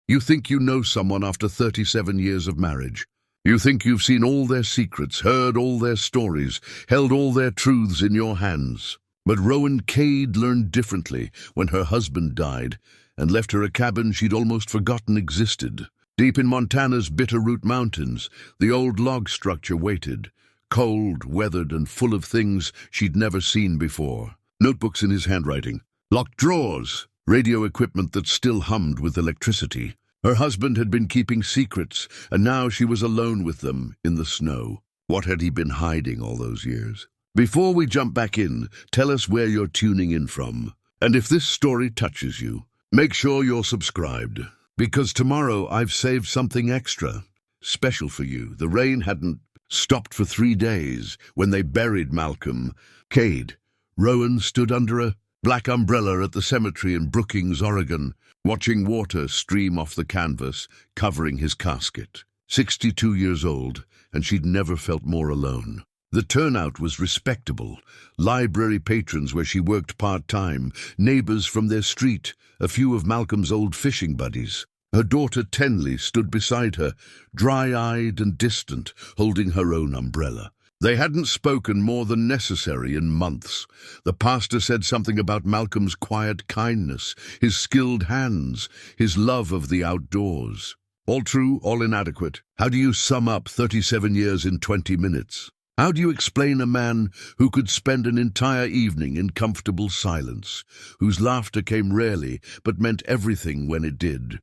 You think you know someone after 37 years of marriage. You think you've seen all their secrets, heard all their stories, held all their truths in your hands. But Rowan Cade learned differently when her husband died and left her a cabin she'd almost forgotten existed. Deep in Montana's Bitterroot Mountains, the old log structure waited, cold, weathered, and full of things she'd never seen before. Notebooks in his handwriting, locked drawers, radio equipment that still hummed with electricity. Her husband had been keeping secrets, and now she was alone with them in the snow. What had he been hiding all those years? Before we jump back in, tell us where you're tuning in from. And if this story touches you, make sure you're subscribed. Because tomorrow I've saved something extra, special for you. The rain hadn't stopped for 3 days when they buried Malcolm Cade. Rowan stood under a black umbrella at the cemetery in Brookings, Oregon, watching water stream off the canvas, covering his casket. 62 years old, and she'd never felt more alone. The turnout was respectable. Library patrons where she worked part-time, neighbors from their street, a few of Malcolm's old fishing buddies. Her daughter Tenley stood beside her, dry-eyed and distant, holding her own umbrella. They hadn't spoken more than necessary in months. The pastor said something about Malcolm's quiet kindness, his skilled hands, his love of the outdoors. All true, all inadequate. How do you sum up 37 years in 20 minutes? How do you explain a man who could spend an entire evening in comfortable silence, whose laughter came rarely but meant everything when it did,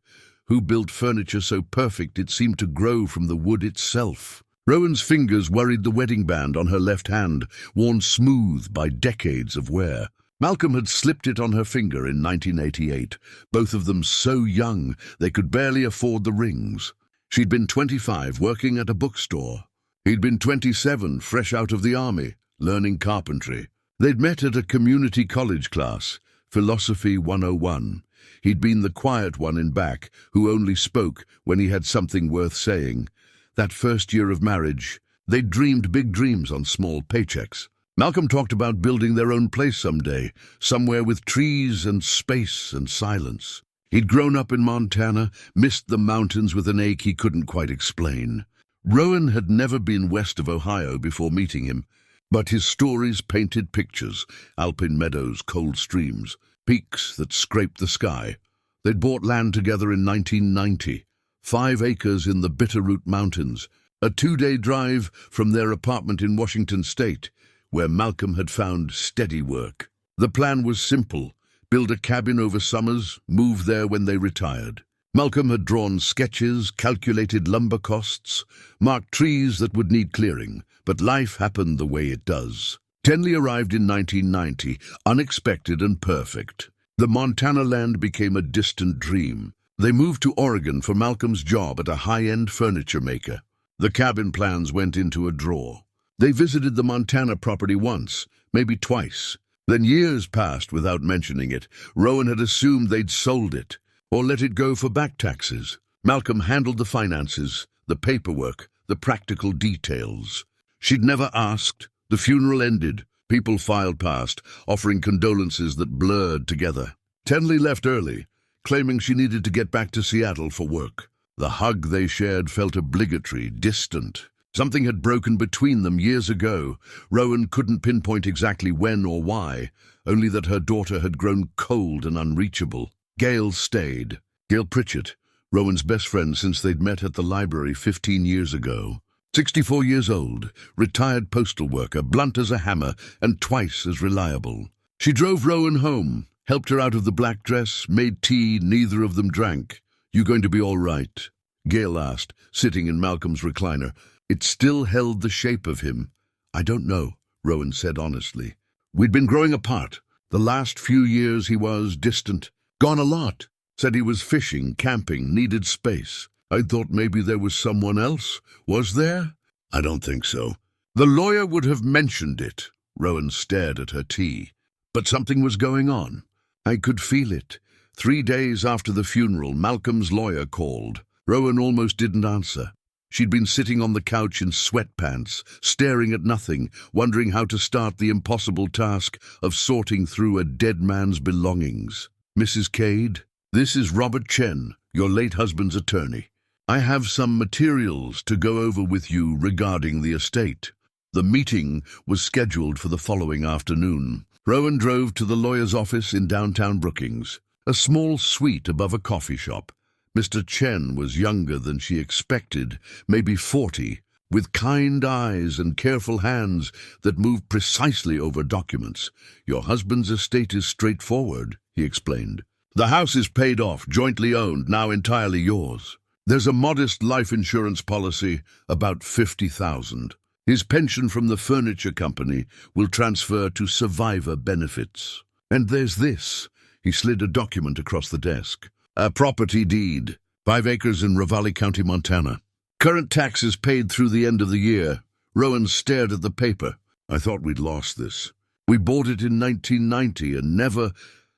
who built furniture so perfect it seemed to grow from the wood itself? Rowan's fingers worried the wedding band on her left hand, worn smooth by decades of wear. Malcolm had slipped it on her finger in 1988, both of them so young they could barely afford the rings. She'd been 25, working at a bookstore. He'd been 27, fresh out of the army, learning carpentry. They'd met at a community college class, Philosophy 101. He'd been the quiet one in back, who only spoke when he had something worth saying. That first year of marriage, they'd dreamed big dreams on small paychecks. Malcolm talked about building their own place someday, somewhere with trees and space and silence. He'd grown up in Montana, missed the mountains with an ache he couldn't quite explain. Rowan had never been west of Ohio before meeting him, but his stories painted pictures: alpine meadows, cold streams, peaks that scraped the sky. They'd bought land together in 1990, 5 acres in the Bitterroot Mountains, a 2-day drive from their apartment in Washington State, where Malcolm had found steady work. The plan was simple: build a cabin over summers, move there when they retired. Malcolm had drawn sketches, calculated lumber costs, marked trees that would need clearing, but life happened the way it does. Tenley arrived in 1990, unexpected and perfect. The Montana land became a distant dream. They moved to Oregon for Malcolm's job at a high-end furniture maker. The cabin plans went into a drawer. They visited the Montana property once, maybe twice. Then years passed without mentioning it. Rowan had assumed they'd sold it, or let it go for back taxes. Malcolm handled the finances, the paperwork, the practical details. She'd never asked. The funeral ended. People filed past, offering condolences that blurred together. Tenley left early, claiming she needed to get back to Seattle for work. The hug they shared felt obligatory, distant. Something had broken between them years ago. Rowan couldn't pinpoint exactly when or why, only that her daughter had grown cold and unreachable. Gail stayed. Gail Pritchett, Rowan's best friend since they'd met at the library 15 years ago. 64 years old, retired postal worker, blunt as a hammer and twice as reliable. She drove Rowan home, helped her out of the black dress, made tea. Neither of them drank. "You going to be all right?" Gail asked, sitting in Malcolm's recliner. It still held the shape of him. "I don't know," Rowan said honestly. "We'd been growing apart. The last few years he was distant. Gone a lot. Said he was fishing, camping, needed space. I thought maybe there was someone else. Was there?" "I don't think so." "The lawyer would have mentioned it." Rowan stared at her tea. "But something was going on. I could feel it." 3 days after the funeral, Malcolm's lawyer called. Rowan almost didn't answer. She'd been sitting on the couch in sweatpants, staring at nothing, wondering how to start the impossible task of sorting through a dead man's belongings. "Mrs. Cade?" This is Robert Chen, your late husband's attorney. I have some materials to go over with you regarding the estate. The meeting was scheduled for the following afternoon. Rowan drove to the lawyer's office in downtown Brookings, a small suite above a coffee shop. Mr. Chen was younger than she expected, maybe 40, with kind eyes and careful hands that moved precisely over documents. Your husband's estate is straightforward, he explained. The house is paid off, jointly owned, now entirely yours. There's a modest life insurance policy, about $50,000. His pension from the furniture company will transfer to survivor benefits. And there's this. He slid a document across the desk. A property deed, 5 acres in Ravalli County, Montana. Current taxes paid through the end of the year. Rowan stared at the paper. I thought we'd lost this. We bought it in 1990 and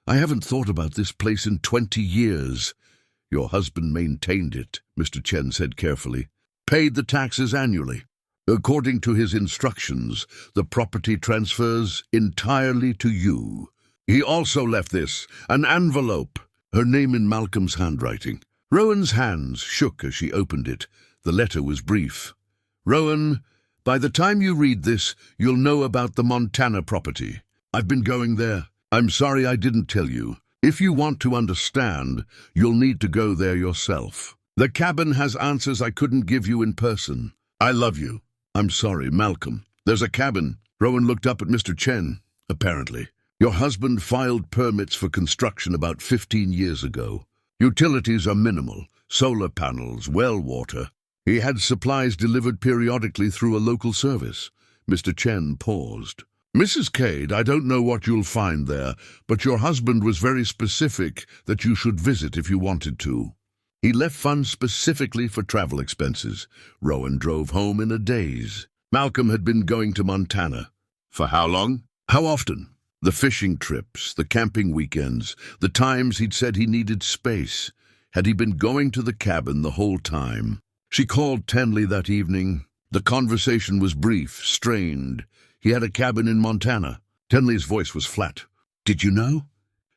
I haven't thought about this place in 20 years. Your husband maintained it, Mr. Chen said carefully. Paid the taxes annually. According to his instructions, the property transfers entirely to you. He also left this, an envelope, her name in Malcolm's handwriting. Rowan's hands shook as she opened it. The letter was brief. Rowan, by the time you read this, you'll know about the Montana property. I've been going there. I'm sorry I didn't tell you. If you want to understand, you'll need to go there yourself. The cabin has answers I couldn't give you in person. I love you. I'm sorry, Malcolm. There's a cabin. Rowan looked up at Mr. Chen, apparently. Your husband filed permits for construction about 15 years ago. Utilities are minimal. Solar panels, well water. He had supplies delivered periodically through a local service. Mr. Chen paused. Mrs. Cade, I don't know what you'll find there, but your husband was very specific that you should visit if you wanted to. He left funds specifically for travel expenses. Rowan drove home in a daze. Malcolm had been going to Montana. For how long? How often? The fishing trips, the camping weekends, the times he'd said he needed space. Had he been going to the cabin the whole time? She called Tenley that evening. The conversation was brief, strained. He had a cabin in Montana. Tenley's voice was flat. Did you know?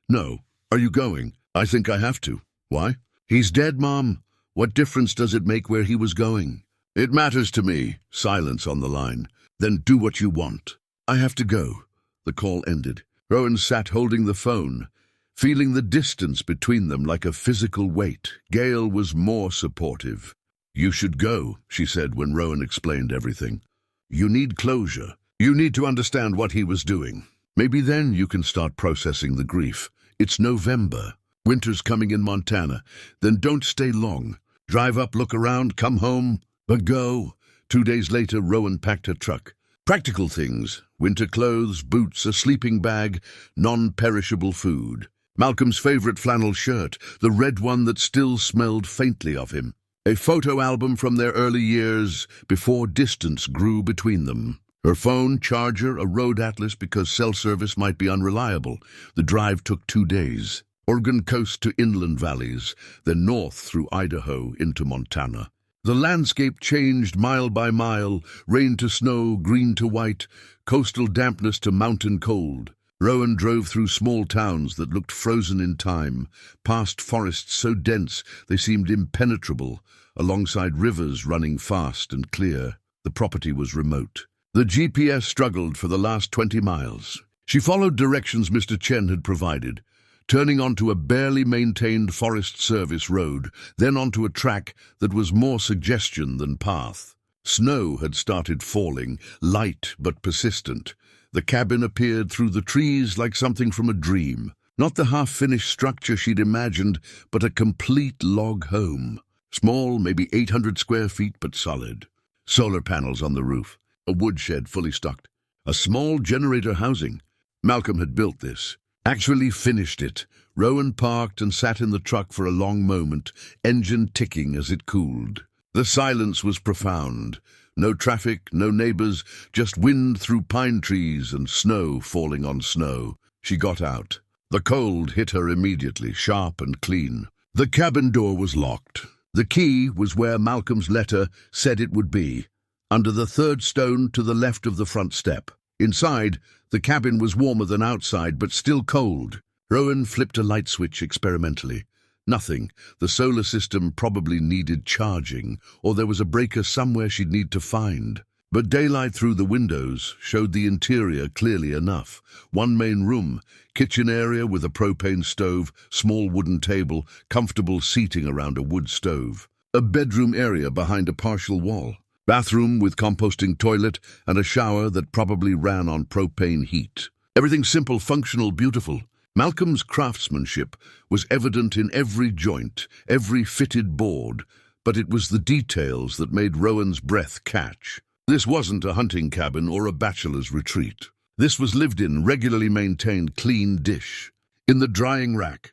No. Are you going? I think I have to. Why? He's dead, Mom. What difference does it make where he was going? It matters to me. Silence on the line. Then do what you want. I have to go. The call ended. Rowan sat holding the phone, feeling the distance between them like a physical weight. Gail was more supportive. You should go, she said when Rowan explained everything. You need closure. You need to understand what he was doing. Maybe then you can start processing the grief. It's November. Winter's coming in Montana. Then don't stay long. Drive up, look around, come home, but go. 2 days later, Rowan packed her truck. Practical things, winter clothes, boots, a sleeping bag, non-perishable food. Malcolm's favorite flannel shirt, the red one that still smelled faintly of him. A photo album from their early years, before distance grew between them. Her phone, charger, a road atlas because cell service might be unreliable. The drive took 2 days. Oregon coast to inland valleys, then north through Idaho into Montana. The landscape changed mile by mile, rain to snow, green to white, coastal dampness to mountain cold. Rowan drove through small towns that looked frozen in time, past forests so dense they seemed impenetrable, alongside rivers running fast and clear. The property was remote. The GPS struggled for the last 20 miles. She followed directions Mr. Chen had provided, turning onto a barely maintained Forest Service road, then onto a track that was more suggestion than path. Snow had started falling, light but persistent. The cabin appeared through the trees like something from a dream. Not the half-finished structure she'd imagined, but a complete log home. Small, maybe 800 square feet, but solid. Solar panels on the roof. A woodshed fully stocked. A small generator housing. Malcolm had built this. Actually finished it. Rowan parked and sat in the truck for a long moment, engine ticking as it cooled. The silence was profound. No traffic, no neighbors, just wind through pine trees and snow falling on snow. She got out. The cold hit her immediately, sharp and clean. The cabin door was locked. The key was where Malcolm's letter said it would be, under the third stone to the left of the front step. Inside, the cabin was warmer than outside, but still cold. Rowan flipped a light switch experimentally. Nothing. The solar system probably needed charging, or there was a breaker somewhere she'd need to find. But daylight through the windows showed the interior clearly enough. One main room, kitchen area with a propane stove, small wooden table, comfortable seating around a wood stove. A bedroom area behind a partial wall. Bathroom with composting toilet and a shower that probably ran on propane heat. Everything simple, functional, beautiful. Malcolm's craftsmanship was evident in every joint, every fitted board, but it was the details that made Rowan's breath catch. This wasn't a hunting cabin or a bachelor's retreat. This was lived in, regularly maintained, clean dish. In the drying rack,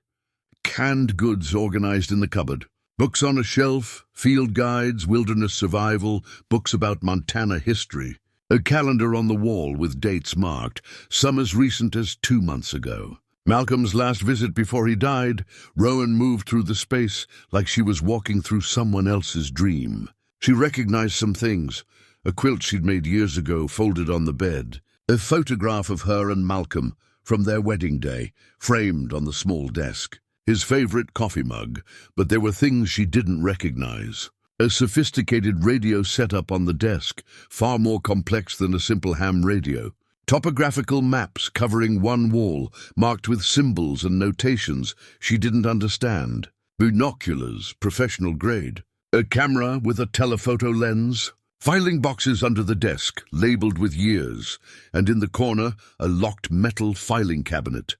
canned goods organized in the cupboard. Books on a shelf, field guides, wilderness survival, books about Montana history. A calendar on the wall with dates marked, some as recent as 2 months ago. Malcolm's last visit before he died, Rowan moved through the space like she was walking through someone else's dream. She recognized some things. A quilt she'd made years ago folded on the bed. A photograph of her and Malcolm from their wedding day, framed on the small desk. His favorite coffee mug, but there were things she didn't recognize. A sophisticated radio setup on the desk, far more complex than a simple ham radio. Topographical maps covering one wall, marked with symbols and notations she didn't understand. Binoculars, professional grade. A camera with a telephoto lens. Filing boxes under the desk, labeled with years, and in the corner, a locked metal filing cabinet.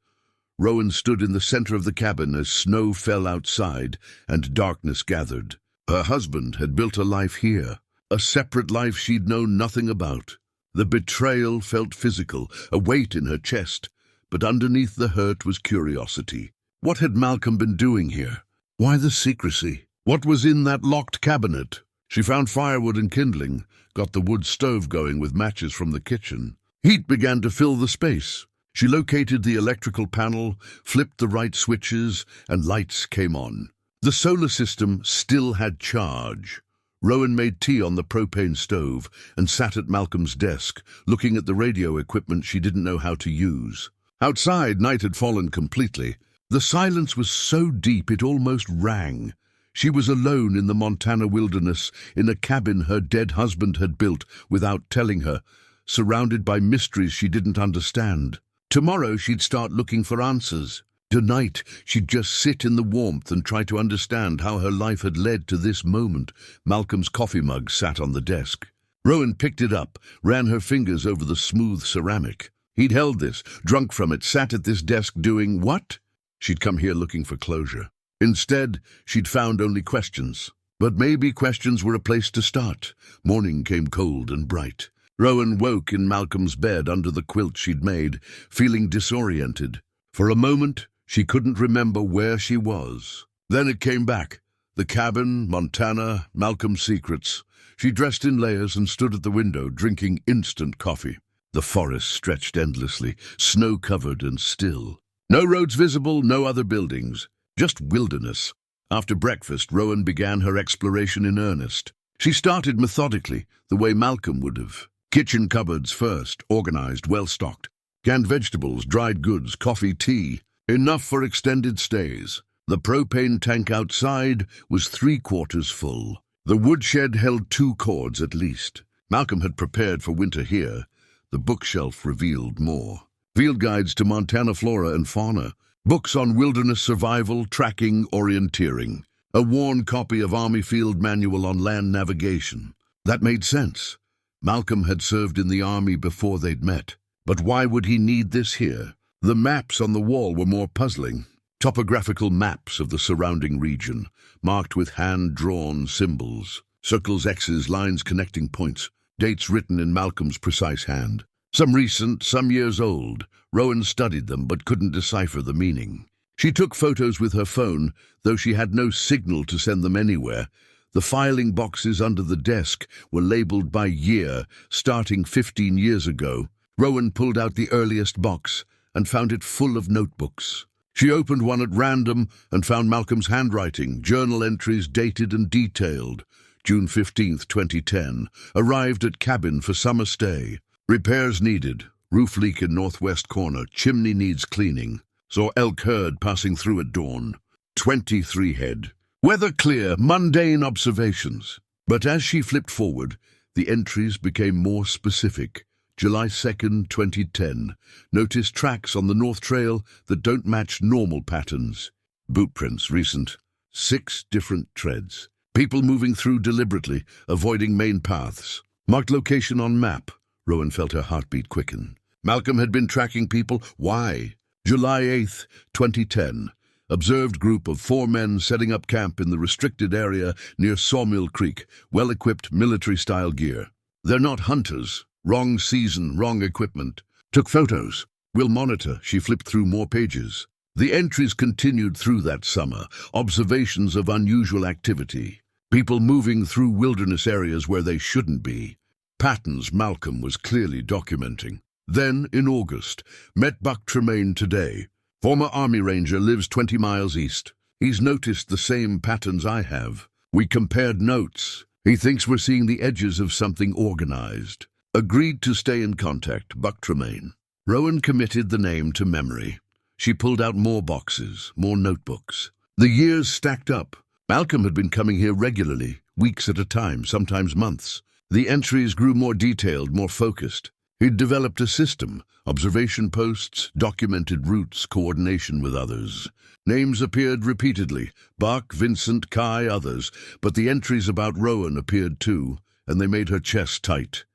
Rowan stood in the center of the cabin as snow fell outside and darkness gathered. Her husband had built a life here, a separate life she'd known nothing about. The betrayal felt physical, a weight in her chest, but underneath the hurt was curiosity. What had Malcolm been doing here? Why the secrecy? What was in that locked cabinet? She found firewood and kindling, got the wood stove going with matches from the kitchen. Heat began to fill the space. She located the electrical panel, flipped the right switches, and lights came on. The solar system still had charge. Rowan made tea on the propane stove and sat at Malcolm's desk, looking at the radio equipment she didn't know how to use. Outside, night had fallen completely. The silence was so deep it almost rang. She was alone in the Montana wilderness, in a cabin her dead husband had built without telling her, surrounded by mysteries she didn't understand. Tomorrow she'd start looking for answers. Tonight she'd just sit in the warmth and try to understand how her life had led to this moment. Malcolm's coffee mug sat on the desk. Rowan picked it up, ran her fingers over the smooth ceramic. He'd held this, drunk from it, sat at this desk doing what? She'd come here looking for closure. Instead, she'd found only questions. But maybe questions were a place to start. Morning came cold and bright. Rowan woke in Malcolm's bed under the quilt she'd made, feeling disoriented. For a moment, she couldn't remember where she was. Then it came back. The cabin, Montana, Malcolm's secrets. She dressed in layers and stood at the window, drinking instant coffee. The forest stretched endlessly, snow-covered and still. No roads visible, no other buildings. Just wilderness. After breakfast, Rowan began her exploration in earnest. She started methodically, the way Malcolm would have. Kitchen cupboards first, organized, well-stocked. Canned vegetables, dried goods, coffee, tea. Enough for extended stays. The propane tank outside was 3/4 full. The woodshed held 2 cords at least. Malcolm had prepared for winter here. The bookshelf revealed more. Field guides to Montana flora and fauna. Books on wilderness survival, tracking, orienteering. A worn copy of Army Field Manual on land navigation. That made sense. Malcolm had served in the army before they'd met. But why would he need this here? The maps on the wall were more puzzling. Topographical maps of the surrounding region, marked with hand-drawn symbols. Circles, X's, lines connecting points. Dates written in Malcolm's precise hand. Some recent, some years old. Rowan studied them but couldn't decipher the meaning. She took photos with her phone, though she had no signal to send them anywhere. The filing boxes under the desk were labeled by year, starting 15 years ago. Rowan pulled out the earliest box and found it full of notebooks. She opened one at random and found Malcolm's handwriting, journal entries dated and detailed. June 15th, 2010. Arrived at cabin for summer stay. Repairs needed. Roof leak in northwest corner. Chimney needs cleaning. Saw elk herd passing through at dawn. 23 head. Weather clear, mundane observations. But as she flipped forward, the entries became more specific. July 2nd, 2010. Notice tracks on the North Trail that don't match normal patterns. Boot prints recent. 6 different treads. People moving through deliberately, avoiding main paths. Marked location on map. Rowan felt her heartbeat quicken. Malcolm had been tracking people. Why? July 8th, 2010. Observed group of 4 men setting up camp in the restricted area near Sawmill Creek, well-equipped military-style gear. They're not hunters. Wrong season, wrong equipment. Took photos. We'll monitor. She flipped through more pages. The entries continued through that summer. Observations of unusual activity. People moving through wilderness areas where they shouldn't be. Patterns Malcolm was clearly documenting. Then, in August, met Buck Tremaine today. Former Army Ranger, lives 20 miles east. He's noticed the same patterns I have. We compared notes. He thinks we're seeing the edges of something organized. Agreed to stay in contact, Buck Tremaine. Rowan committed the name to memory. She pulled out more boxes, more notebooks. The years stacked up. Malcolm had been coming here regularly, weeks at a time, sometimes months. The entries grew more detailed, more focused. He'd developed a system, observation posts, documented routes, coordination with others. Names appeared repeatedly, Buck, Vincent, Kai, others, but the entries about Rowan appeared too, and they made her chest tight.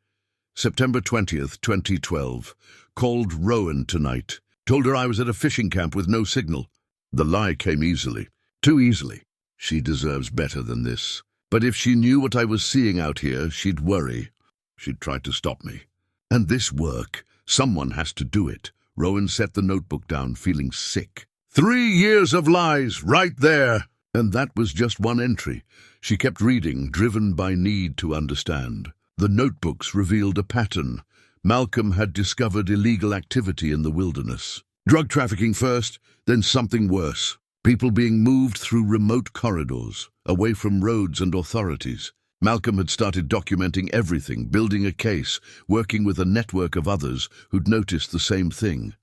September 20th, 2012. Called Rowan tonight. Told her I was at a fishing camp with no signal. The lie came easily. Too easily. She deserves better than this. But if she knew what I was seeing out here, she'd worry. She'd try to stop me. And this work, someone has to do it. Rowan set the notebook down, feeling sick. 3 years of lies, right there. And that was just one entry. She kept reading, driven by need to understand. The notebooks revealed a pattern. Malcolm had discovered illegal activity in the wilderness. Drug trafficking first, then something worse. People being moved through remote corridors, away from roads and authorities. Malcolm had started documenting everything, building a case, working with a network of others who'd noticed the same thing.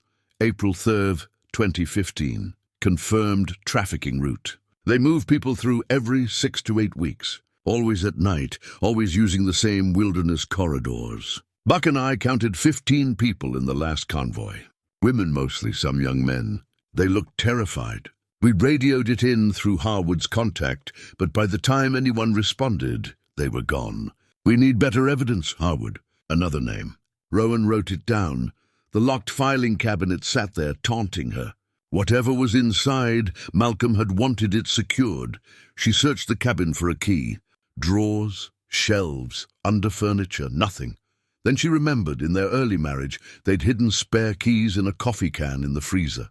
April 3rd, 2015. Confirmed trafficking route. They move people through every 6 to 8 weeks. Always at night, always using the same wilderness corridors. Buck and I counted 15 people in the last convoy. Women mostly, some young men. They looked terrified. We radioed it in through Harwood's contact, but by the time anyone responded, they were gone. We need better evidence, Harwood. Another name. Rowan wrote it down. The locked filing cabinet sat there, taunting her. Whatever was inside, Malcolm had wanted it secured. She searched the cabin for a key. Drawers, shelves, under furniture, nothing. Then she remembered in their early marriage they'd hidden spare keys in a coffee can in the freezer.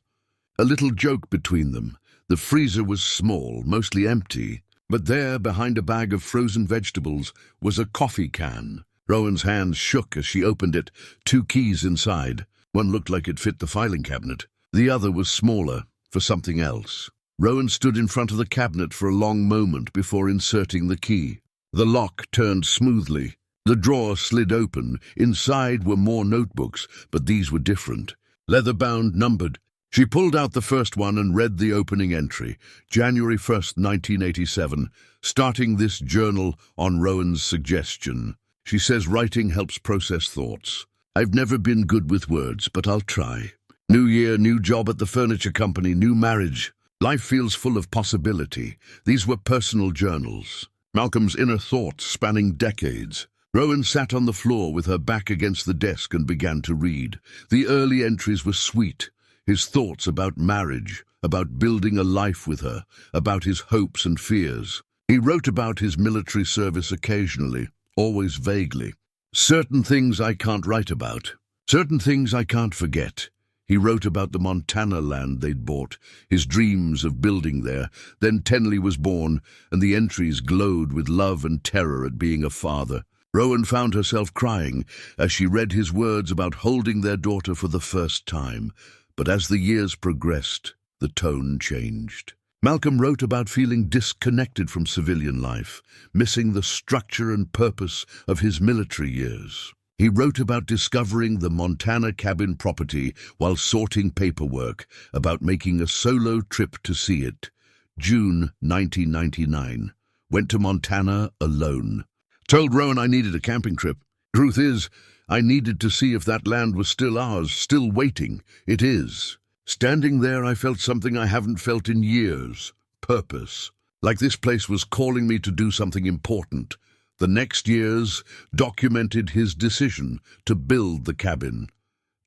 A little joke between them. The freezer was small, mostly empty, but there, behind a bag of frozen vegetables, was a coffee can. Rowan's hands shook as she opened it, 2 keys inside. One looked like it fit the filing cabinet. The other was smaller, for something else. Rowan stood in front of the cabinet for a long moment before inserting the key. The lock turned smoothly. The drawer slid open. Inside were more notebooks, but these were different. Leather-bound, numbered. She pulled out the first one and read the opening entry, January 1st, 1987, starting this journal on Rowan's suggestion. She says writing helps process thoughts. I've never been good with words, but I'll try. New year, new job at the furniture company, new marriage. Life feels full of possibility. These were personal journals. Malcolm's inner thoughts spanning decades. Rowan sat on the floor with her back against the desk and began to read. The early entries were sweet. His thoughts about marriage, about building a life with her, about his hopes and fears. He wrote about his military service occasionally, always vaguely. Certain things I can't write about. Certain things I can't forget. He wrote about the Montana land they'd bought, his dreams of building there. Then Tenley was born, and the entries glowed with love and terror at being a father. Rowan found herself crying as she read his words about holding their daughter for the first time. But as the years progressed, the tone changed. Malcolm wrote about feeling disconnected from civilian life, missing the structure and purpose of his military years. He wrote about discovering the Montana cabin property while sorting paperwork, about making a solo trip to see it. June 1999. Went to Montana alone. Told Rowan I needed a camping trip. Truth is, I needed to see if that land was still ours, still waiting. It is. Standing there, I felt something I haven't felt in years. Purpose. Like this place was calling me to do something important. The next years documented his decision to build the cabin,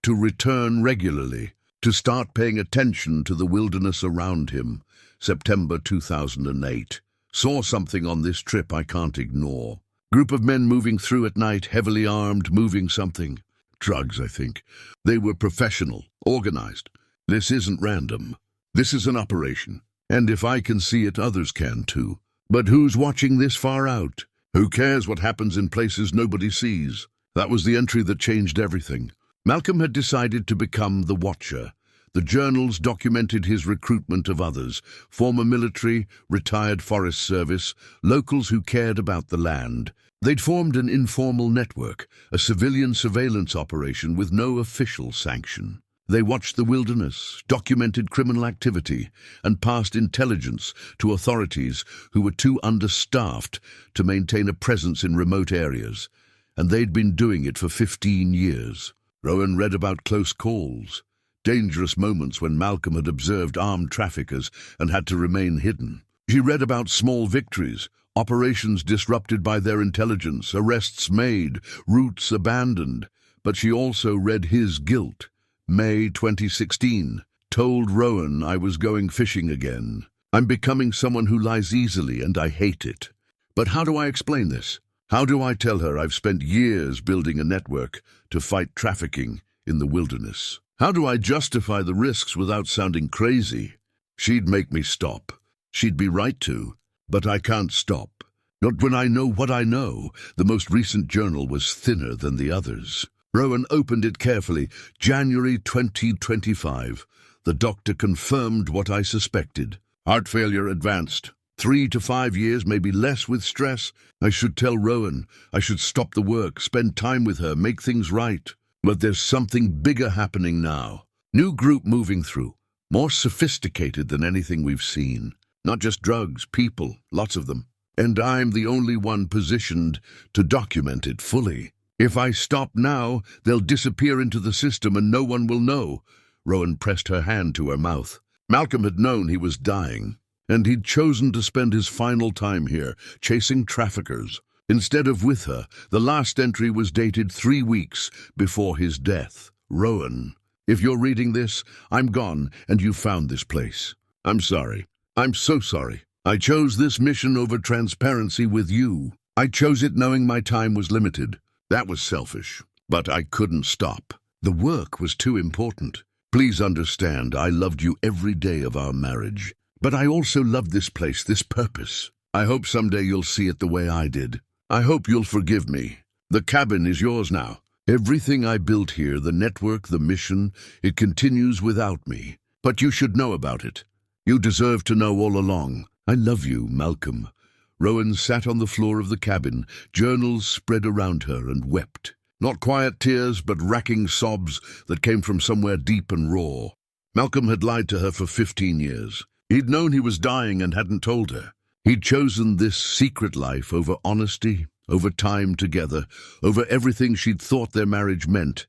to return regularly, to start paying attention to the wilderness around him. September 2008. Saw something on this trip I can't ignore. Group of men moving through at night, heavily armed, moving something. Drugs, I think. They were professional, organized. This isn't random. This is an operation. And if I can see it, others can too. But who's watching this far out? Who cares what happens in places nobody sees? That was the entry that changed everything. Malcolm had decided to become the Watcher. The journals documented his recruitment of others, former military, retired Forest Service, locals who cared about the land. They'd formed an informal network, a civilian surveillance operation with no official sanction. They watched the wilderness, documented criminal activity, and passed intelligence to authorities who were too understaffed to maintain a presence in remote areas. And they'd been doing it for 15 years. Rowan read about close calls, dangerous moments when Malcolm had observed armed traffickers and had to remain hidden. She read about small victories, operations disrupted by their intelligence, arrests made, routes abandoned. But she also read his guilt. May 2016. Told Rowan I was going fishing again. I'm becoming someone who lies easily, and I hate it. But how do I explain this? How do I tell her I've spent years building a network to fight trafficking in the wilderness? How do I justify the risks without sounding crazy? She'd make me stop. She'd be right to. But I can't stop. Not when I know what I know. The most recent journal was thinner than the others. Rowan opened it carefully. January 2025. The doctor confirmed what I suspected. Heart failure advanced. 3 to 5 years, maybe less with stress. I should tell Rowan. I should stop the work, spend time with her, make things right. But there's something bigger happening now. New group moving through. More sophisticated than anything we've seen. Not just drugs, people, lots of them. And I'm the only one positioned to document it fully. If I stop now, they'll disappear into the system and no one will know. Rowan pressed her hand to her mouth. Malcolm had known he was dying, and he'd chosen to spend his final time here, chasing traffickers. Instead of with her, the last entry was dated 3 weeks before his death. Rowan, if you're reading this, I'm gone and you found this place. I'm sorry. I'm so sorry. I chose this mission over transparency with you. I chose it knowing my time was limited. That was selfish, but I couldn't stop. The work was too important. Please understand, I loved you every day of our marriage. But I also loved this place, this purpose. I hope someday you'll see it the way I did. I hope you'll forgive me. The cabin is yours now. Everything I built here, the network, the mission, it continues without me. But you should know about it. You deserve to know all along. I love you, Malcolm. Rowan sat on the floor of the cabin, journals spread around her, and wept. Not quiet tears, but racking sobs that came from somewhere deep and raw. Malcolm had lied to her for 15 years. He'd known he was dying and hadn't told her. He'd chosen this secret life over honesty, over time together, over everything she'd thought their marriage meant.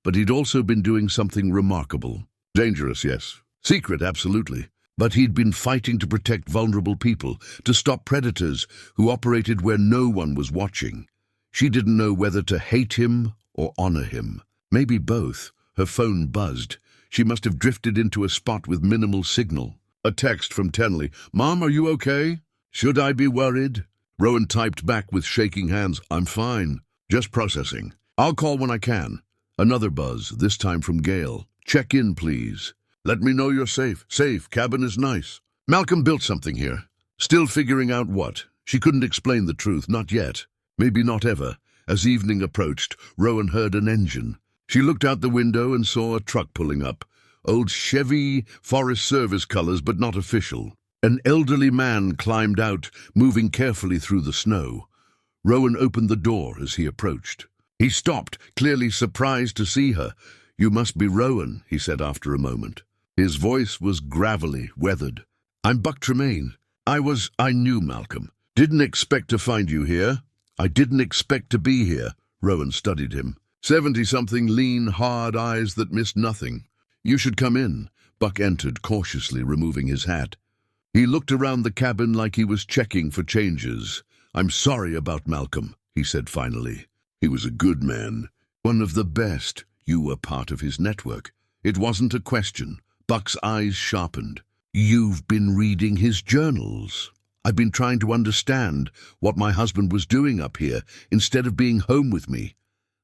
But he'd also been doing something remarkable. Dangerous, yes. Secret, absolutely. But he'd been fighting to protect vulnerable people, to stop predators who operated where no one was watching. She didn't know whether to hate him or honor him. Maybe both. Her phone buzzed. She must have drifted into a spot with minimal signal. A text from Tenley. Mom, are you okay? Should I be worried? Rowan typed back with shaking hands. I'm fine. Just processing. I'll call when I can. Another buzz, this time from Gail. Check in, please. Let me know you're safe. Safe. Cabin is nice. Malcolm built something here. Still figuring out what. She couldn't explain the truth, not yet. Maybe not ever. As evening approached, Rowan heard an engine. She looked out the window and saw a truck pulling up. Old Chevy Forest Service colors, but not official. An elderly man climbed out, moving carefully through the snow. Rowan opened the door as he approached. He stopped, clearly surprised to see her. You must be Rowan, he said after a moment. His voice was gravelly, weathered. I'm Buck Tremaine. I knew Malcolm. Didn't expect to find you here. I didn't expect to be here. Rowan studied him. 70-something, lean, hard eyes that missed nothing. You should come in. Buck entered, cautiously removing his hat. He looked around the cabin like he was checking for changes. I'm sorry about Malcolm, he said finally. He was a good man. One of the best. You were part of his network. It wasn't a question. Buck's eyes sharpened. You've been reading his journals. I've been trying to understand what my husband was doing up here instead of being home with me.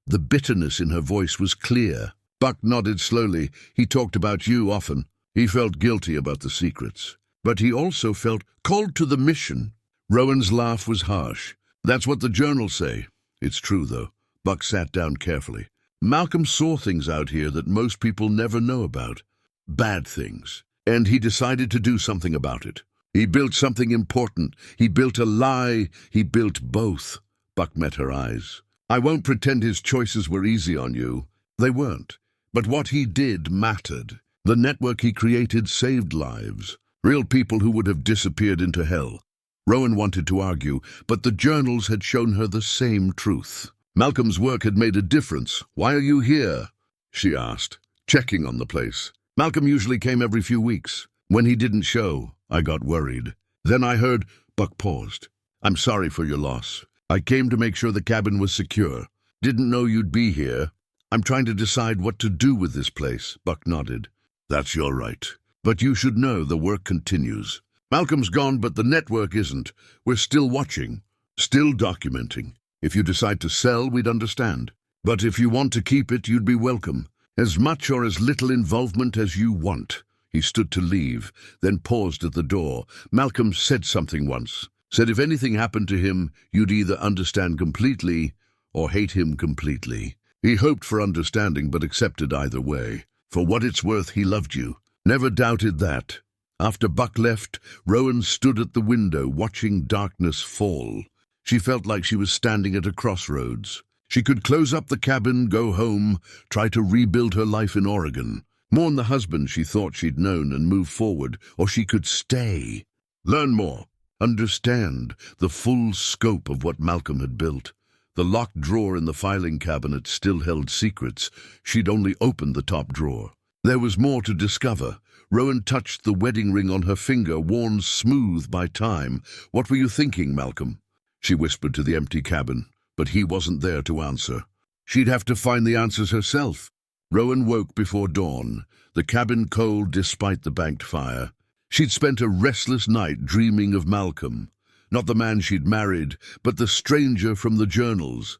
The bitterness in her voice was clear. Buck nodded slowly. He talked about you often. He felt guilty about the secrets. But he also felt called to the mission. Rowan's laugh was harsh. That's what the journals say. It's true, though. Buck sat down carefully. Malcolm saw things out here that most people never know about. Bad things. And he decided to do something about it. He built something important. He built a lie. He built both. Buck met her eyes. I won't pretend his choices were easy on you. They weren't. But what he did mattered. The network he created saved lives. Real people who would have disappeared into hell. Rowan wanted to argue, but the journals had shown her the same truth. Malcolm's work had made a difference. Why are you here? She asked, checking on the place. Malcolm usually came every few weeks. When he didn't show, I got worried. Then I heard... Buck paused. I'm sorry for your loss. I came to make sure the cabin was secure. Didn't know you'd be here. I'm trying to decide what to do with this place. Buck nodded. That's your right. But you should know the work continues. Malcolm's gone, but the network isn't. We're still watching, still documenting. If you decide to sell, we'd understand. But if you want to keep it, you'd be welcome. As much or as little involvement as you want. He stood to leave, then paused at the door. Malcolm said something once. Said if anything happened to him, you'd either understand completely or hate him completely. He hoped for understanding, but accepted either way. For what it's worth, he loved you. Never doubted that. After Buck left, Rowan stood at the window, watching darkness fall. She felt like she was standing at a crossroads. She could close up the cabin, go home, try to rebuild her life in Oregon. Mourn the husband she thought she'd known and move forward, or she could stay. Learn more. Understand the full scope of what Malcolm had built. The locked drawer in the filing cabinet still held secrets. She'd only opened the top drawer. There was more to discover. Rowan touched the wedding ring on her finger, worn smooth by time. What were you thinking, Malcolm? She whispered to the empty cabin, but he wasn't there to answer. She'd have to find the answers herself. Rowan woke before dawn, the cabin cold despite the banked fire. She'd spent a restless night dreaming of Malcolm. Not the man she'd married, but the stranger from the journals.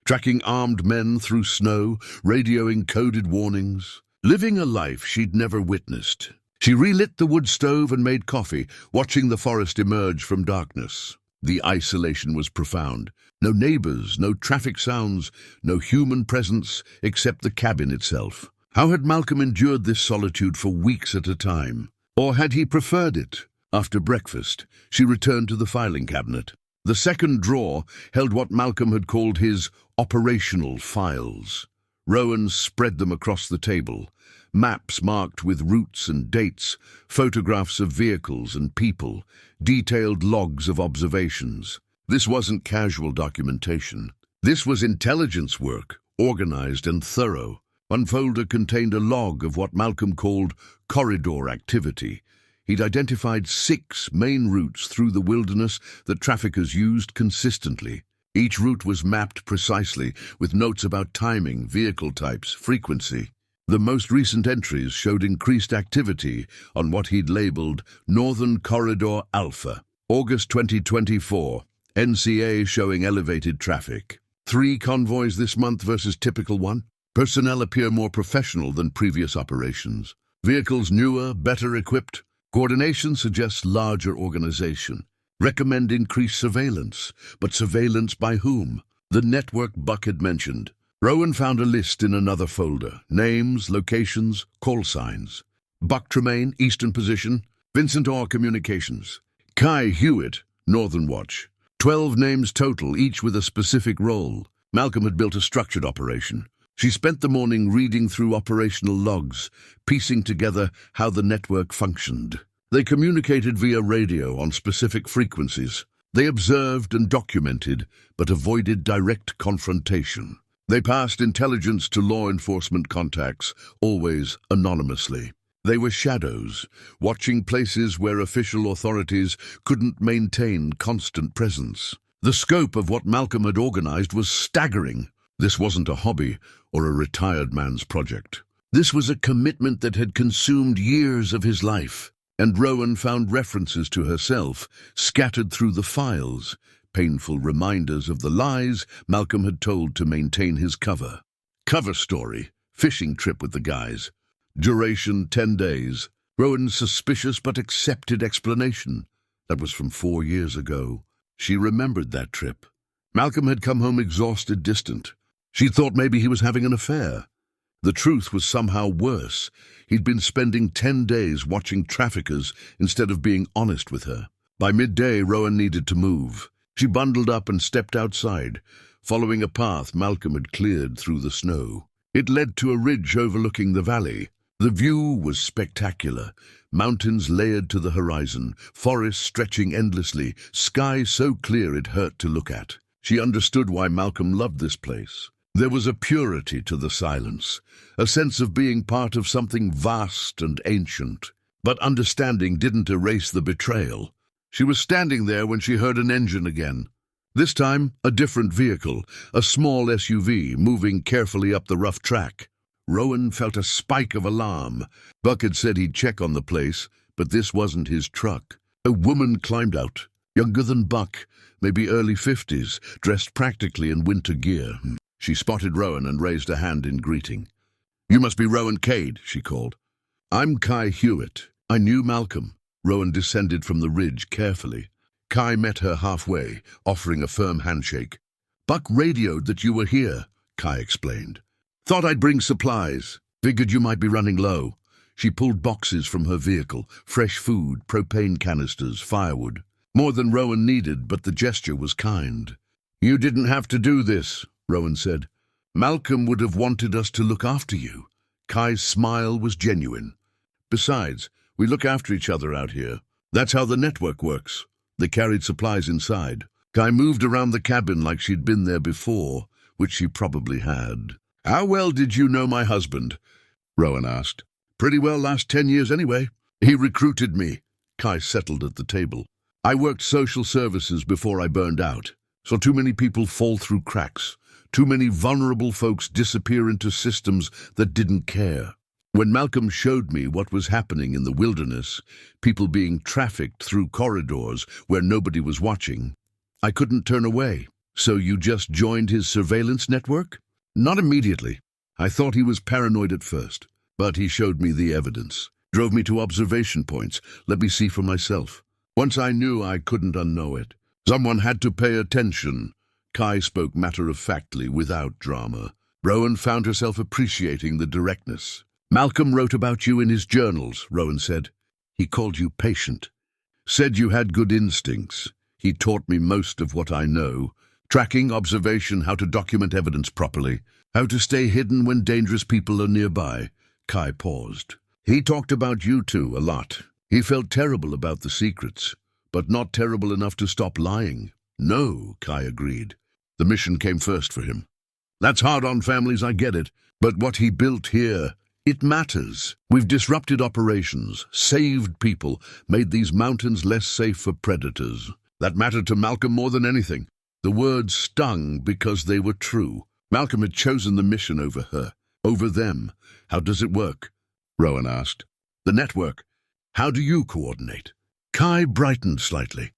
Tracking armed men through snow, radioing coded warnings. Living a life she'd never witnessed. She relit the wood stove and made coffee, watching the forest emerge from darkness. The isolation was profound. No neighbors, no traffic sounds, no human presence except the cabin itself. How had Malcolm endured this solitude for weeks at a time? Or had he preferred it? After breakfast, she returned to the filing cabinet. The second drawer held what Malcolm had called his operational files. Rowan spread them across the table. Maps marked with routes and dates, photographs of vehicles and people, detailed logs of observations. This wasn't casual documentation. This was intelligence work, organized and thorough. One folder contained a log of what Malcolm called corridor activity. He'd identified 6 main routes through the wilderness that traffickers used consistently. Each route was mapped precisely, with notes about timing, vehicle types, frequency. The most recent entries showed increased activity on what he'd labeled Northern Corridor Alpha. August 2024, NCA showing elevated traffic. 3 convoys this month versus typical 1. Personnel appear more professional than previous operations. Vehicles newer, better equipped. Coordination suggests larger organization. Recommend increased surveillance. But surveillance by whom? The network Buck had mentioned. Rowan found a list in another folder. Names, locations, call signs. Buck Tremaine, Eastern Position. Vincent Orr Communications. Kai Hewitt, Northern Watch. 12 names total, each with a specific role. Malcolm had built a structured operation. She spent the morning reading through operational logs, piecing together how the network functioned. They communicated via radio on specific frequencies. They observed and documented, but avoided direct confrontation. They passed intelligence to law enforcement contacts, always anonymously. They were shadows, watching places where official authorities couldn't maintain constant presence. The scope of what Malcolm had organized was staggering. This wasn't a hobby or a retired man's project. This was a commitment that had consumed years of his life. And Rowan found references to herself scattered through the files, painful reminders of the lies Malcolm had told to maintain his cover. Cover story, fishing trip with the guys. Duration 10 days. Rowan's suspicious but accepted explanation. That was from 4 years ago. She remembered that trip. Malcolm had come home exhausted, distant. She thought maybe he was having an affair. The truth was somehow worse. He'd been spending 10 days watching traffickers instead of being honest with her. By midday, Rowan needed to move. She bundled up and stepped outside, following a path Malcolm had cleared through the snow. It led to a ridge overlooking the valley. The view was spectacular. Mountains layered to the horizon, forests stretching endlessly, sky so clear it hurt to look at. She understood why Malcolm loved this place. There was a purity to the silence, a sense of being part of something vast and ancient. But understanding didn't erase the betrayal. She was standing there when she heard an engine again. This time, a different vehicle, a small SUV, moving carefully up the rough track. Rowan felt a spike of alarm. Buck had said he'd check on the place, but this wasn't his truck. A woman climbed out, younger than Buck, maybe early 50s, dressed practically in winter gear. She spotted Rowan and raised a hand in greeting. "You must be Rowan Cade," she called. "I'm Kai Hewitt. I knew Malcolm." Rowan descended from the ridge carefully. Kai met her halfway, offering a firm handshake. "Buck radioed that you were here," Kai explained. "Thought I'd bring supplies. Figured you might be running low." She pulled boxes from her vehicle, fresh food, propane canisters, firewood. More than Rowan needed, but the gesture was kind. "You didn't have to do this," Rowan said. "Malcolm would have wanted us to look after you." Kai's smile was genuine. "Besides, we look after each other out here. That's how the network works." They carried supplies inside. Kai moved around the cabin like she'd been there before, which she probably had. "How well did you know my husband?" Rowan asked. "Pretty well last 10 years anyway. He recruited me." Kai settled at the table. "I worked social services before I burned out. Saw too many people fall through cracks. Too many vulnerable folks disappear into systems that didn't care. When Malcolm showed me what was happening in the wilderness, people being trafficked through corridors where nobody was watching, I couldn't turn away." "So you just joined his surveillance network?" "Not immediately. I thought he was paranoid at first, but he showed me the evidence. Drove me to observation points, let me see for myself. Once I knew, I couldn't unknow it. Someone had to pay attention." Kai spoke matter-of-factly, without drama. Rowan found herself appreciating the directness. "Malcolm wrote about you in his journals," Rowan said. "He called you patient. Said you had good instincts. He taught me most of what I know. Tracking, observation, how to document evidence properly, how to stay hidden when dangerous people are nearby." Kai paused. "He talked about you two a lot. He felt terrible about the secrets, but not terrible enough to stop lying." "No," Kai agreed. "The mission came first for him. That's hard on families, I get it. But what he built here, it matters. We've disrupted operations, saved people, made these mountains less safe for predators. That mattered to Malcolm more than anything." The words stung because they were true. Malcolm had chosen the mission over her, over them. "How does it work?" Rowan asked. "The network. How do you coordinate?" Kai brightened slightly.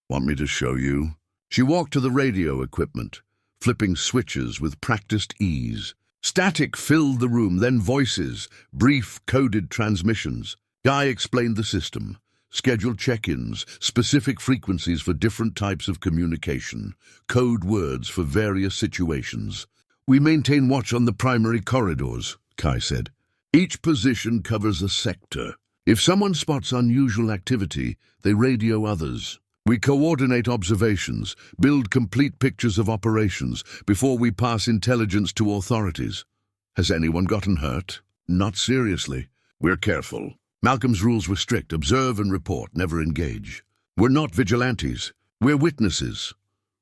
"Want me to show you?" She walked to the radio equipment, flipping switches with practiced ease. Static filled the room, then voices, brief coded transmissions. Guy explained the system. Scheduled check-ins, specific frequencies for different types of communication, code words for various situations. "We maintain watch on the primary corridors," Kai said. "Each position covers a sector. If someone spots unusual activity, they radio others. We coordinate observations, build complete pictures of operations before we pass intelligence to authorities." "Has anyone gotten hurt?" "Not seriously. We're careful. Malcolm's rules were strict: observe and report, never engage. We're not vigilantes, we're witnesses.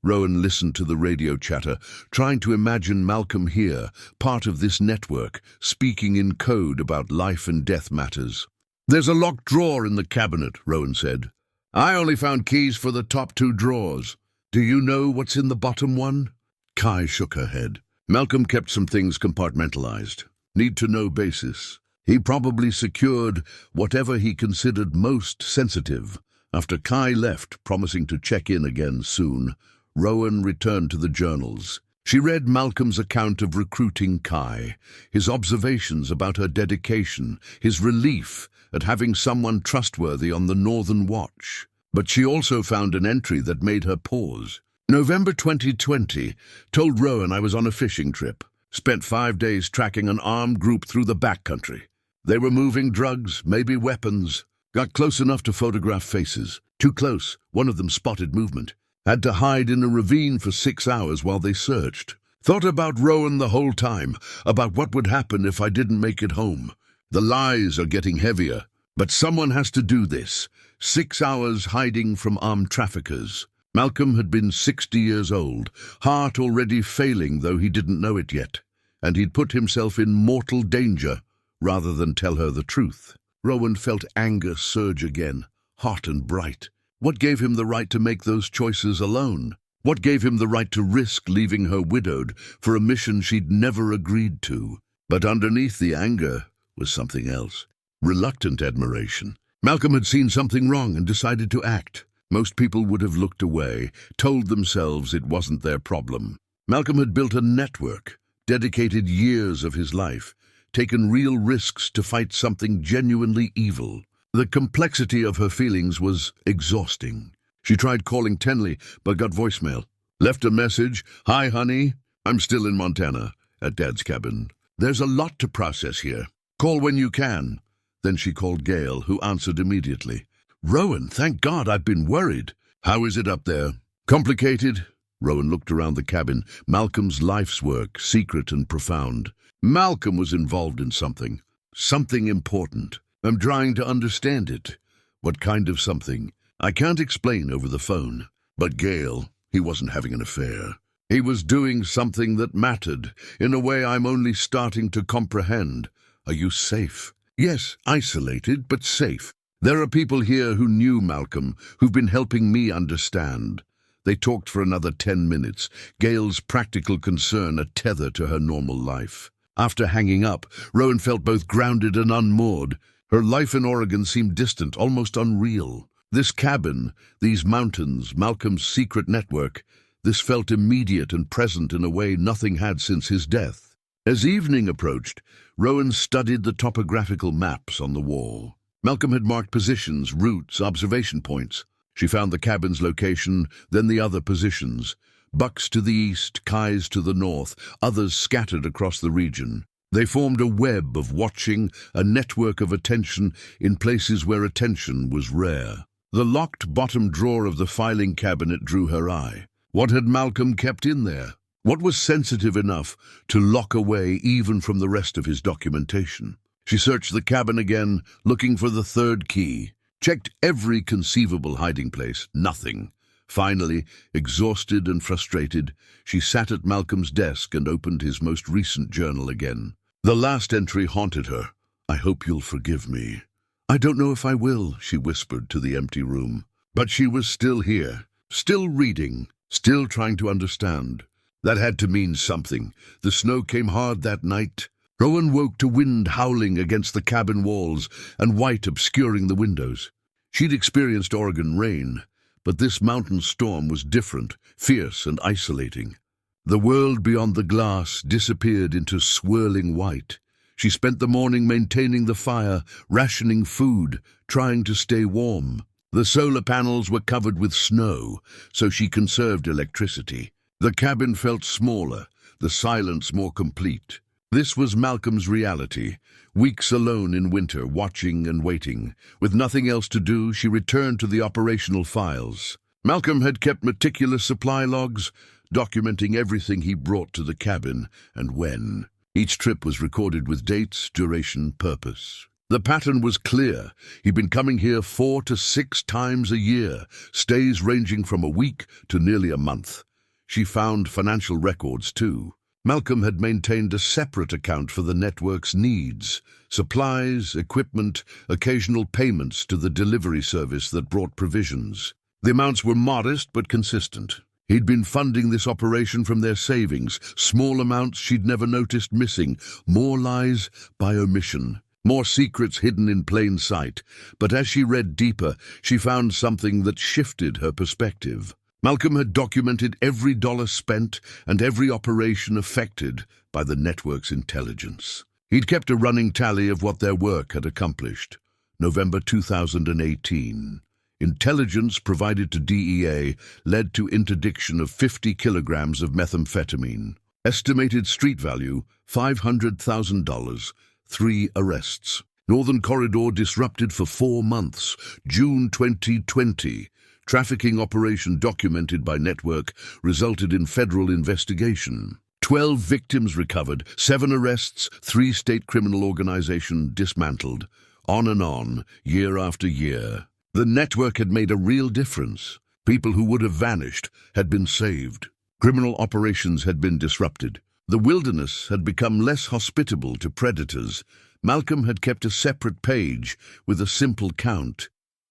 Rowan listened to the radio chatter, trying to imagine Malcolm here, part of this network, speaking in code about life and death matters. "There's a locked drawer in the cabinet," Rowan said. "I only found keys for the top 2 drawers. Do you know what's in the bottom one?" Kai shook her head. Malcolm kept some things compartmentalized. Need-to-know basis. He probably secured whatever he considered most sensitive. After Kai left, promising to check in again soon, Rowan returned to the journals. She read Malcolm's account of recruiting Kai, his observations about her dedication, his relief at having someone trustworthy on the Northern Watch. But she also found an entry that made her pause. November 2020, told Rowan I was on a fishing trip. Spent 5 days tracking an armed group through the backcountry. They were moving drugs, maybe weapons. Got close enough to photograph faces. Too close, one of them spotted movement. Had to hide in a ravine for 6 hours while they searched. Thought about Rowan the whole time, about what would happen if I didn't make it home. The lies are getting heavier, but someone has to do this. 6 hours hiding from armed traffickers. Malcolm had been 60 years old, heart already failing though he didn't know it yet, and he'd put himself in mortal danger rather than tell her the truth. Rowan felt anger surge again, hot and bright. What gave him the right to make those choices alone? What gave him the right to risk leaving her widowed for a mission she'd never agreed to? But underneath the anger was something else. Reluctant admiration. Malcolm had seen something wrong and decided to act. Most people would have looked away, told themselves it wasn't their problem. Malcolm had built a network, dedicated years of his life, taken real risks to fight something genuinely evil. The complexity of her feelings was exhausting. She tried calling Tenley, but got voicemail. Left a message, "Hi, honey. I'm still in Montana, at Dad's cabin. There's a lot to process here. Call when you can." Then she called Gail, who answered immediately. "Rowan, thank God, I've been worried. How is it up there?" "Complicated." Rowan looked around the cabin. Malcolm's life's work, secret and profound. Malcolm was involved in something important. I'm trying to understand it. What kind of something? I can't explain over the phone. But Gail, he wasn't having an affair. He was doing something that mattered, in a way I'm only starting to comprehend. Are you safe? Yes, isolated, but safe. There are people here who knew Malcolm, who've been helping me understand. They talked for another 10 minutes, Gail's practical concern a tether to her normal life. After hanging up, Rowan felt both grounded and unmoored. Her life in Oregon seemed distant, almost unreal. This cabin, these mountains, Malcolm's secret network, this felt immediate and present in a way nothing had since his death. As evening approached, Rowan studied the topographical maps on the wall. Malcolm had marked positions, routes, observation points. She found the cabin's location, then the other positions. Bucks to the east, Kais to the north, others scattered across the region. They formed a web of watching, a network of attention in places where attention was rare. The locked bottom drawer of the filing cabinet drew her eye. What had Malcolm kept in there? What was sensitive enough to lock away even from the rest of his documentation? She searched the cabin again, looking for the third key. Checked every conceivable hiding place. Nothing. Finally, exhausted and frustrated, she sat at Malcolm's desk and opened his most recent journal again. The last entry haunted her. "I hope you'll forgive me." "I don't know if I will," she whispered to the empty room. But she was still here, still reading, still trying to understand. That had to mean something. The snow came hard that night. Rowan woke to wind howling against the cabin walls and white obscuring the windows. She'd experienced Oregon rain, but this mountain storm was different, fierce and isolating. The world beyond the glass disappeared into swirling white. She spent the morning maintaining the fire, rationing food, trying to stay warm. The solar panels were covered with snow, so she conserved electricity. The cabin felt smaller, the silence more complete. This was Malcolm's reality. Weeks alone in winter, watching and waiting. With nothing else to do, she returned to the operational files. Malcolm had kept meticulous supply logs, documenting everything he brought to the cabin and when. Each trip was recorded with dates, duration, purpose. The pattern was clear. He'd been coming here 4 to 6 times a year, stays ranging from a week to nearly a month. She found financial records too. Malcolm had maintained a separate account for the network's needs: supplies, equipment, occasional payments to the delivery service that brought provisions. The amounts were modest but consistent. He'd been funding this operation from their savings, small amounts she'd never noticed missing, more lies by omission, more secrets hidden in plain sight. But as she read deeper, she found something that shifted her perspective. Malcolm had documented every dollar spent and every operation affected by the network's intelligence. He'd kept a running tally of what their work had accomplished. November 2018. Intelligence provided to DEA led to interdiction of 50 kilograms of methamphetamine. Estimated street value, $500,000. 3 arrests. Northern Corridor disrupted for 4 months. June 2020. Trafficking operation documented by network resulted in federal investigation. 12 victims recovered, 7 arrests, 3 state criminal organization dismantled. On, year after year. The network had made a real difference. People who would have vanished had been saved. Criminal operations had been disrupted. The wilderness had become less hospitable to predators. Malcolm had kept a separate page with a simple count.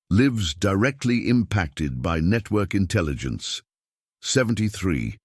Lives directly impacted by network intelligence. 73.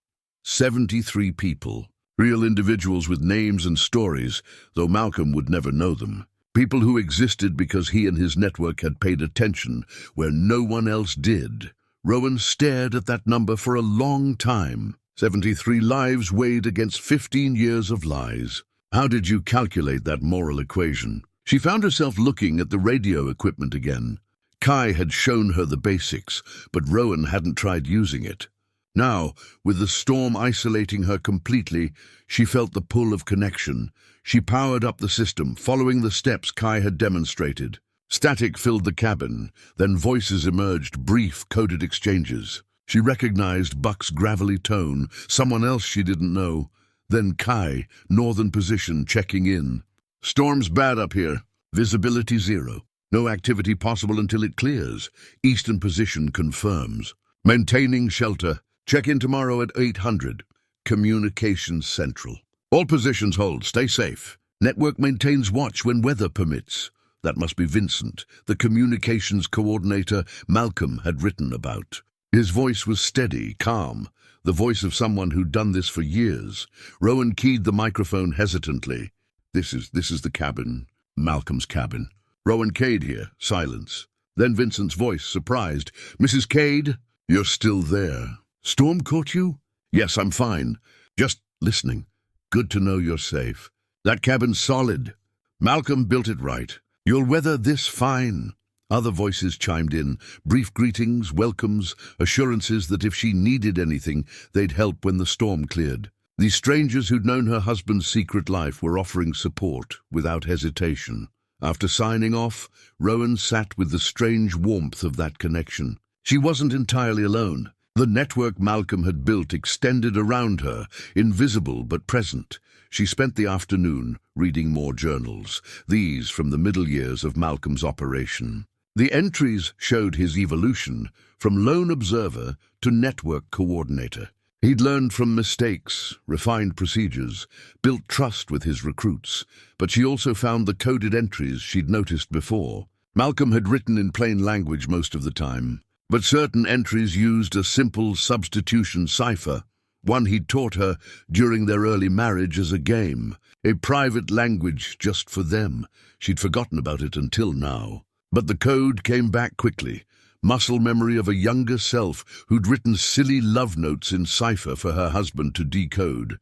73 people. Real individuals with names and stories, though Malcolm would never know them. People who existed because he and his network had paid attention where no one else did. Rowan stared at that number for a long time. 73 lives weighed against 15 years of lies. How did you calculate that moral equation? She found herself looking at the radio equipment again. Kai had shown her the basics, but Rowan hadn't tried using it. Now, with the storm isolating her completely, she felt the pull of connection. She powered up the system, following the steps Kai had demonstrated. Static filled the cabin, then voices emerged, brief, coded exchanges. She recognized Buck's gravelly tone, someone else she didn't know. Then Kai, northern position, checking in. Storm's bad up here. Visibility 0. No activity possible until it clears. Eastern position confirms. Maintaining shelter. Check in tomorrow at 800. Communications Central. All positions hold. Stay safe. Network maintains watch when weather permits. That must be Vincent, the communications coordinator Malcolm had written about. His voice was steady, calm, the voice of someone who'd done this for years. Rowan keyed the microphone hesitantly. This is the cabin. Malcolm's cabin. Rowan Cade here. Silence. Then Vincent's voice, surprised. Mrs. Cade, you're still there. Storm caught you? Yes, I'm fine. Just listening. Good to know you're safe. That cabin's solid. Malcolm built it right. You'll weather this fine. Other voices chimed in, brief greetings, welcomes, assurances that if she needed anything, they'd help when the storm cleared. These strangers who'd known her husband's secret life were offering support without hesitation. After signing off, Rowan sat with the strange warmth of that connection. She wasn't entirely alone. The network Malcolm had built extended around her, invisible but present. She spent the afternoon reading more journals, these from the middle years of Malcolm's operation. The entries showed his evolution from lone observer to network coordinator. He'd learned from mistakes, refined procedures, built trust with his recruits, but she also found the coded entries she'd noticed before. Malcolm had written in plain language most of the time, but certain entries used a simple substitution cipher, one he'd taught her during their early marriage as a game, a private language just for them. She'd forgotten about it until now. But the code came back quickly. Muscle memory of a younger self who'd written silly love notes in cipher for her husband to decode.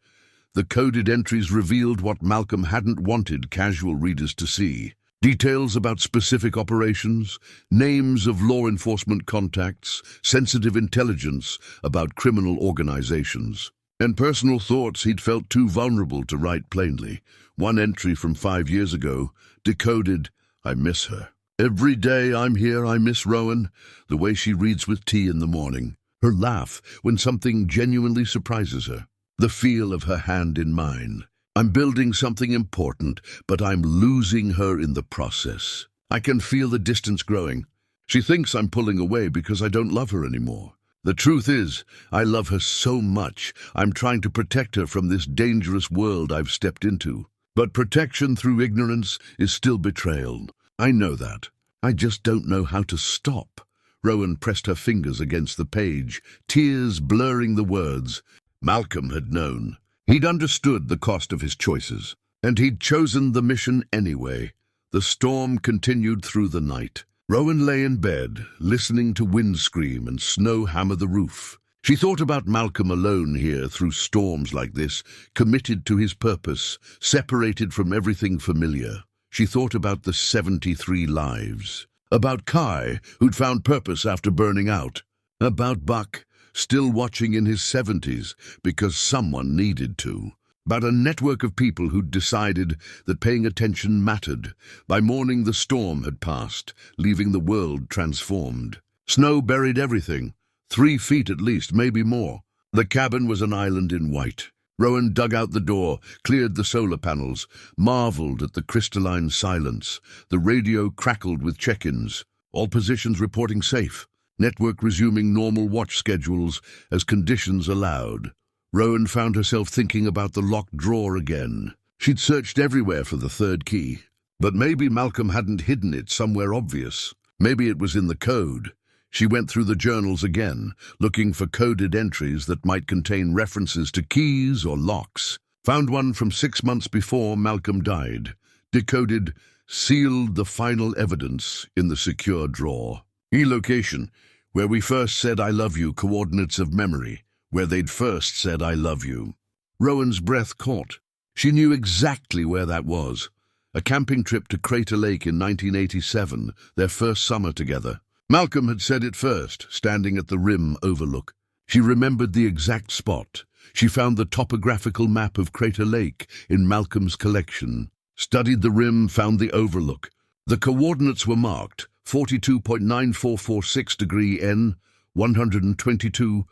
The coded entries revealed what Malcolm hadn't wanted casual readers to see. Details about specific operations, names of law enforcement contacts, sensitive intelligence about criminal organizations, and personal thoughts he'd felt too vulnerable to write plainly. One entry from 5 years ago, decoded, "I miss her. Every day I'm here, I miss Rowan, the way she reads with tea in the morning, her laugh when something genuinely surprises her, the feel of her hand in mine. I'm building something important, but I'm losing her in the process. I can feel the distance growing. She thinks I'm pulling away because I don't love her anymore. The truth is, I love her so much, I'm trying to protect her from this dangerous world I've stepped into. But protection through ignorance is still betrayal. I know that. I just don't know how to stop. Rowan pressed her fingers against the page, tears blurring the words. Malcolm had known. He'd understood the cost of his choices, and he'd chosen the mission anyway. The storm continued through the night. Rowan lay in bed, listening to wind scream and snow hammer the roof. She thought about Malcolm alone here through storms like this, committed to his purpose, separated from everything familiar. She thought about the 73 lives. About Kai, who'd found purpose after burning out. About Buck, still watching in his 70s because someone needed to. About a network of people who'd decided that paying attention mattered. By morning the storm had passed, leaving the world transformed. Snow buried everything, 3 feet at least, maybe more. The cabin was an island in white. Rowan dug out the door, cleared the solar panels, marveled at the crystalline silence. The radio crackled with check-ins, all positions reporting safe. Network resuming normal watch schedules as conditions allowed. Rowan found herself thinking about the locked drawer again. She'd searched everywhere for the 3rd key. But maybe Malcolm hadn't hidden it somewhere obvious. Maybe it was in the code. She went through the journals again, looking for coded entries that might contain references to keys or locks. Found one from 6 months before Malcolm died. Decoded, sealed the final evidence in the secure drawer. E-location, where we first said I love you, coordinates of memory. Where they'd first said I love you. Rowan's breath caught. She knew exactly where that was. A camping trip to Crater Lake in 1987, their first summer together. Malcolm had said it first, standing at the rim overlook. She remembered the exact spot. She found the topographical map of Crater Lake in Malcolm's collection. Studied the rim, found the overlook. The coordinates were marked, 42.9446 degree N, 122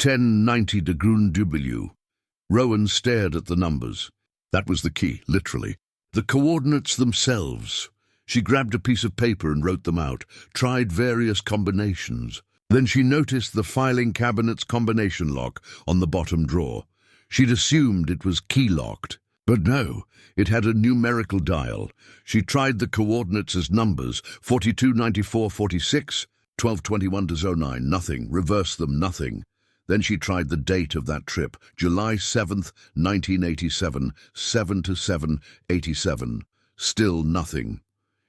1090 degree W. Rowan stared at the numbers. That was the key, literally. The coordinates themselves. She grabbed a piece of paper and wrote them out, tried various combinations. Then she noticed the filing cabinet's combination lock on the bottom drawer. She'd assumed it was key-locked. But no, it had a numerical dial. She tried the coordinates as numbers, 429446, 1221-09, nothing. Reverse them, nothing. Then she tried the date of that trip, July 7th, 1987, 7-7-87. Still nothing.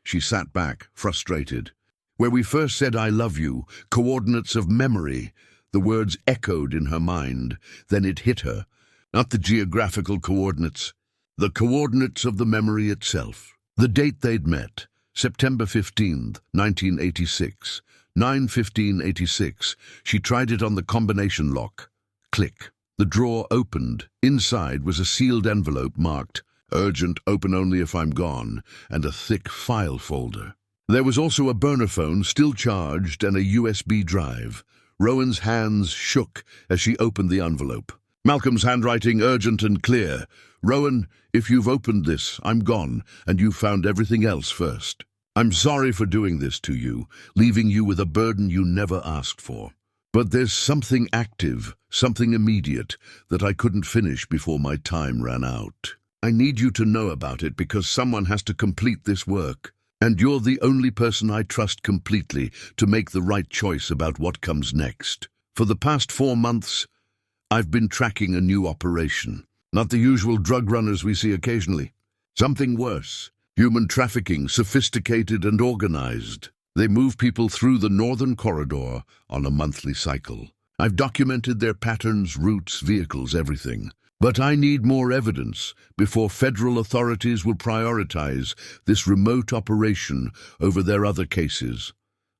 She sat back, frustrated. Where we first said I love you, coordinates of memory. The words echoed in her mind. Then it hit her. Not the geographical coordinates. The coordinates of the memory itself. The date they'd met, September 15th, 1986. 9:15:86. She tried it on the combination lock. Click. The drawer opened. Inside was a sealed envelope marked, "Urgent, open only if I'm gone," and a thick file folder. There was also a burner phone, still charged, and a USB drive. Rowan's hands shook as she opened the envelope. Malcolm's handwriting, urgent and clear. "Rowan, if you've opened this, I'm gone, and you've found everything else first. I'm sorry for doing this to you, leaving you with a burden you never asked for. But there's something active, something immediate, that I couldn't finish before my time ran out. I need you to know about it because someone has to complete this work. And you're the only person I trust completely to make the right choice about what comes next. For the past 4 months, I've been tracking a new operation. Not the usual drug runners we see occasionally. Something worse. Human trafficking, sophisticated and organized. They move people through the Northern Corridor on a monthly cycle. I've documented their patterns, routes, vehicles, everything. But I need more evidence before federal authorities will prioritize this remote operation over their other cases.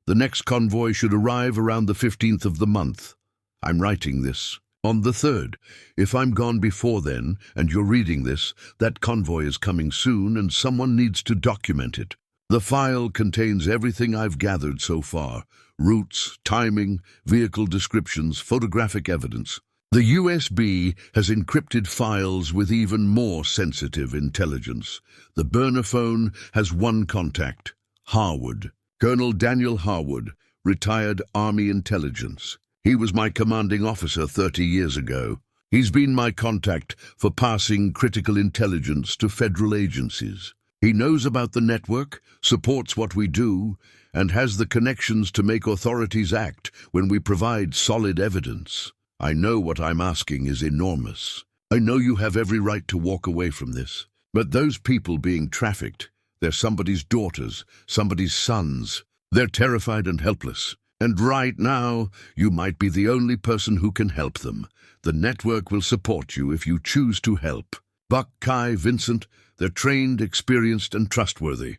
The next convoy should arrive around the 15th of the month. I'm writing this on the 3rd. If I'm gone before then, and you're reading this, that convoy is coming soon and someone needs to document it. The file contains everything I've gathered so far. Routes, timing, vehicle descriptions, photographic evidence. The USB has encrypted files with even more sensitive intelligence. The burner phone has one contact, Harwood. Colonel Daniel Harwood, retired Army intelligence. He was my commanding officer 30 years ago. He's been my contact for passing critical intelligence to federal agencies. He knows about the network, supports what we do, and has the connections to make authorities act when we provide solid evidence. I know what I'm asking is enormous. I know you have every right to walk away from this. But those people being trafficked, they're somebody's daughters, somebody's sons. They're terrified and helpless. And right now, you might be the only person who can help them. The network will support you if you choose to help. Buck, Kai, Vincent, they're trained, experienced, and trustworthy.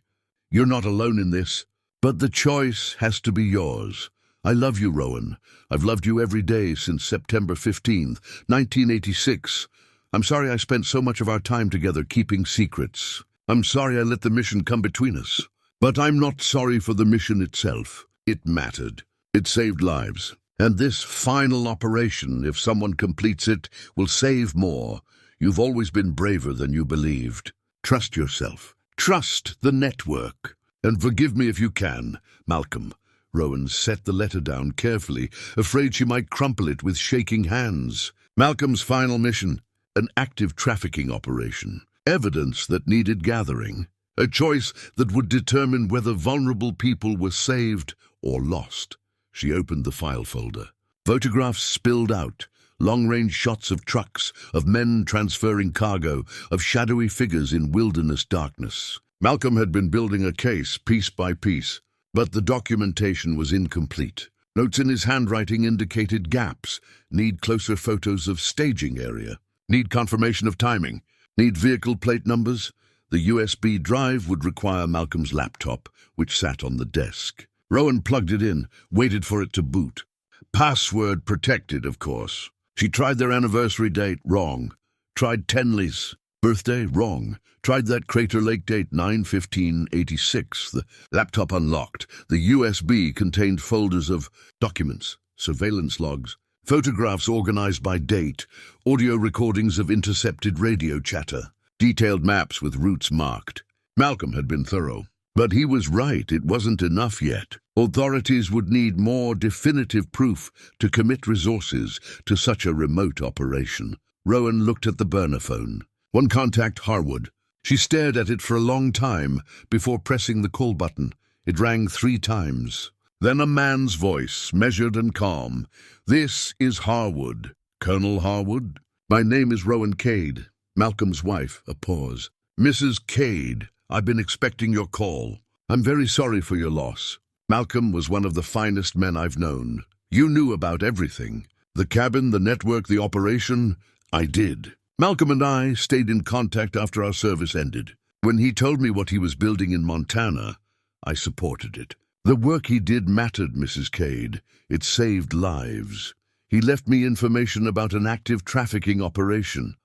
You're not alone in this, but the choice has to be yours. I love you, Rowan. I've loved you every day since September 15th, 1986. I'm sorry I spent so much of our time together keeping secrets. I'm sorry I let the mission come between us. But I'm not sorry for the mission itself. It mattered. It saved lives. And this final operation, if someone completes it, will save more. You've always been braver than you believed. Trust yourself. Trust the network. And forgive me if you can, Malcolm. Rowan set the letter down carefully, afraid she might crumple it with shaking hands. Malcolm's final mission, an active trafficking operation. Evidence that needed gathering. A choice that would determine whether vulnerable people were saved or lost. She opened the file folder. Photographs spilled out. Long-range shots of trucks, of men transferring cargo, of shadowy figures in wilderness darkness. Malcolm had been building a case, piece by piece, but the documentation was incomplete. Notes in his handwriting indicated gaps. Need closer photos of staging area. Need confirmation of timing. Need vehicle plate numbers. The USB drive would require Malcolm's laptop, which sat on the desk. Rowan plugged it in, waited for it to boot. Password protected, of course. She tried their anniversary date, wrong. Tried Tenley's birthday, wrong. Tried that Crater Lake date, 9/15/86. The laptop unlocked. The USB contained folders of documents, surveillance logs, photographs organized by date, audio recordings of intercepted radio chatter, detailed maps with routes marked. Malcolm had been thorough. But he was right, it wasn't enough yet. Authorities would need more definitive proof to commit resources to such a remote operation. Rowan looked at the burner phone. One contact, Harwood. She stared at it for a long time before pressing the call button. It rang 3 times. Then a man's voice, measured and calm. "This is Harwood. Colonel Harwood? My name is Rowan Cade." Malcolm's wife, a pause. "Mrs. Cade, I've been expecting your call. I'm very sorry for your loss. Malcolm was one of the finest men I've known. You knew about everything. The cabin, the network, the operation. I did. Malcolm and I stayed in contact after our service ended. When he told me what he was building in Montana, I supported it. The work he did mattered, Mrs. Cade. It saved lives. He left me information about an active trafficking operation.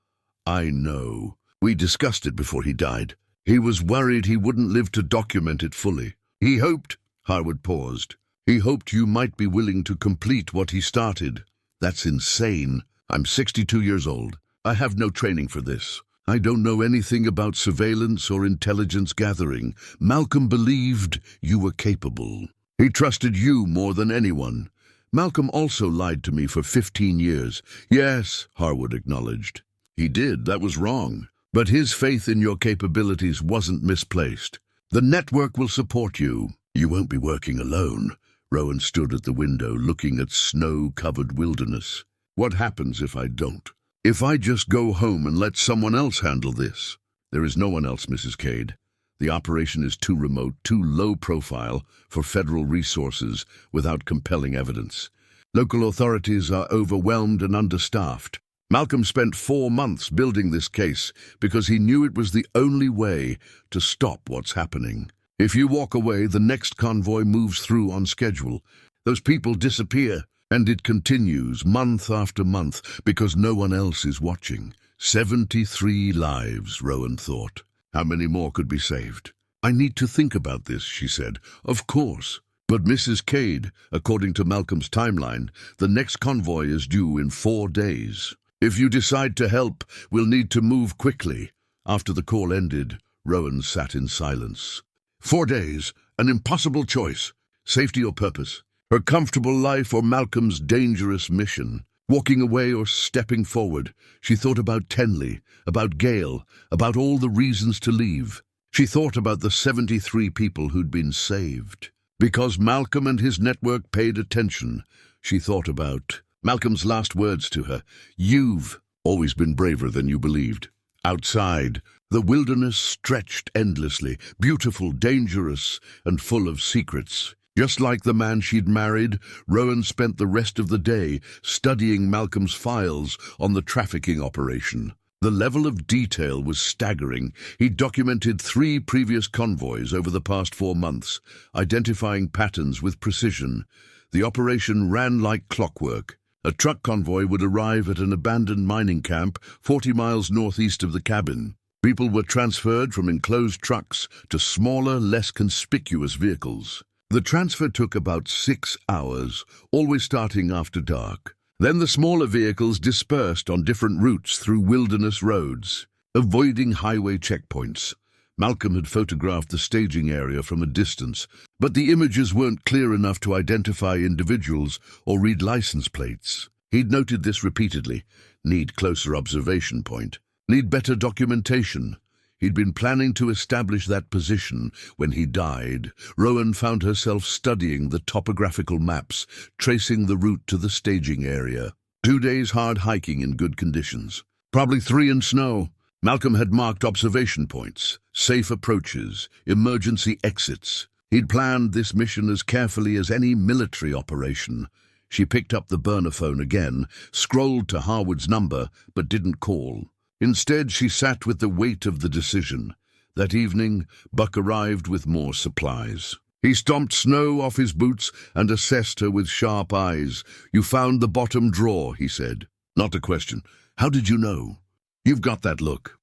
I know. We discussed it before he died. He was worried he wouldn't live to document it fully. He hoped, Harwood paused, he hoped you might be willing to complete what he started. That's insane. I'm 62 years old. I have no training for this. I don't know anything about surveillance or intelligence gathering. Malcolm believed you were capable. He trusted you more than anyone. Malcolm also lied to me for 15 years. Yes, Harwood acknowledged. He did, that was wrong. But his faith in your capabilities wasn't misplaced. The network will support you. You won't be working alone. Rowan stood at the window, looking at snow-covered wilderness. What happens if I don't? If I just go home and let someone else handle this? There is no one else, Mrs. Cade. The operation is too remote, too low profile for federal resources without compelling evidence. Local authorities are overwhelmed and understaffed. Malcolm spent 4 months building this case because he knew it was the only way to stop what's happening. If you walk away, the next convoy moves through on schedule. Those people disappear, and it continues month after month because no one else is watching. 73 lives, Rowan thought. How many more could be saved? I need to think about this, she said. Of course. But Mrs. Cade, according to Malcolm's timeline, the next convoy is due in 4 days. If you decide to help, we'll need to move quickly. After the call ended, Rowan sat in silence. 4 days, an impossible choice. Safety or purpose? Her comfortable life or Malcolm's dangerous mission? Walking away or stepping forward? She thought about Tenley, about Gale, about all the reasons to leave. She thought about the 73 people who'd been saved. Because Malcolm and his network paid attention, she thought about Malcolm's last words to her. You've always been braver than you believed. Outside, the wilderness stretched endlessly, beautiful, dangerous, and full of secrets. Just like the man she'd married, Rowan spent the rest of the day studying Malcolm's files on the trafficking operation. The level of detail was staggering. He'd documented 3 previous convoys over the past 4 months, identifying patterns with precision. The operation ran like clockwork. A truck convoy would arrive at an abandoned mining camp 40 miles northeast of the cabin. People were transferred from enclosed trucks to smaller, less conspicuous vehicles. The transfer took about 6 hours, always starting after dark. Then the smaller vehicles dispersed on different routes through wilderness roads, avoiding highway checkpoints. Malcolm had photographed the staging area from a distance, but the images weren't clear enough to identify individuals or read license plates. He'd noted this repeatedly. Need closer observation point. Need better documentation. He'd been planning to establish that position when he died. Rowan found herself studying the topographical maps, tracing the route to the staging area. 2 days hard hiking in good conditions. Probably 3 in snow. Malcolm had marked observation points, safe approaches, emergency exits. He'd planned this mission as carefully as any military operation. She picked up the burner phone again, scrolled to Harwood's number, but didn't call. Instead, she sat with the weight of the decision. That evening, Buck arrived with more supplies. He stomped snow off his boots and assessed her with sharp eyes. You found the bottom drawer, he said. Not a question. How did you know? You've got that look.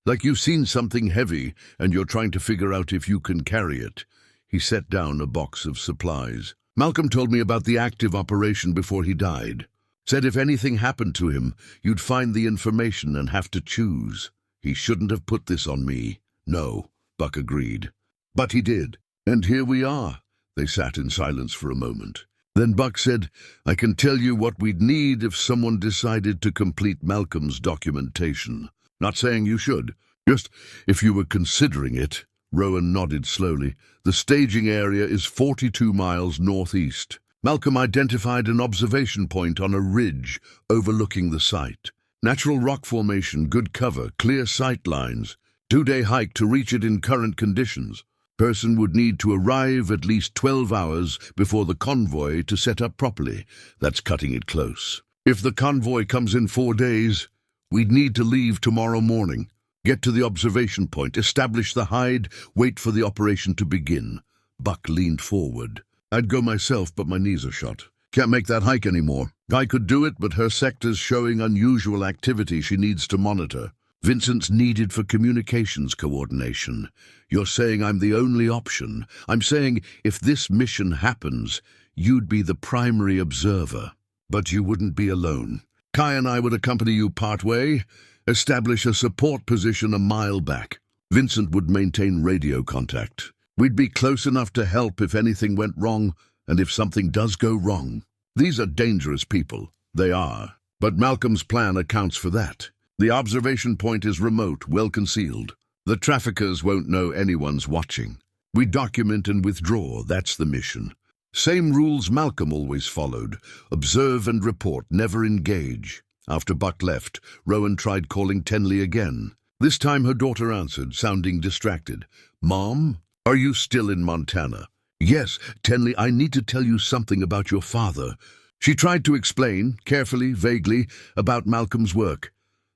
Like you've seen something heavy and you're trying to figure out if you can carry it. He set down a box of supplies. Malcolm told me about the active operation before he died. Said if anything happened to him, you'd find the information and have to choose. He shouldn't have put this on me. No, Buck agreed. But he did. And here we are. They sat in silence for a moment. Then Buck said, I can tell you what we'd need if someone decided to complete Malcolm's documentation. Not saying you should, just if you were considering it. Rowan nodded slowly. The staging area is 42 miles northeast. Malcolm identified an observation point on a ridge overlooking the site. Natural rock formation, good cover, clear sight lines. 2-day hike to reach it in current conditions. Person would need to arrive at least 12 hours before the convoy to set up properly. That's cutting it close. If the convoy comes in 4 days, we'd need to leave tomorrow morning. Get to the observation point, establish the hide, wait for the operation to begin. Buck leaned forward. I'd go myself, but my knees are shot. Can't make that hike anymore. I could do it, but her sector's showing unusual activity she needs to monitor. Vincent's needed for communications coordination. You're saying I'm the only option. I'm saying if this mission happens, you'd be the primary observer. But you wouldn't be alone. Kai and I would accompany you partway, establish a support position a mile back. Vincent would maintain radio contact. We'd be close enough to help if anything went wrong, and if something does go wrong. These are dangerous people. They are. But Malcolm's plan accounts for that. The observation point is remote, well concealed. The traffickers won't know anyone's watching. We document and withdraw, that's the mission. Same rules Malcolm always followed. Observe and report, never engage. After Buck left, Rowan tried calling Tenley again. This time her daughter answered, sounding distracted. Mom? Are you still in Montana? Yes, Tenley, I need to tell you something about your father. She tried to explain, carefully, vaguely, about Malcolm's work.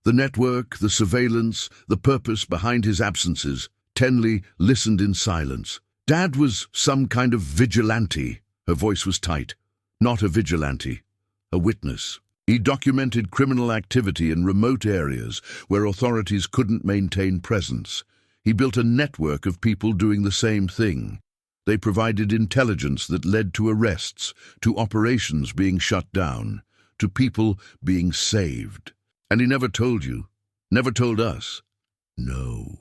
The network, the surveillance, the purpose behind his absences. Tenley listened in silence. Dad was some kind of vigilante. Her voice was tight. Not a vigilante, a witness. He documented criminal activity in remote areas where authorities couldn't maintain presence. He built a network of people doing the same thing. They provided intelligence that led to arrests, to operations being shut down, to people being saved. And he never told you, never told us. No.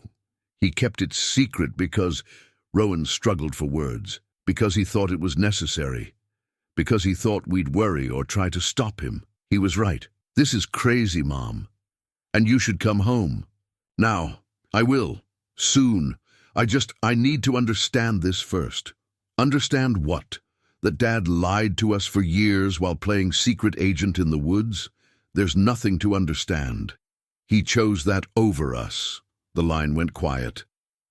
He kept it secret because Rowan struggled for words, because he thought it was necessary, because he thought we'd worry or try to stop him. He was right. This is crazy, Mom. And you should come home. Now. I will. Soon. I need to understand this first. Understand what? That Dad lied to us for years while playing secret agent in the woods? There's nothing to understand. He chose that over us. The line went quiet.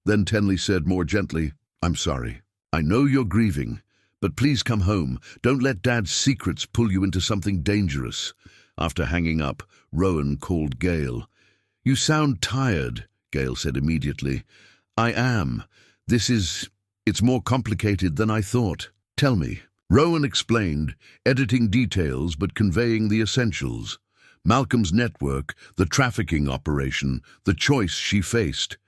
Then Tenley said more gently, I'm sorry. I know you're grieving, but please come home. Don't let Dad's secrets pull you into something dangerous. After hanging up, Rowan called Gail. You sound tired, Gail said immediately. I am. It's more complicated than I thought. Tell me. Rowan explained, editing details but conveying the essentials. Malcolm's network, the trafficking operation, the choice she faced.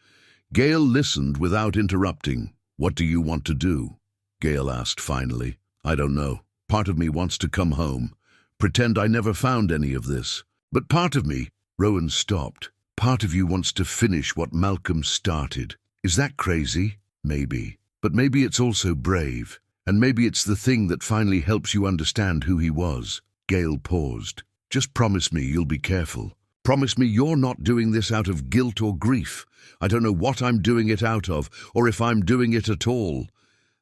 Gail listened without interrupting. What do you want to do? Gail asked finally. I don't know. Part of me wants to come home. Pretend I never found any of this. But part of me, Rowan stopped. Part of you wants to finish what Malcolm started. Is that crazy? Maybe. But maybe it's also brave. And maybe it's the thing that finally helps you understand who he was. Gail paused. Just promise me you'll be careful. Promise me you're not doing this out of guilt or grief. I don't know what I'm doing it out of, or if I'm doing it at all.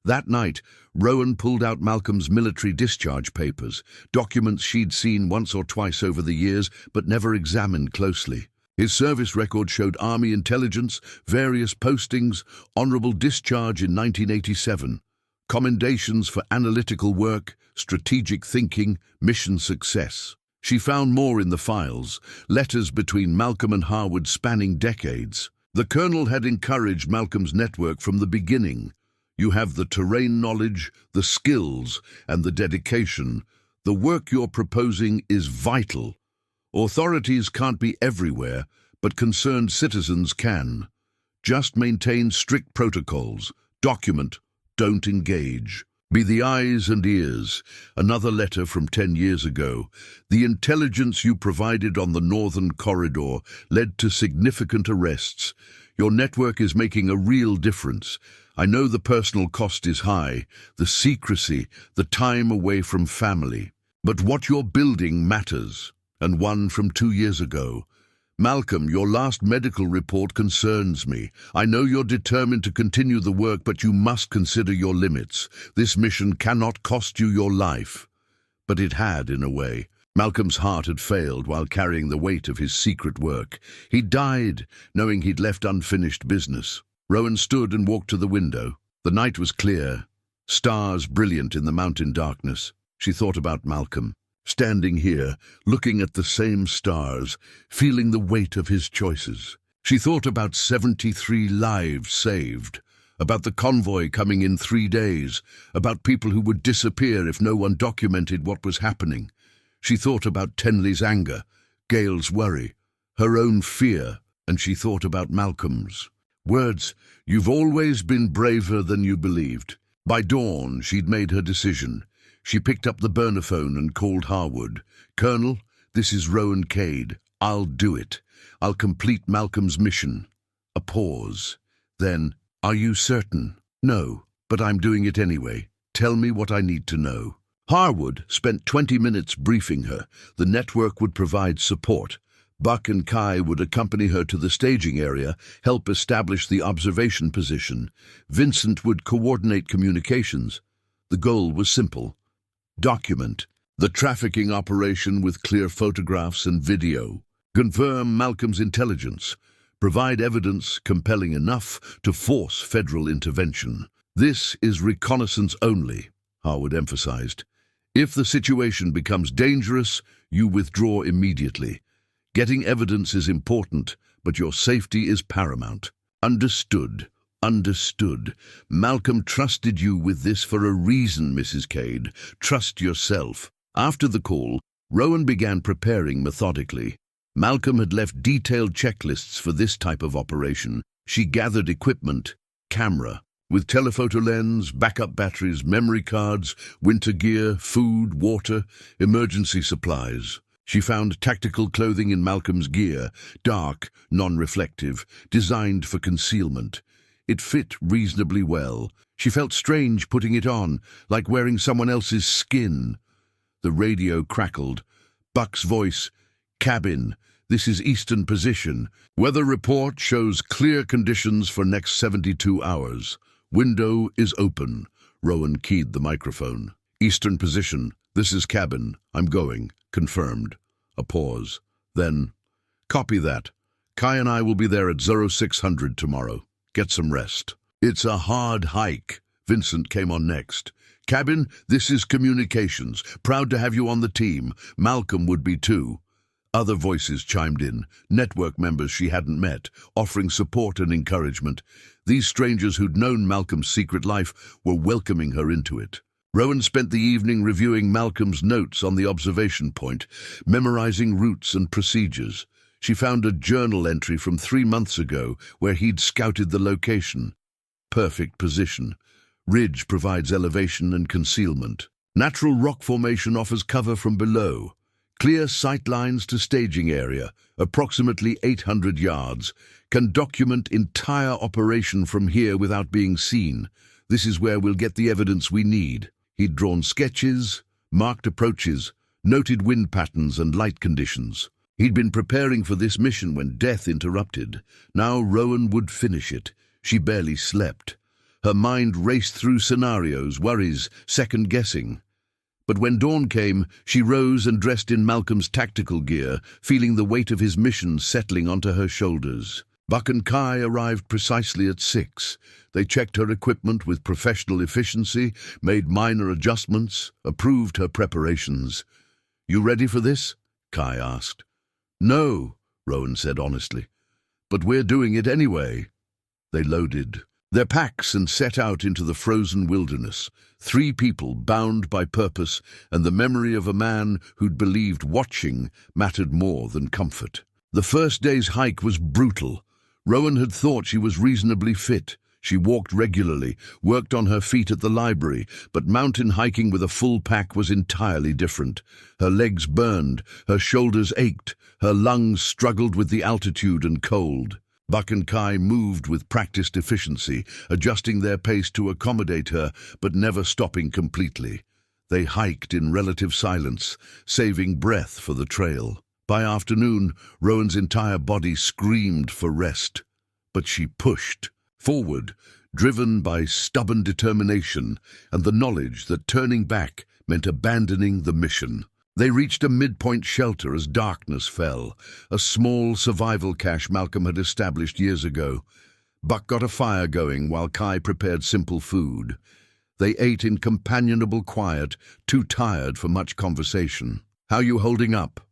That night, Rowan pulled out Malcolm's military discharge papers, documents she'd seen once or twice over the years, but never examined closely. His service record showed Army intelligence, various postings, honorable discharge in 1987, commendations for analytical work, strategic thinking, mission success. She found more in the files, letters between Malcolm and Harwood spanning decades. The colonel had encouraged Malcolm's network from the beginning. You have the terrain knowledge, the skills, and the dedication. The work you're proposing is vital. Authorities can't be everywhere, but concerned citizens can. Just maintain strict protocols. Document, don't engage. Be the eyes and ears. Another letter from 10 years ago. The intelligence you provided on the northern corridor led to significant arrests. Your network is making a real difference. I know the personal cost is high, the secrecy, the time away from family. But what you're building matters. And one from 2 years ago. Malcolm, your last medical report concerns me. I know you're determined to continue the work, but you must consider your limits. This mission cannot cost you your life. But it had, in a way. Malcolm's heart had failed while carrying the weight of his secret work. He died, knowing he'd left unfinished business. Rowan stood and walked to the window. The night was clear, stars brilliant in the mountain darkness. She thought about Malcolm. Standing here, looking at the same stars, feeling the weight of his choices. She thought about 73 lives saved, about the convoy coming in 3 days, about people who would disappear if no one documented what was happening. She thought about Tenley's anger, Gail's worry, her own fear, and she thought about Malcolm's. Words, you've always been braver than you believed. By dawn, she'd made her decision. She picked up the burner phone and called Harwood. Colonel, this is Rowan Cade. I'll do it. I'll complete Malcolm's mission. A pause. Then, are you certain? No, but I'm doing it anyway. Tell me what I need to know. Harwood spent 20 minutes briefing her. The network would provide support. Buck and Kai would accompany her to the staging area, help establish the observation position. Vincent would coordinate communications. The goal was simple. Document the trafficking operation with clear photographs and video. Confirm Malcolm's intelligence. Provide evidence compelling enough to force federal intervention. This is reconnaissance only, Harwood emphasized. If the situation becomes dangerous, you withdraw immediately. Getting evidence is important, but your safety is paramount. Understood. Understood. Malcolm trusted you with this for a reason, Mrs. Cade. Trust yourself. After the call, Rowan began preparing methodically. Malcolm had left detailed checklists for this type of operation. She gathered equipment, camera, with telephoto lens, backup batteries, memory cards, winter gear, food, water, emergency supplies. She found tactical clothing in Malcolm's gear, dark, non-reflective, designed for concealment. It fit reasonably well. She felt strange putting it on, like wearing someone else's skin. The radio crackled. Buck's voice, "Cabin, this is Eastern Position. Weather report shows clear conditions for next 72 hours. Window is open." Rowan keyed the microphone. "Eastern Position, this is Cabin. I'm going. Confirmed." A pause. Then, "Copy that. Kai and I will be there at 0600 tomorrow. Get some rest." "It's a hard hike." Vincent came on next. "Cabin, this is Communications. Proud to have you on the team. Malcolm would be too." Other voices chimed in, network members she hadn't met, offering support and encouragement. These strangers who'd known Malcolm's secret life were welcoming her into it. Rowan spent the evening reviewing Malcolm's notes on the observation point, memorizing routes and procedures. She found a journal entry from 3 months ago where he'd scouted the location. Perfect position. Ridge provides elevation and concealment. Natural rock formation offers cover from below. Clear sight lines to staging area, approximately 800 yards. Can document entire operation from here without being seen. This is where we'll get the evidence we need. He'd drawn sketches, marked approaches, noted wind patterns and light conditions. He'd been preparing for this mission when death interrupted. Now Rowan would finish it. She barely slept. Her mind raced through scenarios, worries, second-guessing. But when dawn came, she rose and dressed in Malcolm's tactical gear, feeling the weight of his mission settling onto her shoulders. Buck and Kai arrived precisely at 6. They checked her equipment with professional efficiency, made minor adjustments, approved her preparations. "You ready for this?" Kai asked. "No," Rowan said honestly. "But we're doing it anyway." They loaded their packs and set out into the frozen wilderness. 3 people bound by purpose and the memory of a man who'd believed watching mattered more than comfort. The first day's hike was brutal. Rowan had thought she was reasonably fit. She walked regularly, worked on her feet at the library, but mountain hiking with a full pack was entirely different. Her legs burned, her shoulders ached, her lungs struggled with the altitude and cold. Buck and Kai moved with practiced efficiency, adjusting their pace to accommodate her, but never stopping completely. They hiked in relative silence, saving breath for the trail. By afternoon, Rowan's entire body screamed for rest. But she pushed forward, driven by stubborn determination and the knowledge that turning back meant abandoning the mission. They reached a midpoint shelter as darkness fell, a small survival cache Malcolm had established years ago. Buck got a fire going while Kai prepared simple food. They ate in companionable quiet, too tired for much conversation. "How you holding up?"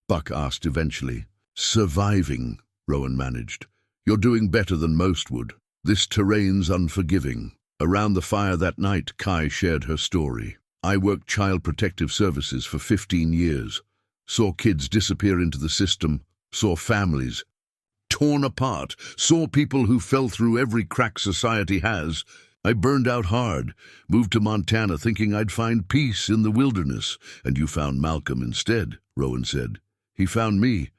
Buck asked eventually. "Surviving," Rowan managed. "You're doing better than most would. This terrain's unforgiving." Around the fire that night, Kai shared her story. "I worked Child Protective Services for 15 years. Saw kids disappear into the system, saw families torn apart, saw people who fell through every crack society has. I burned out hard, moved to Montana thinking I'd find peace in the wilderness, and you found Malcolm instead," Rowan said. "He found me.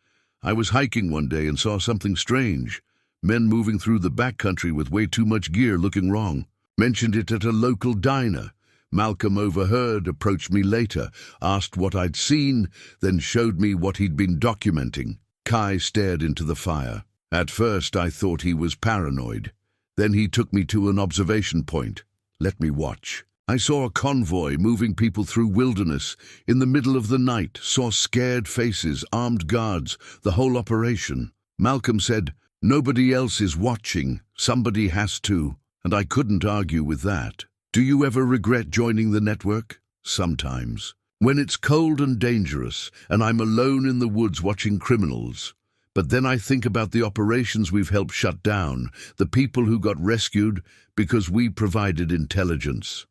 I was hiking one day and saw something strange. Men moving through the backcountry with way too much gear looking wrong. Mentioned it at a local diner. Malcolm overheard, approached me later, asked what I'd seen, then showed me what he'd been documenting." Kai stared into the fire. "At first I thought he was paranoid. Then he took me to an observation point. Let me watch. I saw a convoy moving people through wilderness. In the middle of the night, saw scared faces, armed guards, the whole operation. Malcolm said, 'Nobody else is watching. Somebody has to.' And I couldn't argue with that. Do you ever regret joining the network? Sometimes. When it's cold and dangerous, and I'm alone in the woods watching criminals. But then I think about the operations we've helped shut down, the people who got rescued because we provided intelligence.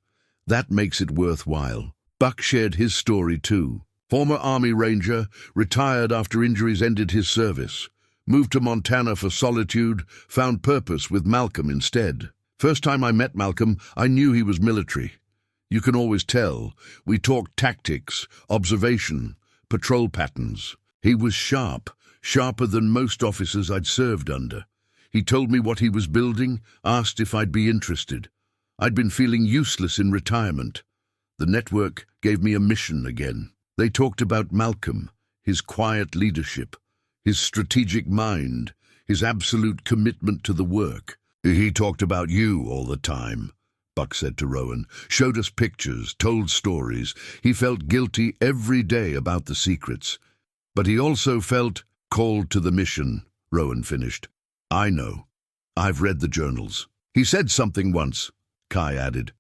That makes it worthwhile." Buck shared his story too. Former Army Ranger, retired after injuries ended his service. Moved to Montana for solitude, found purpose with Malcolm instead. First time I met Malcolm, I knew he was military. You can always tell. We talked tactics, observation, patrol patterns. He was sharp, sharper than most officers I'd served under. He told me what he was building, asked if I'd be interested. I'd been feeling useless in retirement. The network gave me a mission again. They talked about Malcolm, his quiet leadership, his strategic mind, his absolute commitment to the work. He talked about you all the time, Buck said to Rowan. Showed us pictures, told stories. He felt guilty every day about the secrets. But he also felt called to the mission, Rowan finished. I know. I've read the journals. He said something once, Kai added.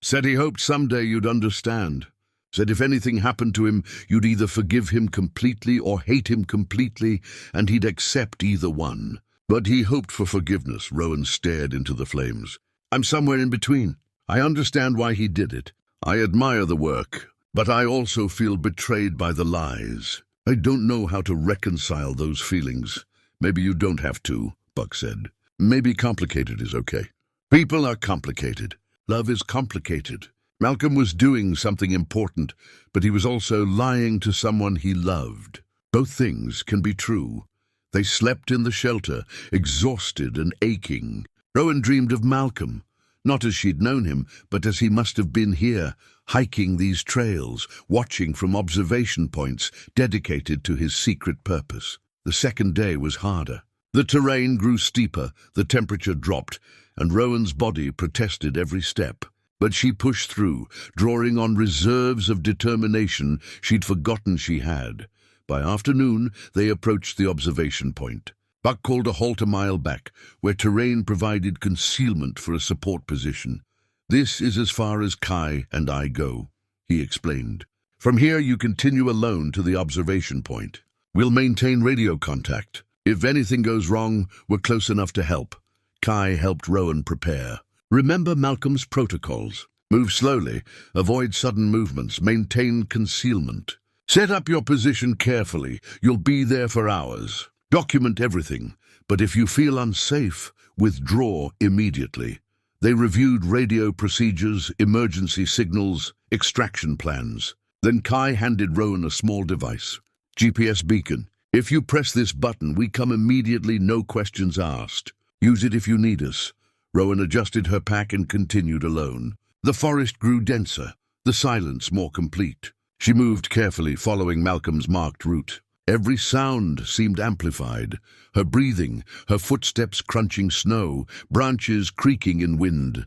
Said he hoped someday you'd understand. Said if anything happened to him, you'd either forgive him completely or hate him completely, and he'd accept either one. But he hoped for forgiveness. Rowan stared into the flames. I'm somewhere in between. I understand why he did it. I admire the work, but I also feel betrayed by the lies. I don't know how to reconcile those feelings. Maybe you don't have to, Buck said. Maybe complicated is okay. People are complicated. Love is complicated. Malcolm was doing something important, but he was also lying to someone he loved. Both things can be true. They slept in the shelter, exhausted and aching. Rowan dreamed of Malcolm, not as she'd known him, but as he must have been here, hiking these trails, watching from observation points dedicated to his secret purpose. The second day was harder. The terrain grew steeper, the temperature dropped, and Rowan's body protested every step. But she pushed through, drawing on reserves of determination she'd forgotten she had. By afternoon, they approached the observation point. Buck called a halt a mile back, where terrain provided concealment for a support position. This is as far as Kai and I go, he explained. From here you continue alone to the observation point. We'll maintain radio contact. If anything goes wrong, we're close enough to help. Kai helped Rowan prepare. Remember Malcolm's protocols. Move slowly, avoid sudden movements, maintain concealment. Set up your position carefully. You'll be there for hours. Document everything, but if you feel unsafe, withdraw immediately. They reviewed radio procedures, emergency signals, extraction plans. Then Kai handed Rowan a small device. GPS beacon. If you press this button, we come immediately, no questions asked. Use it if you need us. Rowan adjusted her pack and continued alone. The forest grew denser, the silence more complete. She moved carefully, following Malcolm's marked route. Every sound seemed amplified. Her breathing, her footsteps crunching snow, branches creaking in wind.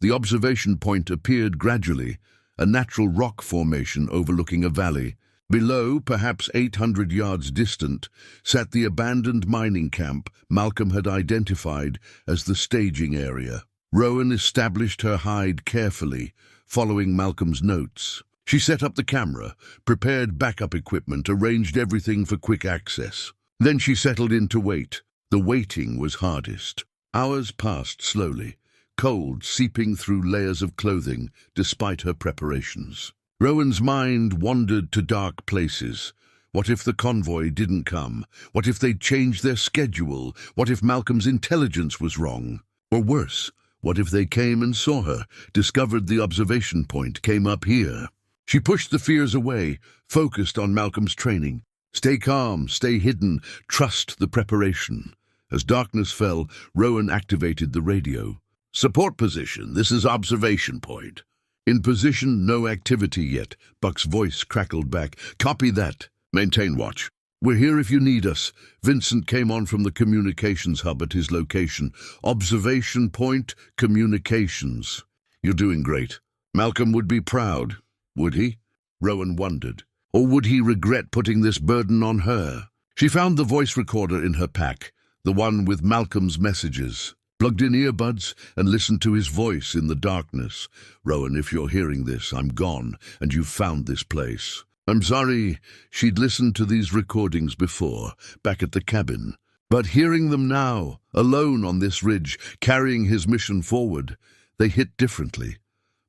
The observation point appeared gradually, a natural rock formation overlooking a valley. Below, perhaps 800 yards distant, sat the abandoned mining camp Malcolm had identified as the staging area. Rowan established her hide carefully, following Malcolm's notes. She set up the camera, prepared backup equipment, arranged everything for quick access. Then she settled in to wait. The waiting was hardest. Hours passed slowly, cold seeping through layers of clothing, despite her preparations. Rowan's mind wandered to dark places. What if the convoy didn't come? What if they'd changed their schedule? What if Malcolm's intelligence was wrong? Or worse, what if they came and saw her, discovered the observation point, came up here? She pushed the fears away, focused on Malcolm's training. Stay calm, stay hidden, trust the preparation. As darkness fell, Rowan activated the radio. Support position, this is observation point. In position, no activity yet. Buck's voice crackled back. Copy that. Maintain watch. We're here if you need us. Vincent came on from the communications hub at his location. Observation point, communications. You're doing great. Malcolm would be proud, would he? Rowan wondered. Or would he regret putting this burden on her? She found the voice recorder in her pack, the one with Malcolm's messages. Plugged in earbuds and listened to his voice in the darkness. Rowan, if you're hearing this, I'm gone, and you've found this place. I'm sorry. She'd listened to these recordings before, back at the cabin. But hearing them now, alone on this ridge, carrying his mission forward, they hit differently.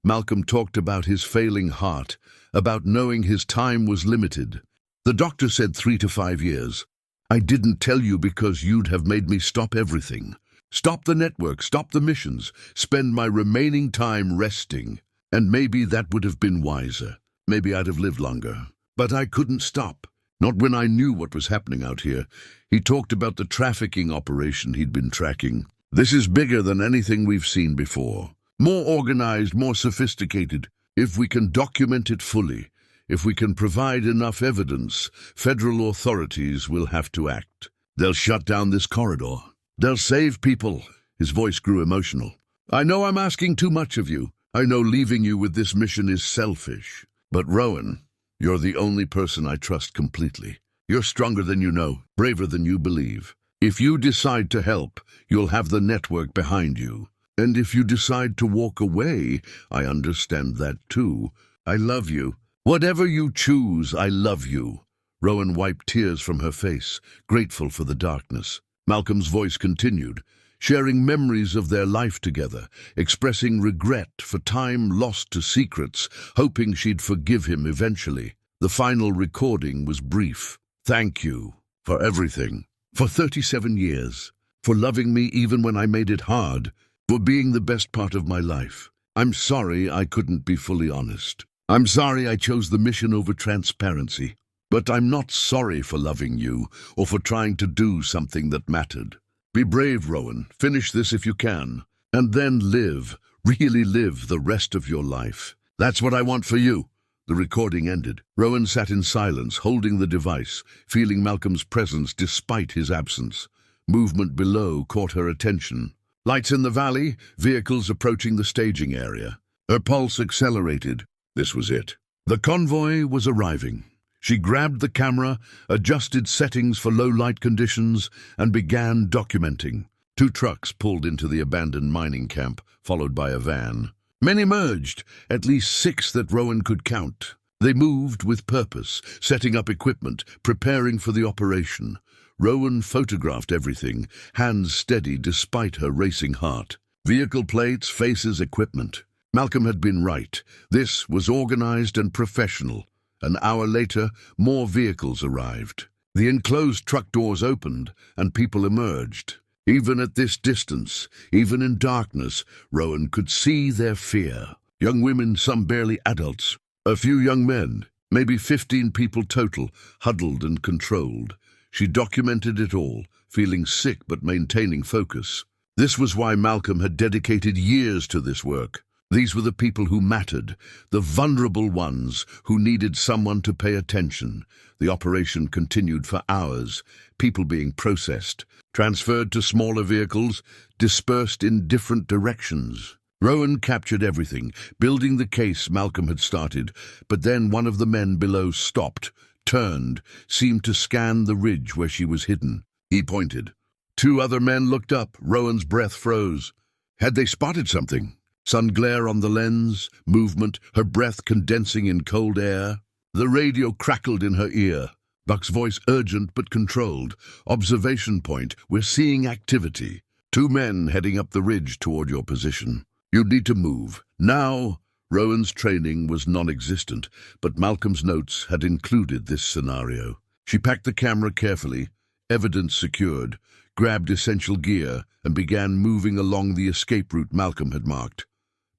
Malcolm talked about his failing heart, about knowing his time was limited. The doctor said 3 to 5 years. I didn't tell you because you'd have made me stop everything. Stop the network, stop the missions, spend my remaining time resting. And maybe that would have been wiser. Maybe I'd have lived longer. But I couldn't stop. Not when I knew what was happening out here. He talked about the trafficking operation he'd been tracking. This is bigger than anything we've seen before. More organized, more sophisticated. If we can document it fully, if we can provide enough evidence, federal authorities will have to act. They'll shut down this corridor. They'll save people. His voice grew emotional. I know I'm asking too much of you. I know leaving you with this mission is selfish. But Rowan, you're the only person I trust completely. You're stronger than you know, braver than you believe. If you decide to help, you'll have the network behind you. And if you decide to walk away, I understand that too. I love you. Whatever you choose, I love you. Rowan wiped tears from her face, grateful for the darkness. Malcolm's voice continued, sharing memories of their life together, expressing regret for time lost to secrets, hoping she'd forgive him eventually. The final recording was brief. Thank you for everything. For 37 years. For loving me even when I made it hard. For being the best part of my life. I'm sorry I couldn't be fully honest. I'm sorry I chose the mission over transparency. But I'm not sorry for loving you or for trying to do something that mattered. Be brave, Rowan. Finish this if you can. And then live, really live the rest of your life. That's what I want for you. The recording ended. Rowan sat in silence, holding the device, feeling Malcolm's presence despite his absence. Movement below caught her attention. Lights in the valley, vehicles approaching the staging area. Her pulse accelerated. This was it. The convoy was arriving. She grabbed the camera, adjusted settings for low light conditions, and began documenting. 2 trucks pulled into the abandoned mining camp, followed by a van. Men emerged, at least 6 that Rowan could count. They moved with purpose, setting up equipment, preparing for the operation. Rowan photographed everything, hands steady despite her racing heart. Vehicle plates, faces, equipment. Malcolm had been right. This was organized and professional. An hour later, more vehicles arrived. The enclosed truck doors opened, and people emerged. Even at this distance, even in darkness, Rowan could see their fear. Young women, some barely adults. A few young men, maybe 15 people total, huddled and controlled. She documented it all, feeling sick but maintaining focus. This was why Malcolm had dedicated years to this work. These were the people who mattered, the vulnerable ones who needed someone to pay attention. The operation continued for hours, people being processed, transferred to smaller vehicles, dispersed in different directions. Rowan captured everything, building the case Malcolm had started, but then one of the men below stopped, turned, seemed to scan the ridge where she was hidden. He pointed. 2 other men looked up. Rowan's breath froze. Had they spotted something? Sun glare on the lens, movement, her breath condensing in cold air. The radio crackled in her ear. Buck's voice urgent but controlled. Observation point, we're seeing activity. 2 men heading up the ridge toward your position. You need to move. Now. Rowan's training was non-existent, but Malcolm's notes had included this scenario. She packed the camera carefully, evidence secured, grabbed essential gear, and began moving along the escape route Malcolm had marked.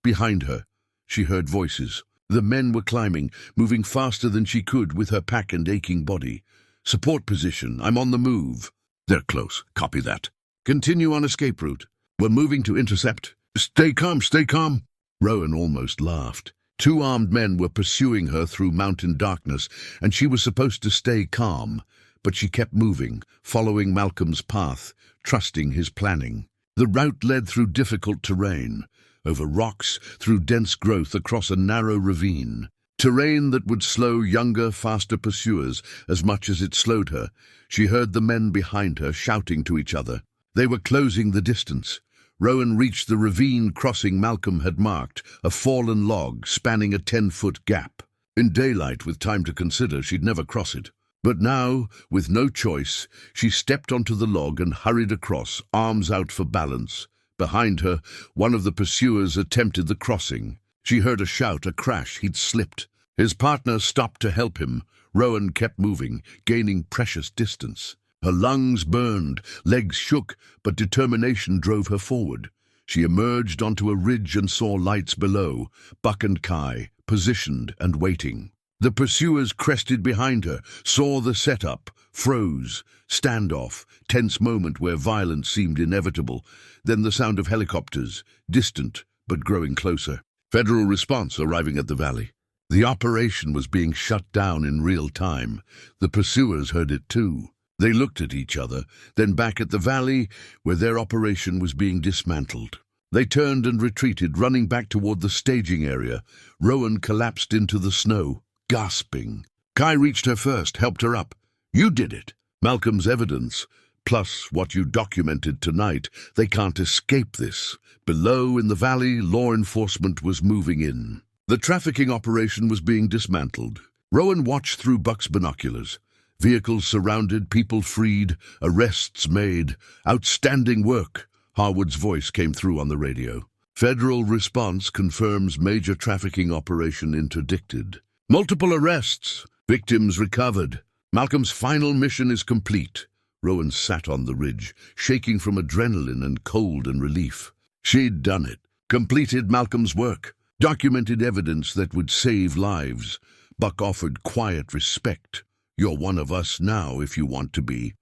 Behind her, she heard voices. The men were climbing, moving faster than she could with her pack and aching body. Support position, I'm on the move. They're close, copy that. Continue on escape route. We're moving to intercept. Stay calm, stay calm. Rowan almost laughed. 2 armed men were pursuing her through mountain darkness, and she was supposed to stay calm. But she kept moving, following Malcolm's path, trusting his planning. The route led through difficult terrain. Over rocks, through dense growth across a narrow ravine. Terrain that would slow younger, faster pursuers as much as it slowed her. She heard the men behind her shouting to each other. They were closing the distance. Rowan reached the ravine crossing Malcolm had marked, a fallen log spanning a 10-foot gap. In daylight, with time to consider, she'd never cross it. But now, with no choice, she stepped onto the log and hurried across, arms out for balance. Behind her, one of the pursuers attempted the crossing. She heard a shout, a crash. He'd slipped. His partner stopped to help him. Rowan kept moving, gaining precious distance. Her lungs burned, legs shook, but determination drove her forward. She emerged onto a ridge and saw lights below, Buck and Kai, positioned and waiting. The pursuers crested behind her, saw the setup, froze, standoff, tense moment where violence seemed inevitable, then the sound of helicopters, distant but growing closer. Federal response arriving at the valley. The operation was being shut down in real time. The pursuers heard it too. They looked at each other, then back at the valley where their operation was being dismantled. They turned and retreated, running back toward the staging area. Rowan collapsed into the snow, gasping. Kai reached her first, helped her up. "You did it." Malcolm's evidence, plus what you documented tonight, they can't escape this. Below in the valley, law enforcement was moving in. The trafficking operation was being dismantled. Rowan watched through Buck's binoculars. Vehicles surrounded, people freed, arrests made. Outstanding work, Harwood's voice came through on the radio. Federal response confirms major trafficking operation interdicted. Multiple arrests, victims recovered. Malcolm's final mission is complete. Rowan sat on the ridge, shaking from adrenaline and cold and relief. She'd done it, completed Malcolm's work, documented evidence that would save lives. Buck offered quiet respect. "You're one of us now if you want to be."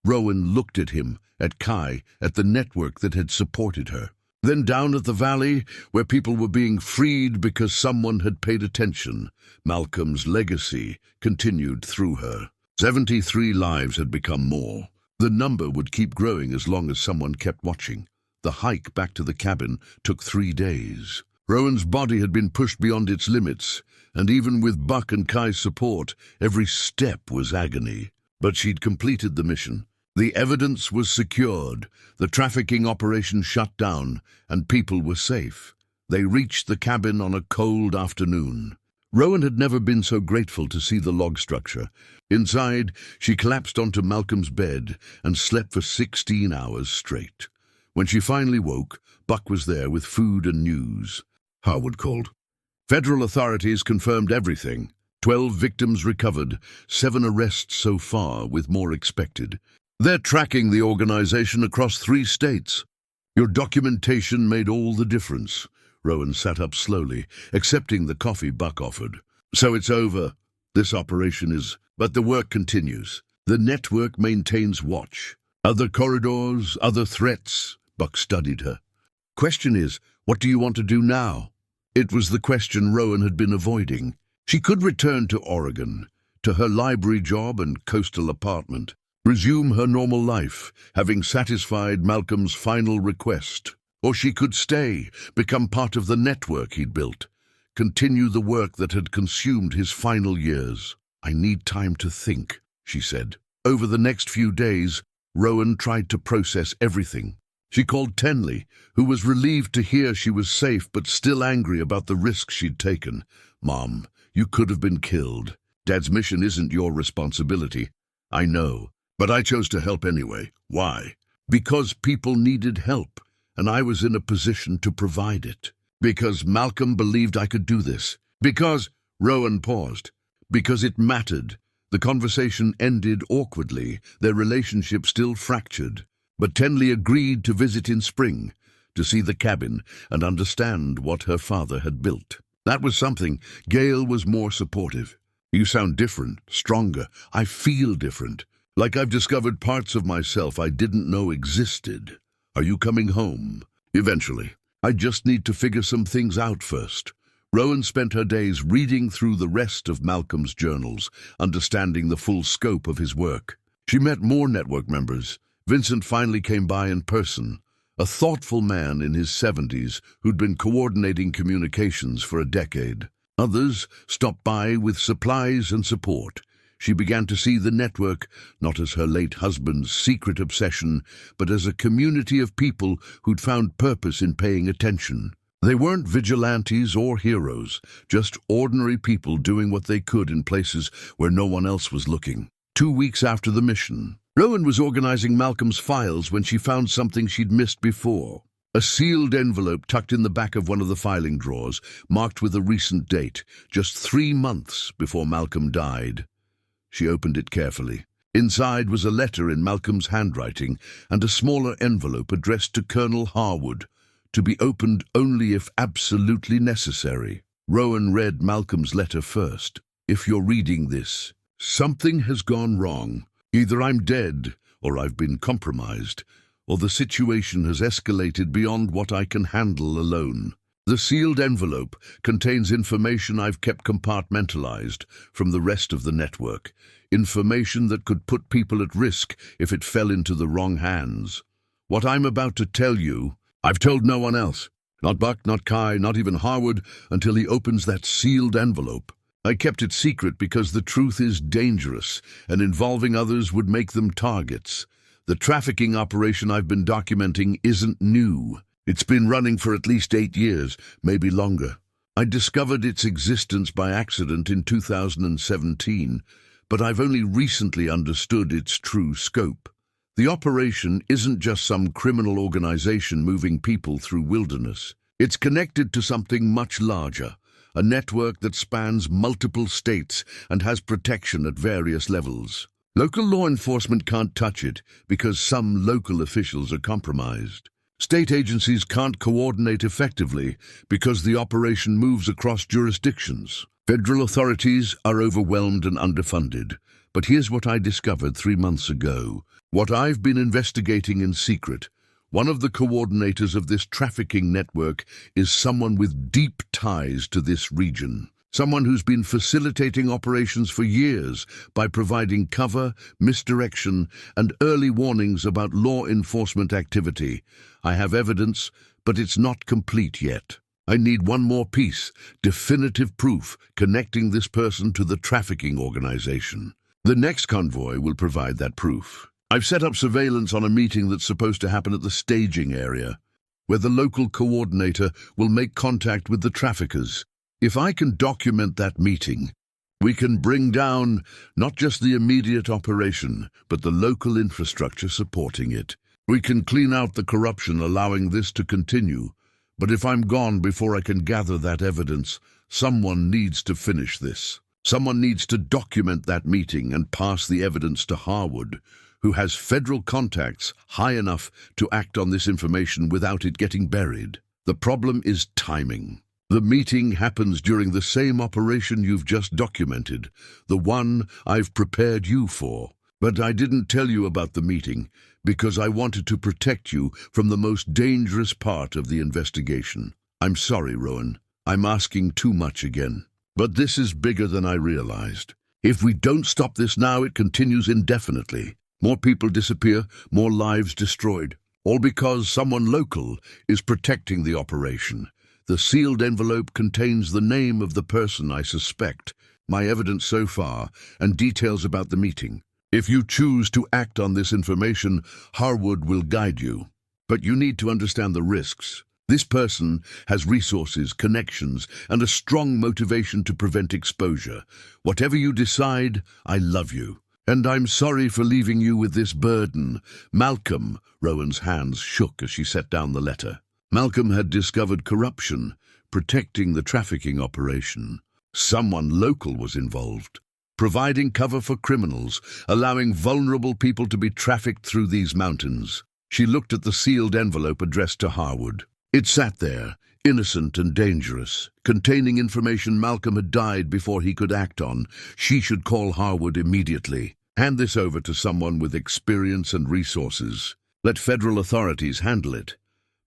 Rowan looked at him, at Kai, at the network that had supported her. Then down at the valley, where people were being freed because someone had paid attention. Malcolm's legacy continued through her. 73 lives had become more. The number would keep growing as long as someone kept watching. The hike back to the cabin took 3 days. Rowan's body had been pushed beyond its limits, and even with Buck and Kai's support, every step was agony. But she'd completed the mission. The evidence was secured, the trafficking operation shut down, and people were safe. They reached the cabin on a cold afternoon. Rowan had never been so grateful to see the log structure. Inside, she collapsed onto Malcolm's bed and slept for 16 hours straight. When she finally woke, Buck was there with food and news. Harwood called. Federal authorities confirmed everything. 12 victims recovered, 7 arrests so far, with more expected. They're tracking the organization across 3 states. Your documentation made all the difference. Rowan sat up slowly, accepting the coffee Buck offered. So it's over. This operation is... But the work continues. The network maintains watch. Other corridors, other threats. Buck studied her. Question is, what do you want to do now? It was the question Rowan had been avoiding. She could return to Oregon, to her library job and coastal apartment, resume her normal life, having satisfied Malcolm's final request. Or she could stay, become part of the network he'd built, continue the work that had consumed his final years. "I need time to think," she said. Over the next few days, Rowan tried to process everything. She called Tenley, who was relieved to hear she was safe but still angry about the risks she'd taken. "Mom, you could have been killed. Dad's mission isn't your responsibility. I know, but I chose to help anyway. Why? Because people needed help, and I was in a position to provide it. Because Malcolm believed I could do this. Because..." Rowan paused. "Because it mattered." The conversation ended awkwardly, their relationship still fractured. But Tenley agreed to visit in spring, to see the cabin and understand what her father had built. That was something. Gail was more supportive. "You sound different, stronger. I feel different. Like I've discovered parts of myself I didn't know existed. Are you coming home?" "Eventually. I just need to figure some things out first." Rowan spent her days reading through the rest of Malcolm's journals, understanding the full scope of his work. She met more network members. Vincent finally came by in person, a thoughtful man in his 70s who'd been coordinating communications for a decade. Others stopped by with supplies and support. She began to see the network not as her late husband's secret obsession, but as a community of people who'd found purpose in paying attention. They weren't vigilantes or heroes, just ordinary people doing what they could in places where no one else was looking. 2 weeks after the mission, Rowan was organizing Malcolm's files when she found something she'd missed before. A sealed envelope tucked in the back of one of the filing drawers, marked with a recent date, just 3 months before Malcolm died. She opened it carefully. Inside was a letter in Malcolm's handwriting and a smaller envelope addressed to Colonel Harwood, to be opened only if absolutely necessary. Rowan read Malcolm's letter first. If you're reading this, something has gone wrong. Either I'm dead, or I've been compromised, or the situation has escalated beyond what I can handle alone. The sealed envelope contains information I've kept compartmentalized from the rest of the network, information that could put people at risk if it fell into the wrong hands. What I'm about to tell you, I've told no one else. Not Buck, not Kai, not even Harwood, until he opens that sealed envelope. I kept it secret because the truth is dangerous, and involving others would make them targets. The trafficking operation I've been documenting isn't new. It's been running for at least 8 years, maybe longer. I discovered its existence by accident in 2017, but I've only recently understood its true scope. The operation isn't just some criminal organization moving people through wilderness. It's connected to something much larger, a network that spans multiple states and has protection at various levels. Local law enforcement can't touch it because some local officials are compromised. State agencies can't coordinate effectively because the operation moves across jurisdictions. Federal authorities are overwhelmed and underfunded. But here's what I discovered 3 months ago. What I've been investigating in secret. One of the coordinators of this trafficking network is someone with deep ties to this region. Someone who's been facilitating operations for years by providing cover, misdirection, and early warnings about law enforcement activity. I have evidence, but it's not complete yet. I need one more piece, definitive proof connecting this person to the trafficking organization. The next convoy will provide that proof. I've set up surveillance on a meeting that's supposed to happen at the staging area, where the local coordinator will make contact with the traffickers. If I can document that meeting, we can bring down not just the immediate operation, but the local infrastructure supporting it. We can clean out the corruption allowing this to continue. But if I'm gone before I can gather that evidence, someone needs to finish this. Someone needs to document that meeting and pass the evidence to Harwood, who has federal contacts high enough to act on this information without it getting buried. The problem is timing. The meeting happens during the same operation you've just documented, the one I've prepared you for. But I didn't tell you about the meeting because I wanted to protect you from the most dangerous part of the investigation. I'm sorry, Rowan. I'm asking too much again. But this is bigger than I realized. If we don't stop this now, it continues indefinitely. More people disappear, more lives destroyed. All because someone local is protecting the operation. The sealed envelope contains the name of the person I suspect, my evidence so far, and details about the meeting. If you choose to act on this information, Harwood will guide you. But you need to understand the risks. This person has resources, connections, and a strong motivation to prevent exposure. Whatever you decide, I love you. And I'm sorry for leaving you with this burden. Malcolm, Rowan's hands shook as she set down the letter. Malcolm had discovered corruption, protecting the trafficking operation. Someone local was involved, providing cover for criminals, allowing vulnerable people to be trafficked through these mountains. She looked at the sealed envelope addressed to Harwood. It sat there, innocent and dangerous, containing information Malcolm had died before he could act on. She should call Harwood immediately. Hand this over to someone with experience and resources. Let federal authorities handle it.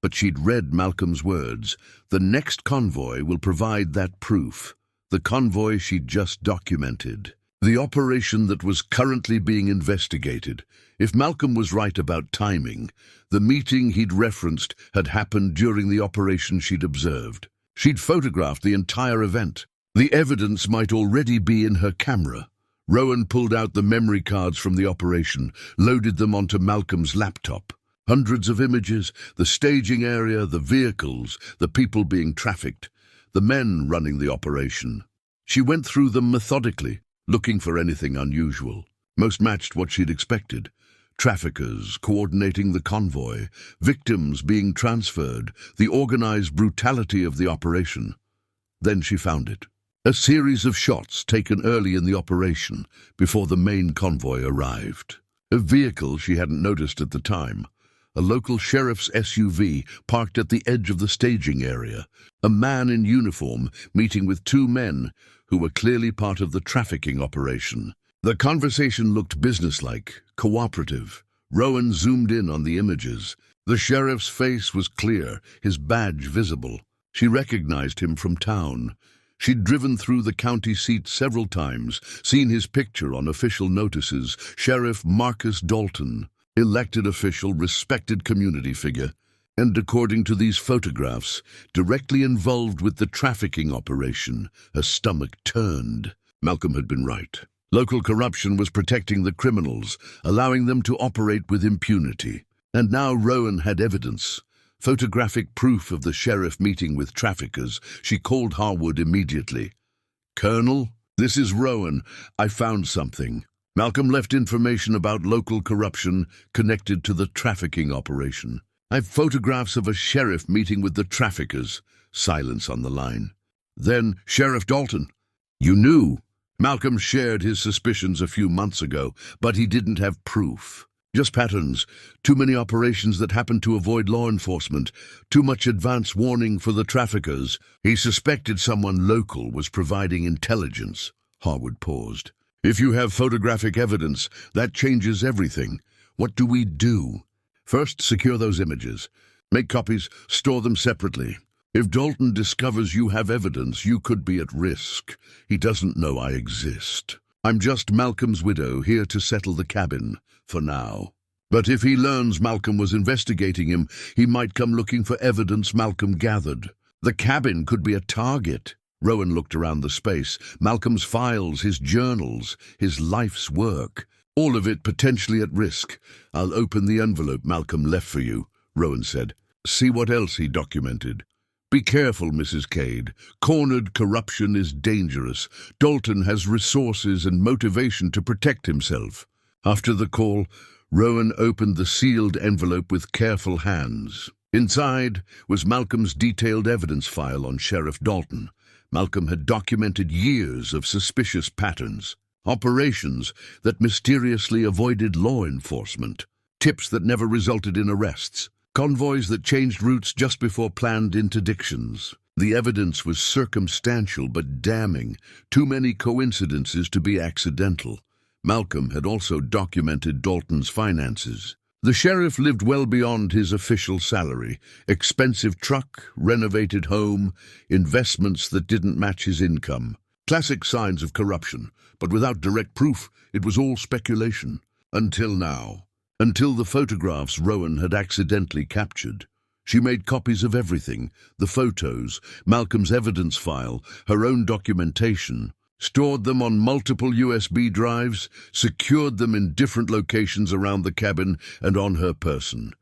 But she'd read Malcolm's words. The next convoy will provide that proof. The convoy she'd just documented. The operation that was currently being investigated. If Malcolm was right about timing, the meeting he'd referenced had happened during the operation she'd observed. She'd photographed the entire event. The evidence might already be in her camera. Rowan pulled out the memory cards from the operation, loaded them onto Malcolm's laptop. Hundreds of images, the staging area, the vehicles, the people being trafficked, the men running the operation. She went through them methodically, looking for anything unusual. Most matched what she'd expected. Traffickers coordinating the convoy, victims being transferred, the organized brutality of the operation. Then she found it. A series of shots taken early in the operation before the main convoy arrived. A vehicle she hadn't noticed at the time, a local sheriff's SUV parked at the edge of the staging area, a man in uniform meeting with two men who were clearly part of the trafficking operation. The conversation looked businesslike, cooperative. Rowan zoomed in on the images. The sheriff's face was clear, his badge visible. She recognized him from town. She'd driven through the county seat several times, seen his picture on official notices. Sheriff Marcus Dalton, elected official, respected community figure, and according to these photographs, directly involved with the trafficking operation. Her stomach turned. Malcolm had been right. Local corruption was protecting the criminals, allowing them to operate with impunity. And now Rowan had evidence. Photographic proof of the sheriff meeting with traffickers. She called Harwood immediately. "Colonel, this is Rowan. I found something." Malcolm left information about local corruption connected to the trafficking operation. "I've photographs of a sheriff meeting with the traffickers." Silence on the line. Then, "Sheriff Dalton, you knew." Malcolm shared his suspicions a few months ago, but he didn't have proof. Just patterns, too many operations that happened to avoid law enforcement, too much advance warning for the traffickers. He suspected someone local was providing intelligence. Harwood paused. "If you have photographic evidence, that changes everything. What do we do?" "First, secure those images. Make copies, store them separately. If Dalton discovers you have evidence, you could be at risk. He doesn't know I exist. I'm just Malcolm's widow, here to settle the cabin, for now. But if he learns Malcolm was investigating him, he might come looking for evidence Malcolm gathered. The cabin could be a target." Rowan looked around the space. Malcolm's files, his journals, his life's work. All of it potentially at risk. "I'll open the envelope Malcolm left for you," Rowan said. "See what else he documented. Be careful, Mrs. Cade. Cornered corruption is dangerous. Dalton has resources and motivation to protect himself." After the call, Rowan opened the sealed envelope with careful hands. Inside was Malcolm's detailed evidence file on Sheriff Dalton. Malcolm had documented years of suspicious patterns, operations that mysteriously avoided law enforcement, tips that never resulted in arrests, convoys that changed routes just before planned interdictions. The evidence was circumstantial but damning, too many coincidences to be accidental. Malcolm had also documented Dalton's finances. The sheriff lived well beyond his official salary. Expensive truck, renovated home, investments that didn't match his income. Classic signs of corruption, but without direct proof, it was all speculation. Until now. Until the photographs Rowan had accidentally captured. She made copies of everything, the photos, Malcolm's evidence file, her own documentation, stored them on multiple USB drives, secured them in different locations around the cabin and on her person.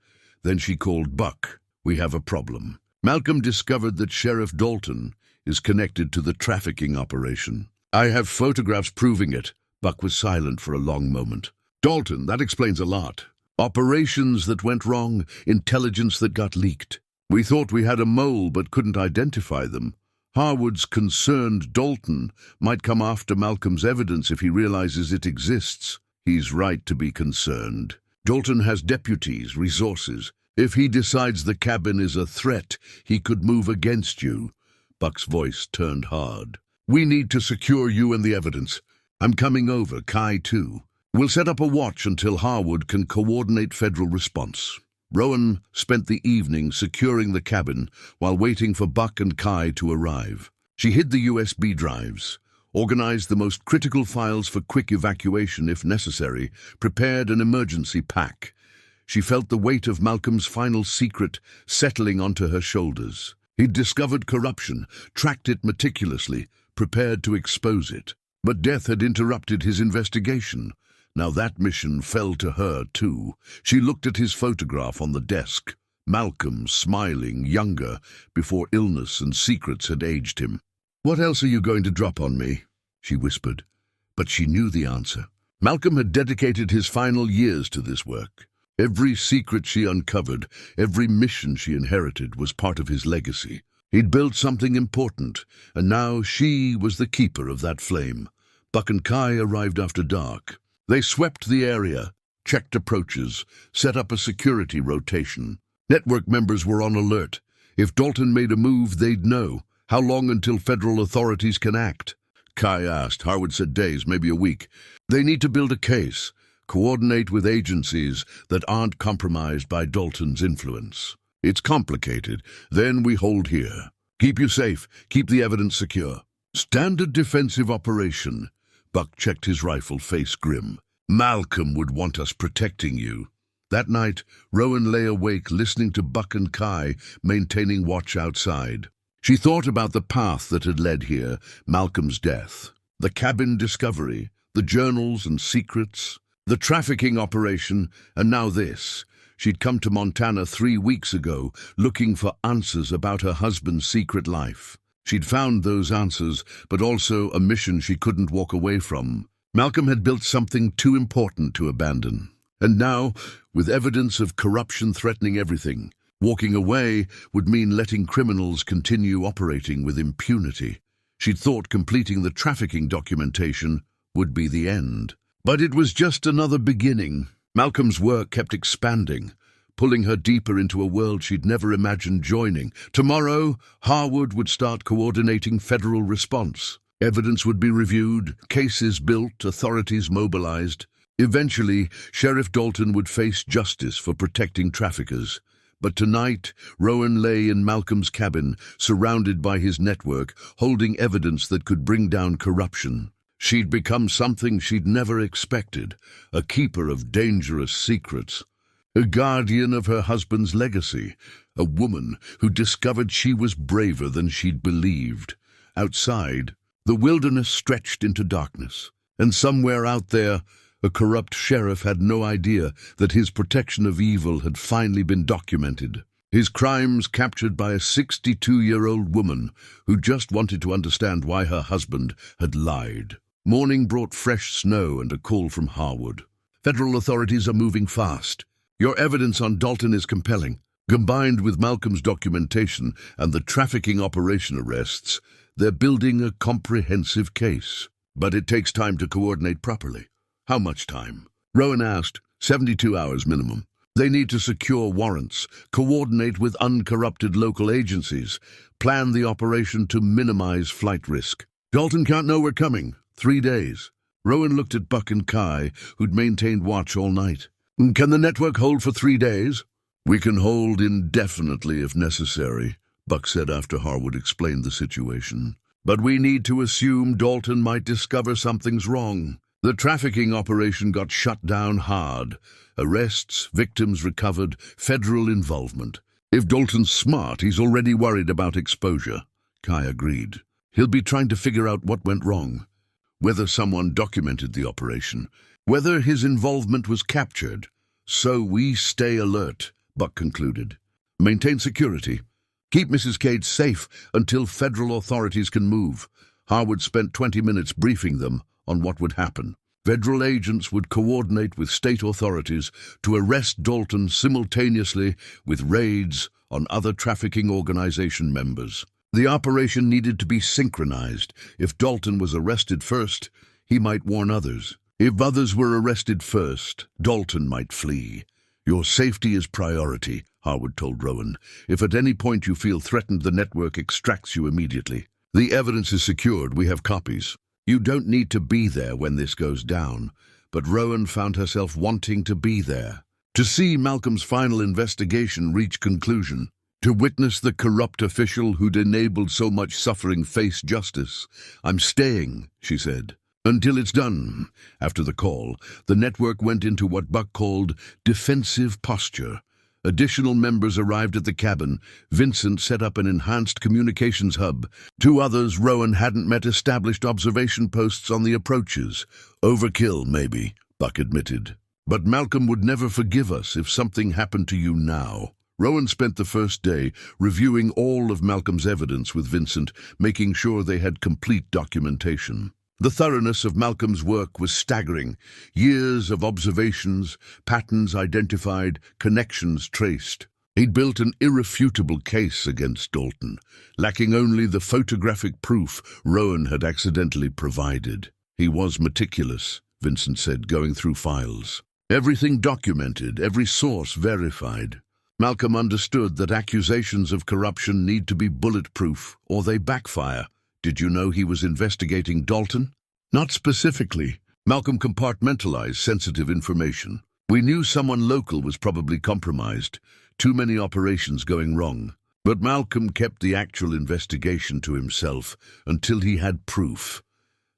Then she called Buck. "We have a problem." Malcolm discovered that Sheriff Dalton is connected to the trafficking operation. "I have photographs proving it." Buck was silent for a long moment. "Dalton, that explains a lot. Operations that went wrong, intelligence that got leaked. We thought we had a mole but couldn't identify them. Harwood's concerned Dalton might come after Malcolm's evidence if he realizes it exists. He's right to be concerned. Dalton has deputies, resources. If he decides the cabin is a threat, he could move against you." Buck's voice turned hard. "We need to secure you and the evidence. I'm coming over, Kai too. We'll set up a watch until Harwood can coordinate federal response." Rowan spent the evening securing the cabin while waiting for Buck and Kai to arrive. She hid the USB drives, organized the most critical files for quick evacuation if necessary, prepared an emergency pack. She felt the weight of Malcolm's final secret settling onto her shoulders. He'd discovered corruption, tracked it meticulously, prepared to expose it. But death had interrupted his investigation. Now that mission fell to her, too. She looked at his photograph on the desk. Malcolm, smiling, younger, before illness and secrets had aged him. "What else are you going to drop on me?" she whispered. But she knew the answer. Malcolm had dedicated his final years to this work. Every secret she uncovered, every mission she inherited was part of his legacy. He'd built something important, and now she was the keeper of that flame. Buck and Kai arrived after dark. They swept the area, checked approaches, set up a security rotation. Network members were on alert. If Dalton made a move, they'd know. How long until federal authorities can act? Kai asked. Harwood said days, maybe a week. They need to build a case, coordinate with agencies that aren't compromised by Dalton's influence. It's complicated. Then we hold here. Keep you safe. Keep the evidence secure. Standard defensive operation. Buck checked his rifle, face grim. Malcolm would want us protecting you. That night, Rowan lay awake listening to Buck and Kai maintaining watch outside. She thought about the path that had led here, Malcolm's death, the cabin discovery, the journals and secrets, the trafficking operation, and now this. She'd come to Montana 3 weeks ago, looking for answers about her husband's secret life. She'd found those answers, but also a mission she couldn't walk away from. Malcolm had built something too important to abandon. And now, with evidence of corruption threatening everything, walking away would mean letting criminals continue operating with impunity. She'd thought completing the trafficking documentation would be the end. But it was just another beginning. Malcolm's work kept expanding, pulling her deeper into a world she'd never imagined joining. Tomorrow, Harwood would start coordinating federal response. Evidence would be reviewed, cases built, authorities mobilized. Eventually, Sheriff Dalton would face justice for protecting traffickers. But tonight, Rowan lay in Malcolm's cabin, surrounded by his network, holding evidence that could bring down corruption. She'd become something she'd never expected, a keeper of dangerous secrets, a guardian of her husband's legacy, a woman who discovered she was braver than she'd believed. Outside, the wilderness stretched into darkness, and somewhere out there, a corrupt sheriff had no idea that his protection of evil had finally been documented. His crimes captured by a 62-year-old woman who just wanted to understand why her husband had lied. Morning brought fresh snow and a call from Harwood. Federal authorities are moving fast. Your evidence on Dalton is compelling. Combined with Malcolm's documentation and the trafficking operation arrests, they're building a comprehensive case. But it takes time to coordinate properly. How much time? Rowan asked. 72 hours minimum. They need to secure warrants, coordinate with uncorrupted local agencies, plan the operation to minimize flight risk. Dalton can't know we're coming. 3 days. Rowan looked at Buck and Kai, who'd maintained watch all night. Can the network hold for 3 days? We can hold indefinitely if necessary, Buck said after Harwood explained the situation. But we need to assume Dalton might discover something's wrong. The trafficking operation got shut down hard. Arrests, victims recovered, federal involvement. If Dalton's smart, he's already worried about exposure. Kai agreed. He'll be trying to figure out what went wrong. Whether someone documented the operation. Whether his involvement was captured. So we stay alert, Buck concluded. Maintain security. Keep Mrs. Cade safe until federal authorities can move. Harwood spent 20 minutes briefing them on what would happen. Federal agents would coordinate with state authorities to arrest Dalton simultaneously with raids on other trafficking organization members. The operation needed to be synchronized. If Dalton was arrested first, he might warn others. If others were arrested first, Dalton might flee. Your safety is priority, Harwood told Rowan. If at any point you feel threatened, the network extracts you immediately. The evidence is secured. We have copies. You don't need to be there when this goes down. But Rowan found herself wanting to be there. To see Malcolm's final investigation reach conclusion. To witness the corrupt official who'd enabled so much suffering face justice. I'm staying, she said, until it's done. After the call, the network went into what Buck called defensive posture. Additional members arrived at the cabin. Vincent set up an enhanced communications hub. 2 others Rowan hadn't met established observation posts on the approaches. Overkill, maybe, Buck admitted. But Malcolm would never forgive us if something happened to you now. Rowan spent the first day reviewing all of Malcolm's evidence with Vincent, making sure they had complete documentation. The thoroughness of Malcolm's work was staggering. Years of observations, patterns identified, connections traced. He'd built an irrefutable case against Dalton, lacking only the photographic proof Rowan had accidentally provided. He was meticulous, Vincent said, going through files. Everything documented, every source verified. Malcolm understood that accusations of corruption need to be bulletproof, or they backfire. Did you know he was investigating Dalton? Not specifically. Malcolm compartmentalized sensitive information. We knew someone local was probably compromised. Too many operations going wrong. But Malcolm kept the actual investigation to himself until he had proof.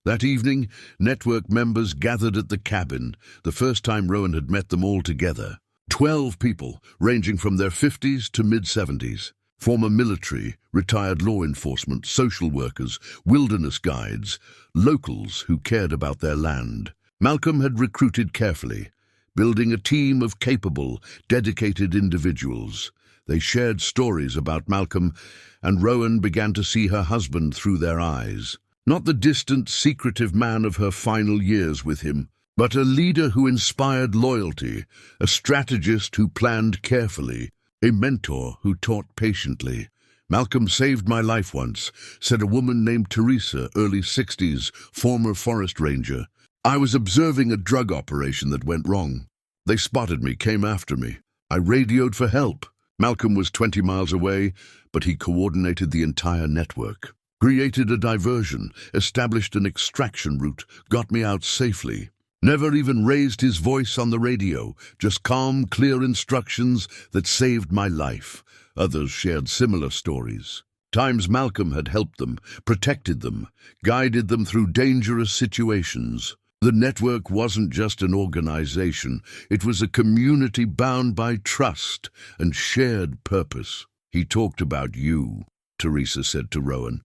That evening, network members gathered at the cabin, the first time Rowan had met them all together. 12 people, ranging from their 50s to mid-70s. Former military, retired law enforcement, social workers, wilderness guides, locals who cared about their land. Malcolm had recruited carefully, building a team of capable, dedicated individuals. They shared stories about Malcolm, and Rowan began to see her husband through their eyes. Not the distant, secretive man of her final years with him, but a leader who inspired loyalty, a strategist who planned carefully, a mentor who taught patiently. "Malcolm saved my life once," said a woman named Teresa, early 60s, former forest ranger. "I was observing a drug operation that went wrong. They spotted me, came after me. I radioed for help. Malcolm was 20 miles away, but he coordinated the entire network. Created a diversion, established an extraction route, got me out safely. Never even raised his voice on the radio, just calm, clear instructions that saved my life." Others shared similar stories. Times Malcolm had helped them, protected them, guided them through dangerous situations. The network wasn't just an organization, it was a community bound by trust and shared purpose. "He talked about you," Teresa said to Rowan,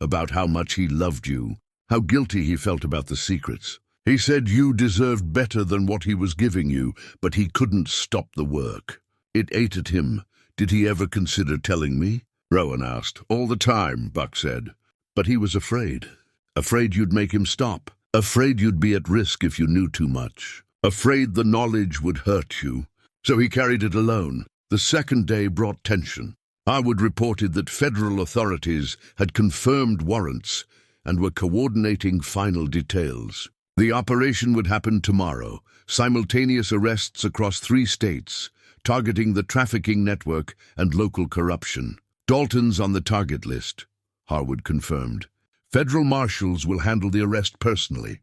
"about how much he loved you, how guilty he felt about the secrets. He said you deserved better than what he was giving you, but he couldn't stop the work. It ate at him. Did he ever consider telling me?" Rowan asked. "All the time," Buck said. "But he was afraid. Afraid you'd make him stop. Afraid you'd be at risk if you knew too much. Afraid the knowledge would hurt you. So he carried it alone. The second day brought tension. Harwood reported that federal authorities had confirmed warrants and were coordinating final details. The operation would happen tomorrow, simultaneous arrests across 3 states, targeting the trafficking network and local corruption. "Dalton's on the target list," Harwood confirmed. "Federal marshals will handle the arrest personally.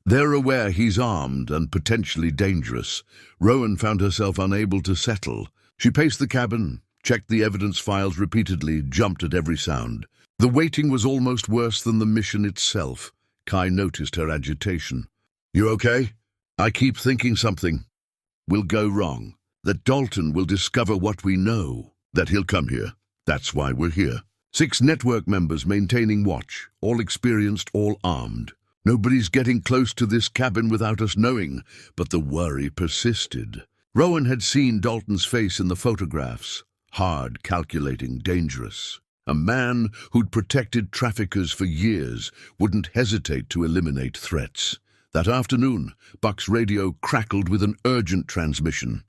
They're aware he's armed and potentially dangerous." Rowan found herself unable to settle. She paced the cabin, checked the evidence files repeatedly, jumped at every sound. The waiting was almost worse than the mission itself. Kai noticed her agitation. "You okay?" "I keep thinking something will go wrong. That Dalton will discover what we know. That he'll come here. That's why we're here. 6 network members maintaining watch, all experienced, all armed. Nobody's getting close to this cabin without us knowing," but the worry persisted. Rowan had seen Dalton's face in the photographs. Hard, calculating, dangerous. A man who'd protected traffickers for years wouldn't hesitate to eliminate threats. That afternoon, Buck's radio crackled with an urgent transmission.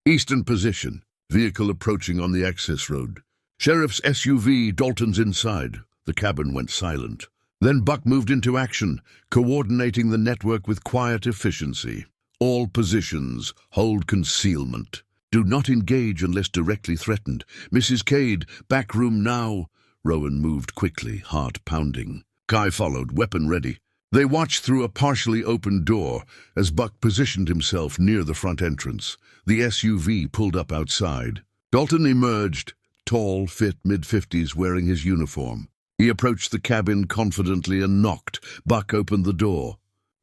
"Eastern position. Vehicle approaching on the access road. Sheriff's SUV, Dalton's inside." The cabin went silent. Then Buck moved into action, coordinating the network with quiet efficiency. "All positions, hold concealment. Do not engage unless directly threatened. Mrs. Cade, back room now." Rowan moved quickly, heart pounding. Kai followed, weapon ready. They watched through a partially opened door as Buck positioned himself near the front entrance. The SUV pulled up outside. Dalton emerged, tall, fit, mid-50s, wearing his uniform. He approached the cabin confidently and knocked. Buck opened the door.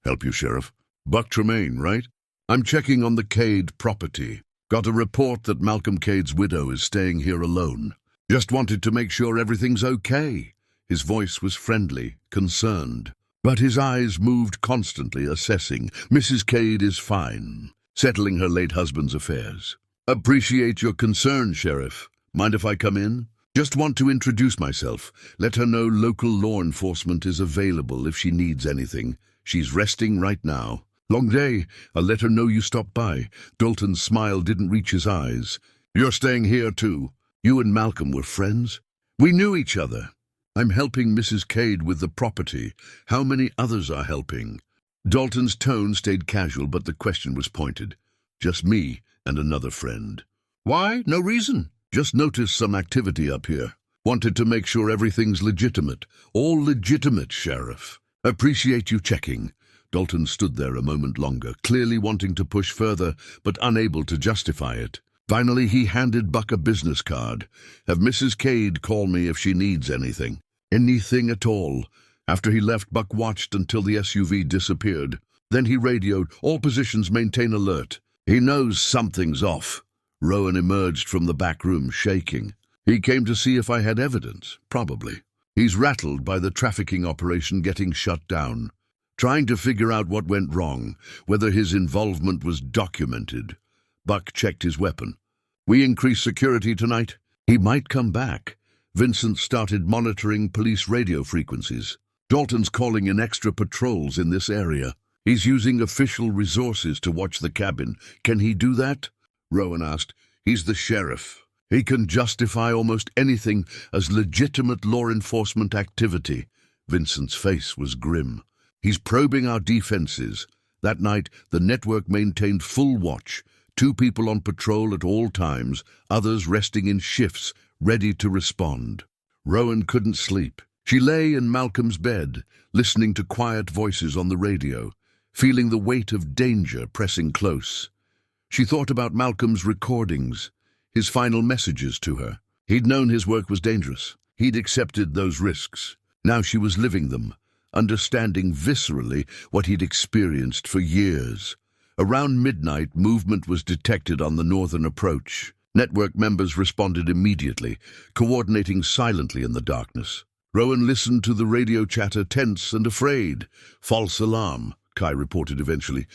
"Help you, Sheriff." "Buck Tremaine, right? I'm checking on the Cade property. Got a report that Malcolm Cade's widow is staying here alone. Just wanted to make sure everything's okay." His voice was friendly, concerned. But his eyes moved constantly, assessing. "Mrs. Cade is fine, settling her late husband's affairs." "Appreciate your concern, Sheriff. Mind if I come in?" "Just want to introduce myself. Let her know local law enforcement is available if she needs anything. She's resting right now." "Long day. I'll let her know you stopped by." Dalton's smile didn't reach his eyes. You're staying here too. You and Malcolm were friends? We knew each other. I'm helping Mrs. Cade with the property. How many others are helping? Dalton's tone stayed casual, but the question was pointed. Just me and another friend. Why? No reason. Just noticed some activity up here. Wanted to make sure everything's legitimate. All legitimate, Sheriff. Appreciate you checking. Dalton stood there a moment longer, clearly wanting to push further, but unable to justify it. Finally, he handed Buck a business card. Have Mrs. Cade call me if she needs anything. Anything at all. After he left, Buck watched until the SUV disappeared. Then he radioed, all positions maintain alert. He knows something's off. Rowan emerged from the back room, shaking. He came to see if I had evidence, probably. He's rattled by the trafficking operation getting shut down. Trying to figure out what went wrong, whether his involvement was documented. Buck checked his weapon. We increase security tonight? He might come back. Vincent started monitoring police radio frequencies. Dalton's calling in extra patrols in this area. He's using official resources to watch the cabin. Can he do that? Rowan asked. He's the sheriff. He can justify almost anything as legitimate law enforcement activity. Vincent's face was grim. He's probing our defenses. That night, the network maintained full watch. 2 people on patrol at all times, others resting in shifts, ready to respond. Rowan couldn't sleep. She lay in Malcolm's bed, listening to quiet voices on the radio, feeling the weight of danger pressing close. She thought about Malcolm's recordings, his final messages to her. He'd known his work was dangerous. He'd accepted those risks. Now she was living them, understanding viscerally what he'd experienced for years. Around midnight, movement was detected on the northern approach. Network members responded immediately, coordinating silently in the darkness. Rowan listened to the radio chatter, tense and afraid. False alarm, Kai reported eventually.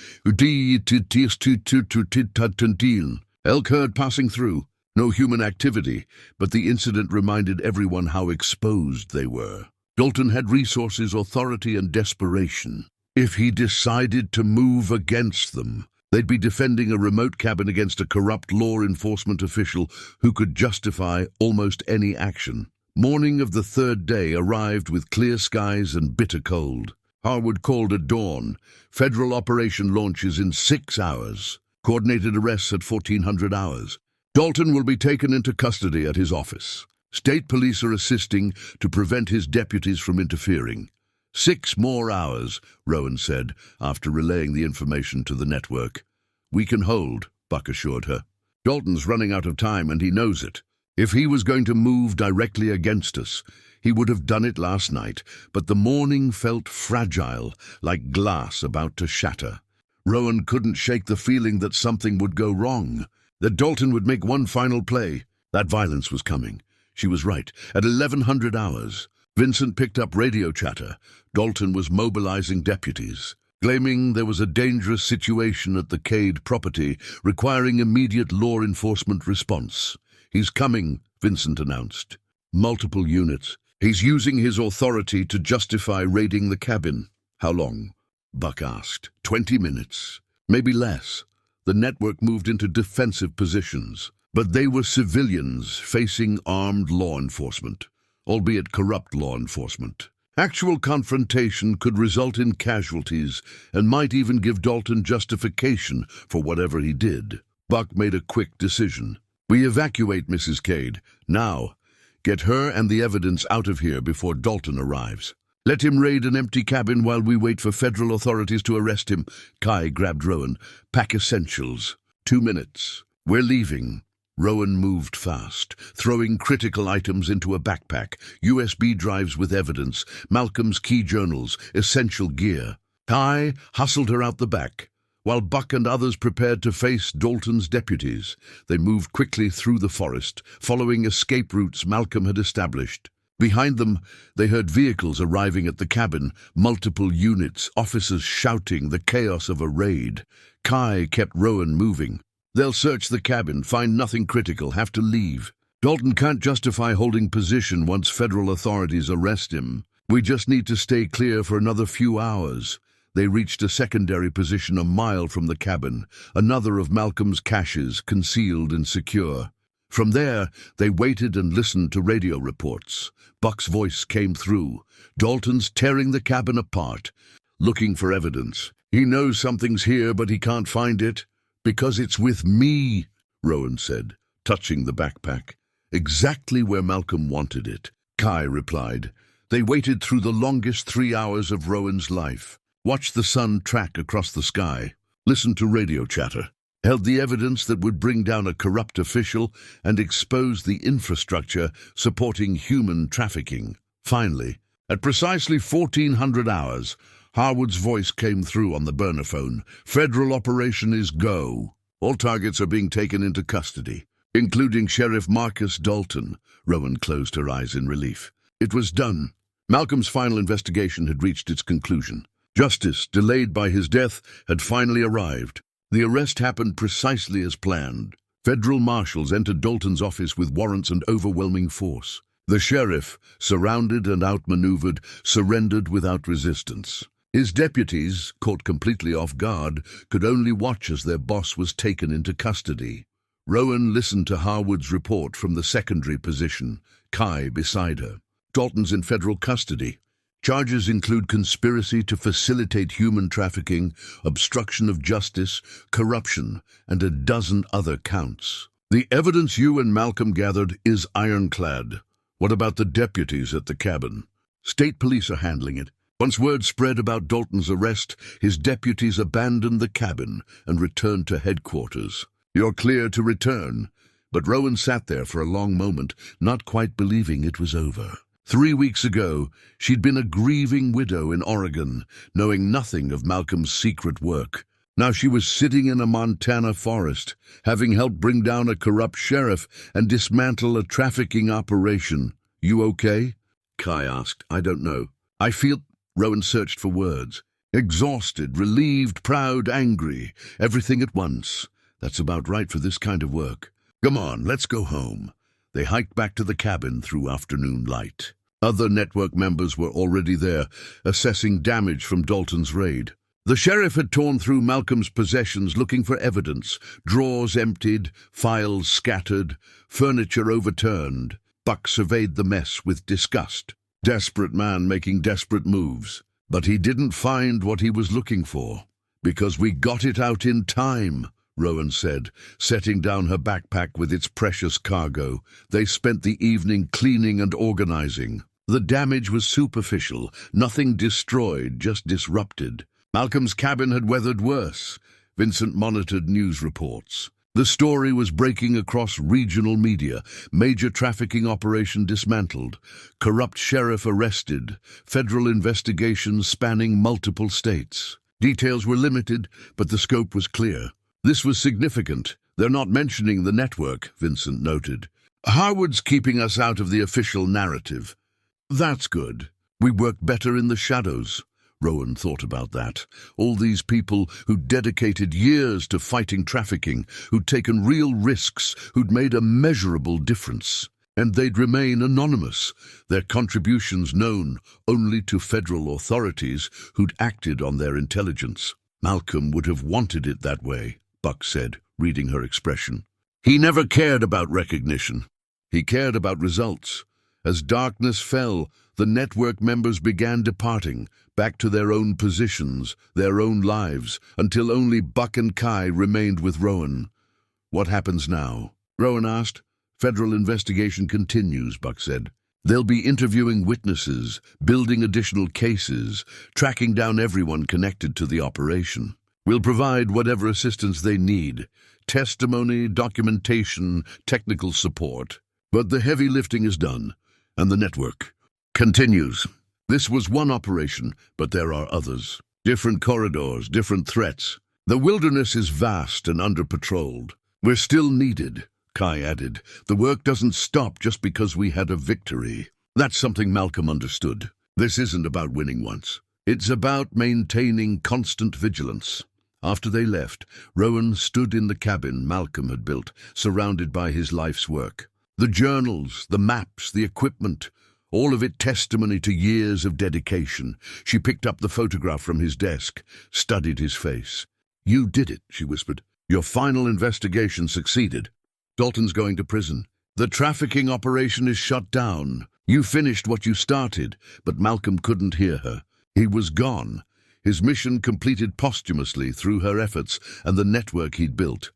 Elk herd passing through. No human activity, but the incident reminded everyone how exposed they were. Dalton had resources, authority, and desperation. If he decided to move against them, they'd be defending a remote cabin against a corrupt law enforcement official who could justify almost any action. Morning of the 3rd day arrived with clear skies and bitter cold. Harwood called at dawn. Federal operation launches in 6 hours. Coordinated arrests at 1400 hours. Dalton will be taken into custody at his office. State police are assisting to prevent his deputies from interfering. 6 more hours, Rowan said, after relaying the information to the network. We can hold, Buck assured her. Dalton's running out of time and he knows it. If he was going to move directly against us, he would have done it last night, but the morning felt fragile, like glass about to shatter. Rowan couldn't shake the feeling that something would go wrong, that Dalton would make one final play. That violence was coming. She was right. At 1100 hours, Vincent picked up radio chatter. Dalton was mobilizing deputies, claiming there was a dangerous situation at the Cade property requiring immediate law enforcement response. He's coming, Vincent announced. Multiple units. He's using his authority to justify raiding the cabin. How long? Buck asked. 20 minutes. Maybe less. The network moved into defensive positions, but they were civilians facing armed law enforcement, albeit corrupt law enforcement. Actual confrontation could result in casualties and might even give Dalton justification for whatever he did. Buck made a quick decision. We evacuate Mrs. Cade. Now, get her and the evidence out of here before Dalton arrives. Let him raid an empty cabin while we wait for federal authorities to arrest him. Kai grabbed Rowan. Pack essentials. 2 minutes. We're leaving. Rowan moved fast, throwing critical items into a backpack, USB drives with evidence, Malcolm's key journals, essential gear. Kai hustled her out the back, while Buck and others prepared to face Dalton's deputies. They moved quickly through the forest, following escape routes Malcolm had established. Behind them, they heard vehicles arriving at the cabin, multiple units, officers shouting, the chaos of a raid. Kai kept Rowan moving. They'll search the cabin, find nothing critical, have to leave. Dalton can't justify holding position once federal authorities arrest him. We just need to stay clear for another few hours. They reached a secondary position a mile from the cabin, another of Malcolm's caches, concealed and secure. From there, they waited and listened to radio reports. Buck's voice came through. Dalton's tearing the cabin apart, looking for evidence. He knows something's here, but he can't find it. Because it's with me, Rowan said, touching the backpack. Exactly where Malcolm wanted it, Kai replied. They waited through the longest 3 hours of Rowan's life. Watched the sun track across the sky. Listened to radio chatter. Held the evidence that would bring down a corrupt official and expose the infrastructure supporting human trafficking. Finally, at precisely 1400 hours, Harwood's voice came through on the burner phone. Federal operation is go. All targets are being taken into custody, including Sheriff Marcus Dalton. Rowan closed her eyes in relief. It was done. Malcolm's final investigation had reached its conclusion. Justice, delayed by his death, had finally arrived. The arrest happened precisely as planned. Federal marshals entered Dalton's office with warrants and overwhelming force. The sheriff, surrounded and outmaneuvered, surrendered without resistance. His deputies, caught completely off guard, could only watch as their boss was taken into custody. Rowan listened to Harwood's report from the secondary position, Kai beside her. Dalton's in federal custody. Charges include conspiracy to facilitate human trafficking, obstruction of justice, corruption, and a dozen other counts. The evidence you and Malcolm gathered is ironclad. What about the deputies at the cabin? State police are handling it. Once word spread about Dalton's arrest, his deputies abandoned the cabin and returned to headquarters. You're clear to return. But Rowan sat there for a long moment, not quite believing it was over. 3 weeks ago, she'd been a grieving widow in Oregon, knowing nothing of Malcolm's secret work. Now she was sitting in a Montana forest, having helped bring down a corrupt sheriff and dismantle a trafficking operation. You okay? Kai asked. I don't know. I feel... Rowan searched for words. Exhausted, relieved, proud, angry. Everything at once. That's about right for this kind of work. Come on, let's go home. They hiked back to the cabin through afternoon light. Other network members were already there, assessing damage from Dalton's raid. The sheriff had torn through Malcolm's possessions looking for evidence. Drawers emptied, files scattered, furniture overturned. Buck surveyed the mess with disgust. Desperate man making desperate moves. But he didn't find what he was looking for. Because we got it out in time, Rowan said, setting down her backpack with its precious cargo. They spent the evening cleaning and organizing. The damage was superficial, nothing destroyed, just disrupted. Malcolm's cabin had weathered worse. Vincent monitored news reports. The story was breaking across regional media. Major trafficking operation dismantled. Corrupt sheriff arrested. Federal investigations spanning multiple states. Details were limited, but the scope was clear. This was significant. They're not mentioning the network, Vincent noted. Harwood's keeping us out of the official narrative. That's good. We work better in the shadows. Rowan thought about that. All these people who'd dedicated years to fighting trafficking, who'd taken real risks, who'd made a measurable difference. And they'd remain anonymous, their contributions known only to federal authorities who'd acted on their intelligence. Malcolm would have wanted it that way, Buck said, reading her expression. He never cared about recognition. He cared about results. As darkness fell, the network members began departing, back to their own positions, their own lives, until only Buck and Kai remained with Rowan. What happens now? Rowan asked. Federal investigation continues, Buck said. They'll be interviewing witnesses, building additional cases, tracking down everyone connected to the operation. We'll provide whatever assistance they need, testimony, documentation, technical support. But the heavy lifting is done, and the network continues. This was one operation, but there are others. Different corridors, different threats. The wilderness is vast and under-patrolled. We're still needed, Kai added. The work doesn't stop just because we had a victory. That's something Malcolm understood. This isn't about winning once. It's about maintaining constant vigilance. After they left, Rowan stood in the cabin Malcolm had built, surrounded by his life's work. The journals, the maps, the equipment, all of it testimony to years of dedication. She picked up the photograph from his desk, studied his face. You did it, she whispered. Your final investigation succeeded. Dalton's going to prison. The trafficking operation is shut down. You finished what you started, but Malcolm couldn't hear her. He was gone. His mission completed posthumously through her efforts and the network he'd built.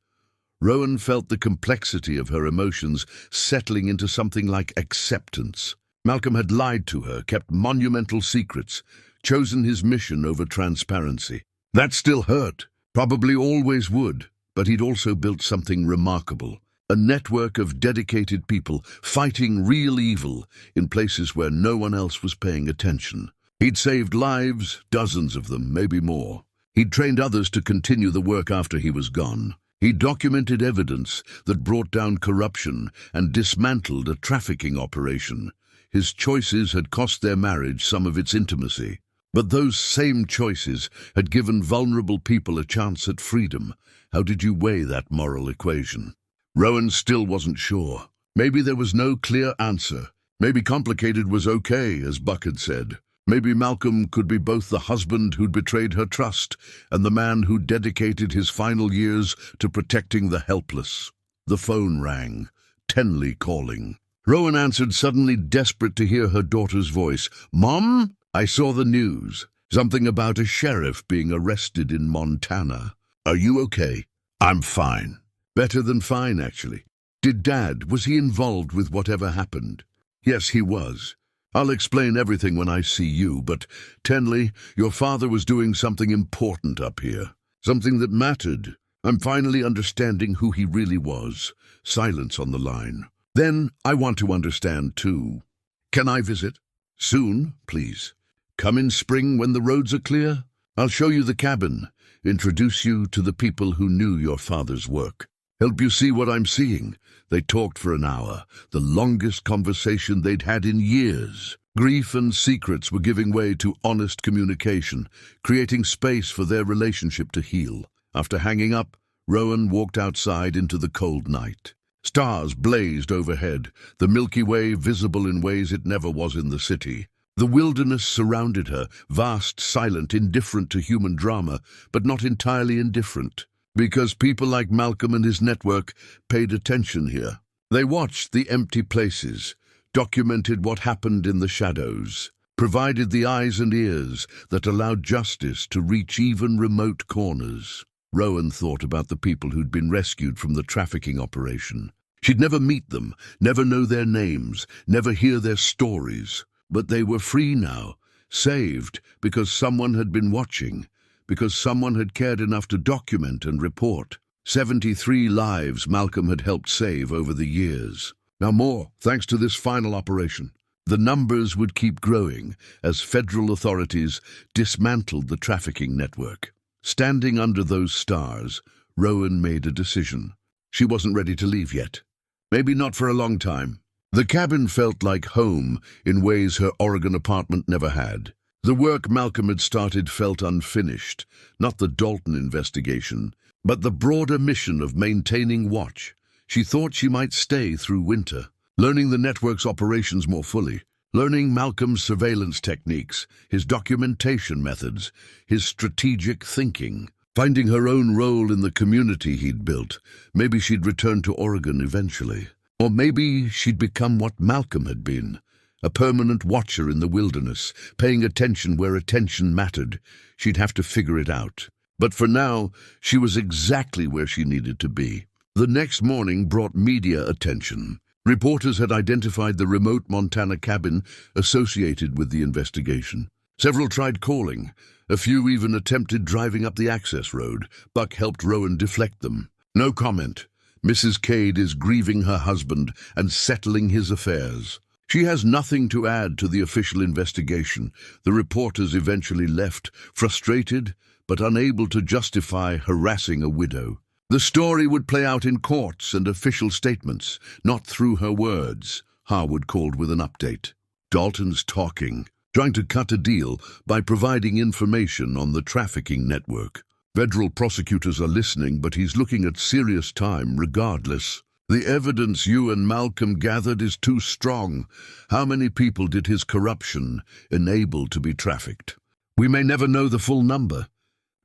Rowan felt the complexity of her emotions settling into something like acceptance. Malcolm had lied to her, kept monumental secrets, chosen his mission over transparency. That still hurt, probably always would, but he'd also built something remarkable. A network of dedicated people fighting real evil in places where no one else was paying attention. He'd saved lives, dozens of them, maybe more. He'd trained others to continue the work after he was gone. He documented evidence that brought down corruption and dismantled a trafficking operation. His choices had cost their marriage some of its intimacy. But those same choices had given vulnerable people a chance at freedom. How did you weigh that moral equation? Rowan still wasn't sure. Maybe there was no clear answer. Maybe complicated was okay, as Buck had said. Maybe Malcolm could be both the husband who'd betrayed her trust and the man who dedicated his final years to protecting the helpless. The phone rang. Tenley calling. Rowan answered, suddenly desperate to hear her daughter's voice. "Mom? I saw the news. Something about a sheriff being arrested in Montana. Are you okay?" "I'm fine." "Better than fine, actually. Did Dad, was he involved with whatever happened?" "Yes, he was. I'll explain everything when I see you, but Tenley, your father was doing something important up here. Something that mattered. I'm finally understanding who he really was." Silence on the line. "Then I want to understand, too. Can I visit?" "Soon, please. Come in spring when the roads are clear. I'll show you the cabin, introduce you to the people who knew your father's work. Help you see what I'm seeing." They talked for an hour, the longest conversation they'd had in years. Grief and secrets were giving way to honest communication, creating space for their relationship to heal. After hanging up, Rowan walked outside into the cold night. Stars blazed overhead, the Milky Way visible in ways it never was in the city. The wilderness surrounded her, vast, silent, indifferent to human drama, but not entirely indifferent. Because people like Malcolm and his network paid attention here. They watched the empty places, documented what happened in the shadows, provided the eyes and ears that allowed justice to reach even remote corners. Rowan thought about the people who'd been rescued from the trafficking operation. She'd never meet them, never know their names, never hear their stories. But they were free now, saved because someone had been watching, because someone had cared enough to document and report. 73 lives Malcolm had helped save over the years. Now more, thanks to this final operation. The numbers would keep growing as federal authorities dismantled the trafficking network. Standing under those stars, Rowan made a decision. She wasn't ready to leave yet. Maybe not for a long time. The cabin felt like home in ways her Oregon apartment never had. The work Malcolm had started felt unfinished, not the Dalton investigation, but the broader mission of maintaining watch. She thought she might stay through winter, learning the network's operations more fully, learning Malcolm's surveillance techniques, his documentation methods, his strategic thinking, finding her own role in the community he'd built. Maybe she'd return to Oregon eventually. Or maybe she'd become what Malcolm had been, a permanent watcher in the wilderness, paying attention where attention mattered. She'd have to figure it out. But for now, she was exactly where she needed to be. The next morning brought media attention. Reporters had identified the remote Montana cabin associated with the investigation. Several tried calling. A few even attempted driving up the access road. Buck helped Rowan deflect them. No comment. Mrs. Cade is grieving her husband and settling his affairs. She has nothing to add to the official investigation. The reporters eventually left, frustrated but unable to justify harassing a widow. The story would play out in courts and official statements, not through her words, Harwood called with an update. Dalton's talking, trying to cut a deal by providing information on the trafficking network. Federal prosecutors are listening, but he's looking at serious time regardless. The evidence you and Malcolm gathered is too strong. How many people did his corruption enable to be trafficked? We may never know the full number.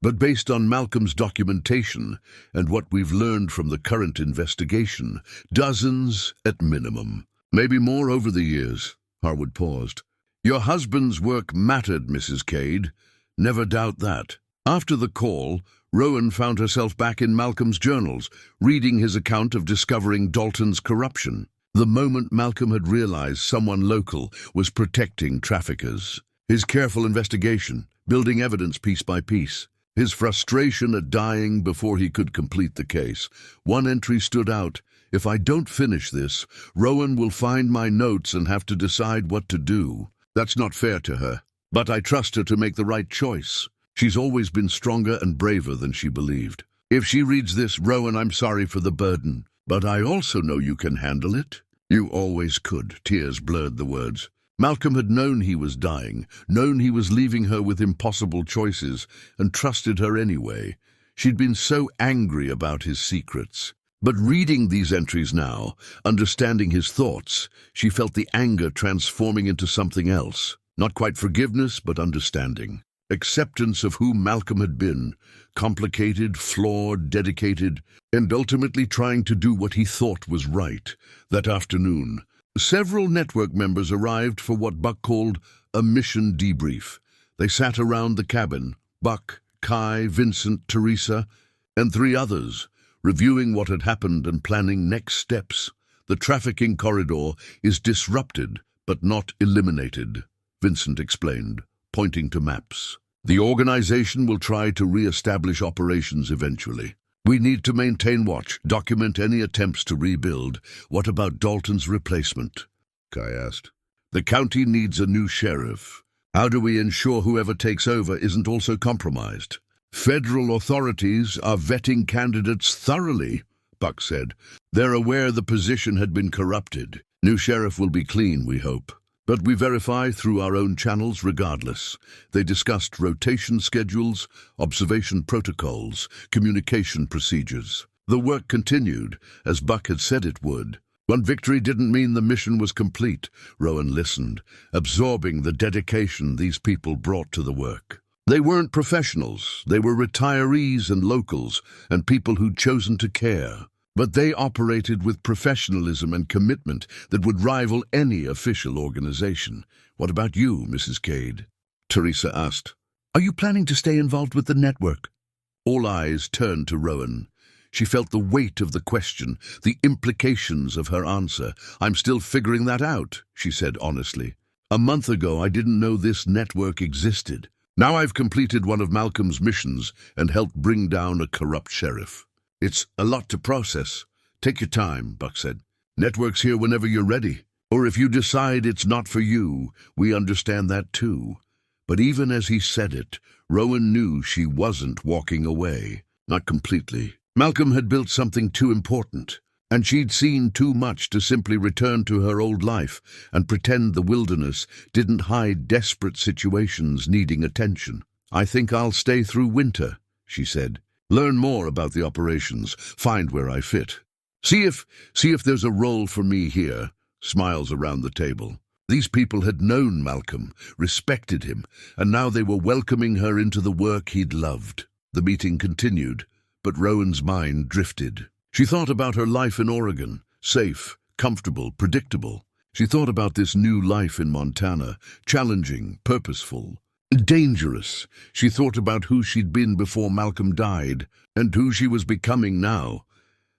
But based on Malcolm's documentation and what we've learned from the current investigation, dozens at minimum. Maybe more over the years. Harwood paused. Your husband's work mattered, Mrs. Cade. Never doubt that. After the call, Rowan found herself back in Malcolm's journals, reading his account of discovering Dalton's corruption. The moment Malcolm had realized someone local was protecting traffickers. His careful investigation, building evidence piece by piece. His frustration at dying before he could complete the case. One entry stood out. If I don't finish this, Rowan will find my notes and have to decide what to do. That's not fair to her. But I trust her to make the right choice. She's always been stronger and braver than she believed. If she reads this, Rowan, I'm sorry for the burden. But I also know you can handle it. You always could. Tears blurred the words. Malcolm had known he was dying, known he was leaving her with impossible choices, and trusted her anyway. She'd been so angry about his secrets. But reading these entries now, understanding his thoughts, she felt the anger transforming into something else. Not quite forgiveness, but understanding. Acceptance of who Malcolm had been, complicated, flawed, dedicated, and ultimately trying to do what he thought was right. That afternoon, several network members arrived for what Buck called a mission debrief. They sat around the cabin, Buck, Kai, Vincent, Teresa, and 3 others, reviewing what had happened and planning next steps. The trafficking corridor is disrupted, but not eliminated, Vincent explained, pointing to maps. The organization will try to re-establish operations eventually. We need to maintain watch, document any attempts to rebuild. What about Dalton's replacement? Kai asked. The county needs a new sheriff. How do we ensure whoever takes over isn't also compromised? Federal authorities are vetting candidates thoroughly, Buck said. They're aware the position had been corrupted. New sheriff will be clean, we hope. But we verify through our own channels regardless. They discussed rotation schedules, observation protocols, communication procedures. The work continued, as Buck had said it would. One victory didn't mean the mission was complete. Rowan listened, absorbing the dedication these people brought to the work. They weren't professionals. They were retirees and locals, and people who'd chosen to care. But they operated with professionalism and commitment that would rival any official organization. What about you, Mrs. Cade? Teresa asked. Are you planning to stay involved with the network? All eyes turned to Rowan. She felt the weight of the question, the implications of her answer. I'm still figuring that out, she said honestly. A month ago, I didn't know this network existed. Now I've completed one of Malcolm's missions and helped bring down a corrupt sheriff. It's a lot to process. Take your time, Buck said. Network's here whenever you're ready. Or if you decide it's not for you, we understand that too. But even as he said it, Rowan knew she wasn't walking away. Not completely. Malcolm had built something too important, and she'd seen too much to simply return to her old life and pretend the wilderness didn't hide desperate situations needing attention. I think I'll stay through winter, she said. Learn more about the operations, find where I fit. See if there's a role for me here. Smiles around the table. These people had known Malcolm, respected him, and now they were welcoming her into the work he'd loved. The meeting continued, but Rowan's mind drifted. She thought about her life in Oregon, safe, comfortable, predictable. She thought about this new life in Montana, challenging, purposeful. Dangerous. She thought about who she'd been before Malcolm died, and who she was becoming now.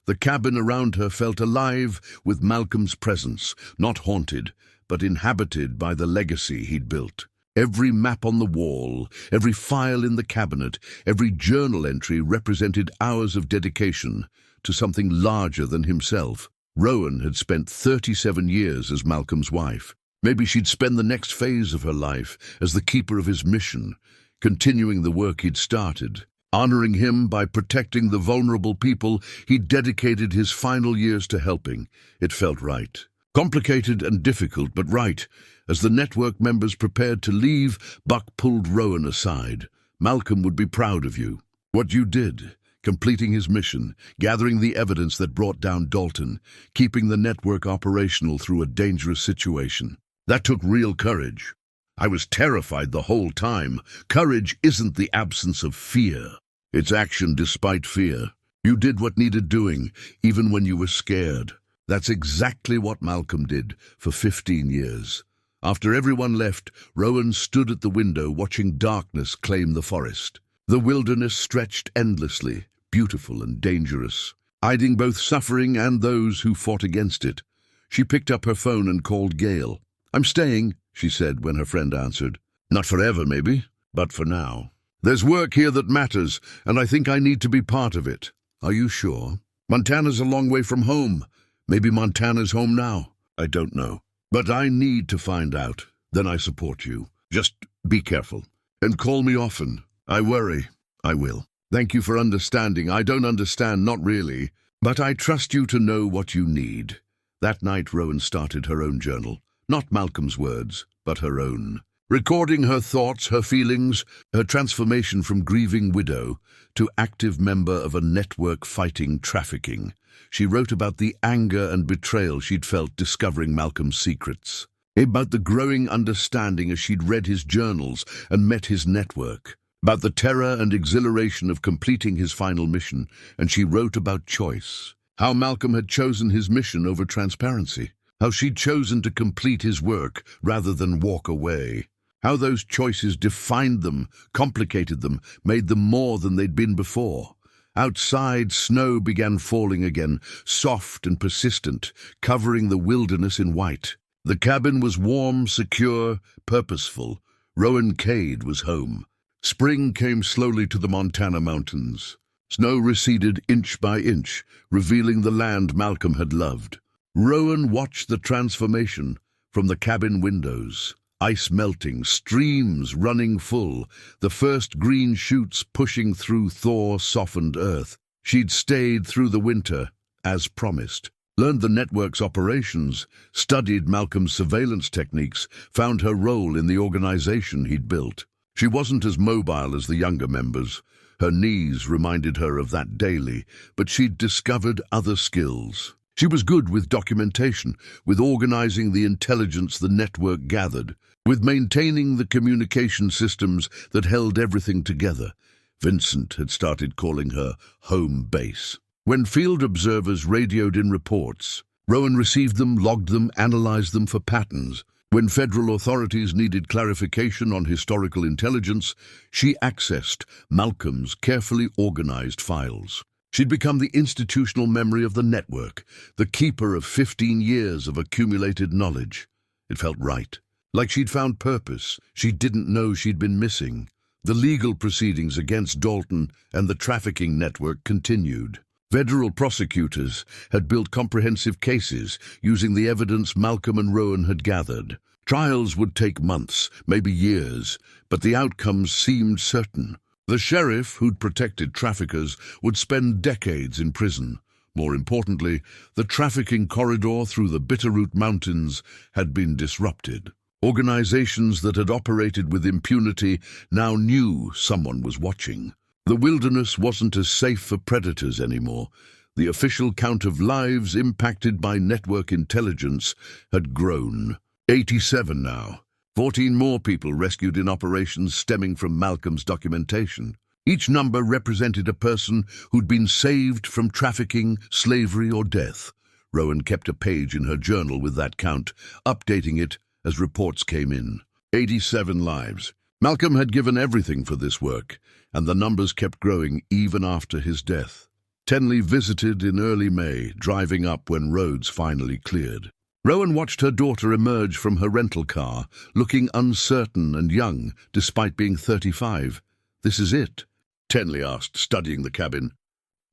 The cabin around her felt alive with Malcolm's presence, not haunted, but inhabited by the legacy he'd built. Every map on the wall, every file in the cabinet, every journal entry represented hours of dedication to something larger than himself. Rowan had spent 37 years as Malcolm's wife. Maybe she'd spend the next phase of her life as the keeper of his mission, continuing the work he'd started, honoring him by protecting the vulnerable people he'd dedicated his final years to helping. It felt right. Complicated and difficult, but right. As the network members prepared to leave, Buck pulled Rowan aside. Malcolm would be proud of you. What you did, completing his mission, gathering the evidence that brought down Dalton, keeping the network operational through a dangerous situation. That took real courage. I was terrified the whole time. Courage isn't the absence of fear. It's action despite fear. You did what needed doing, even when you were scared. That's exactly what Malcolm did for 15 years. After everyone left, Rowan stood at the window watching darkness claim the forest. The wilderness stretched endlessly, beautiful and dangerous, hiding both suffering and those who fought against it. She picked up her phone and called Gail. "I'm staying," she said when her friend answered. "Not forever, maybe, but for now. There's work here that matters, and I think I need to be part of it." "Are you sure? Montana's a long way from home. Maybe Montana's home now. I don't know. But I need to find out. Then I support you. Just be careful. And call me often. I worry. I will. Thank you for understanding. I don't understand, not really. But I trust you to know what you need." That night, Rowan started her own journal. Not Malcolm's words, but her own. Recording her thoughts, her feelings, her transformation from grieving widow to active member of a network fighting trafficking. She wrote about the anger and betrayal she'd felt discovering Malcolm's secrets, about the growing understanding as she'd read his journals and met his network, about the terror and exhilaration of completing his final mission, and she wrote about choice, how Malcolm had chosen his mission over transparency, how she'd chosen to complete his work rather than walk away. How those choices defined them, complicated them, made them more than they'd been before. Outside, snow began falling again, soft and persistent, covering the wilderness in white. The cabin was warm, secure, purposeful. Rowan Cade was home. Spring came slowly to the Montana mountains. Snow receded inch by inch, revealing the land Malcolm had loved. Rowan watched the transformation from the cabin windows. Ice melting, streams running full, the first green shoots pushing through thaw-softened earth. She'd stayed through the winter, as promised, learned the network's operations, studied Malcolm's surveillance techniques, found her role in the organization he'd built. She wasn't as mobile as the younger members. Her knees reminded her of that daily, but she'd discovered other skills. She was good with documentation, with organizing the intelligence the network gathered, with maintaining the communication systems that held everything together. Vincent had started calling her home base. When field observers radioed in reports, Rowan received them, logged them, analyzed them for patterns. When federal authorities needed clarification on historical intelligence, she accessed Malcolm's carefully organized files. She'd become the institutional memory of the network, the keeper of 15 years of accumulated knowledge. It felt right, like she'd found purpose she didn't know she'd been missing. The legal proceedings against Dalton and the trafficking network continued. Federal prosecutors had built comprehensive cases using the evidence Malcolm and Rowan had gathered. Trials would take months, maybe years, but the outcomes seemed certain. The sheriff who'd protected traffickers would spend decades in prison. More importantly, the trafficking corridor through the Bitterroot Mountains had been disrupted. Organizations that had operated with impunity now knew someone was watching. The wilderness wasn't as safe for predators anymore. The official count of lives impacted by network intelligence had grown. 87 now. 14 more people rescued in operations stemming from Malcolm's documentation. Each number represented a person who'd been saved from trafficking, slavery, or death. Rowan kept a page in her journal with that count, updating it as reports came in. 87 lives. Malcolm had given everything for this work, and the numbers kept growing even after his death. Tenley visited in early May, driving up when roads finally cleared. Rowan watched her daughter emerge from her rental car, looking uncertain and young, despite being 35. "This is it?" Tenley asked, studying the cabin.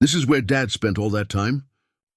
"This is where Dad spent all that time?"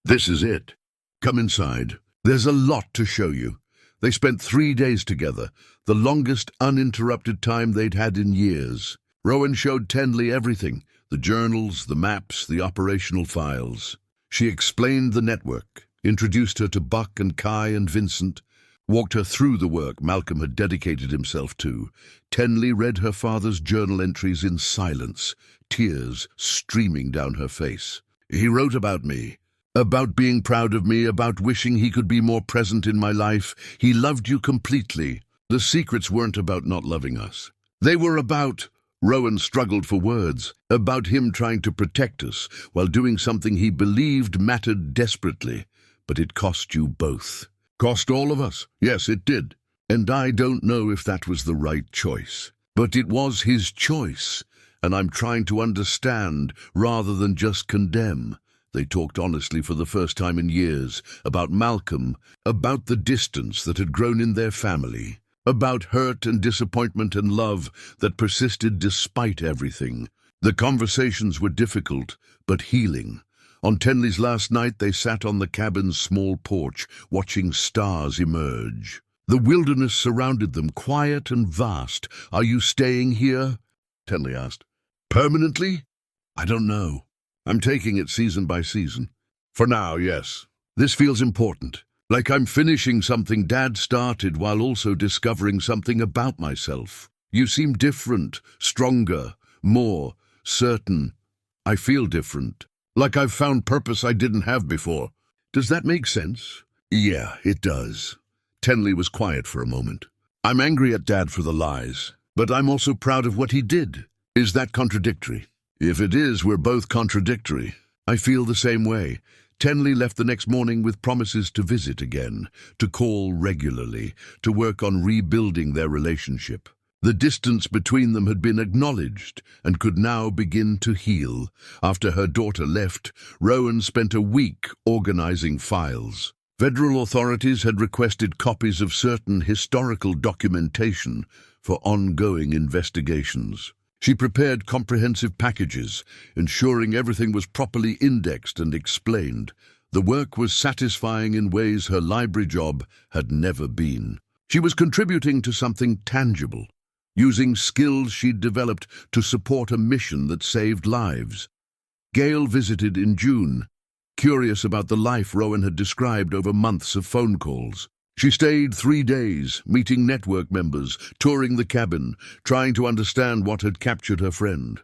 "This is it. Come inside. There's a lot to show you." They spent 3 days together, the longest uninterrupted time they'd had in years. Rowan showed Tenley everything, the journals, the maps, the operational files. She explained the network, introduced her to Buck and Kai and Vincent, walked her through the work Malcolm had dedicated himself to. Tenley read her father's journal entries in silence, tears streaming down her face. "He wrote about me, about being proud of me, about wishing he could be more present in my life. He loved you completely." The secrets weren't about not loving us. They were about, Rowan struggled for words, about him trying to protect us while doing something he believed mattered desperately. But it cost you both. Cost all of us. Yes, it did. And I don't know if that was the right choice. But it was his choice, and I'm trying to understand rather than just condemn. They talked honestly for the first time in years about Malcolm, about the distance that had grown in their family, about hurt and disappointment and love that persisted despite everything. The conversations were difficult, but healing. On Tenley's last night, they sat on the cabin's small porch, watching stars emerge. The wilderness surrounded them, quiet and vast. "Are you staying here?" Tenley asked. "Permanently? I don't know. I'm taking it season by season. For now, yes. This feels important. Like I'm finishing something Dad started while also discovering something about myself. You seem different, stronger, more certain. I feel different. Like I've found purpose I didn't have before. Does that make sense?" "Yeah, it does." Tenley was quiet for a moment. "I'm angry at Dad for the lies, but I'm also proud of what he did. Is that contradictory?" "If it is, we're both contradictory. I feel the same way." Tenley left the next morning with promises to visit again, to call regularly, to work on rebuilding their relationship. The distance between them had been acknowledged and could now begin to heal. After her daughter left, Rowan spent a week organizing files. Federal authorities had requested copies of certain historical documentation for ongoing investigations. She prepared comprehensive packages, ensuring everything was properly indexed and explained. The work was satisfying in ways her library job had never been. She was contributing to something tangible, using skills she'd developed to support a mission that saved lives. Gail visited in June, curious about the life Rowan had described over months of phone calls. She stayed 3 days, meeting network members, touring the cabin, trying to understand what had captured her friend.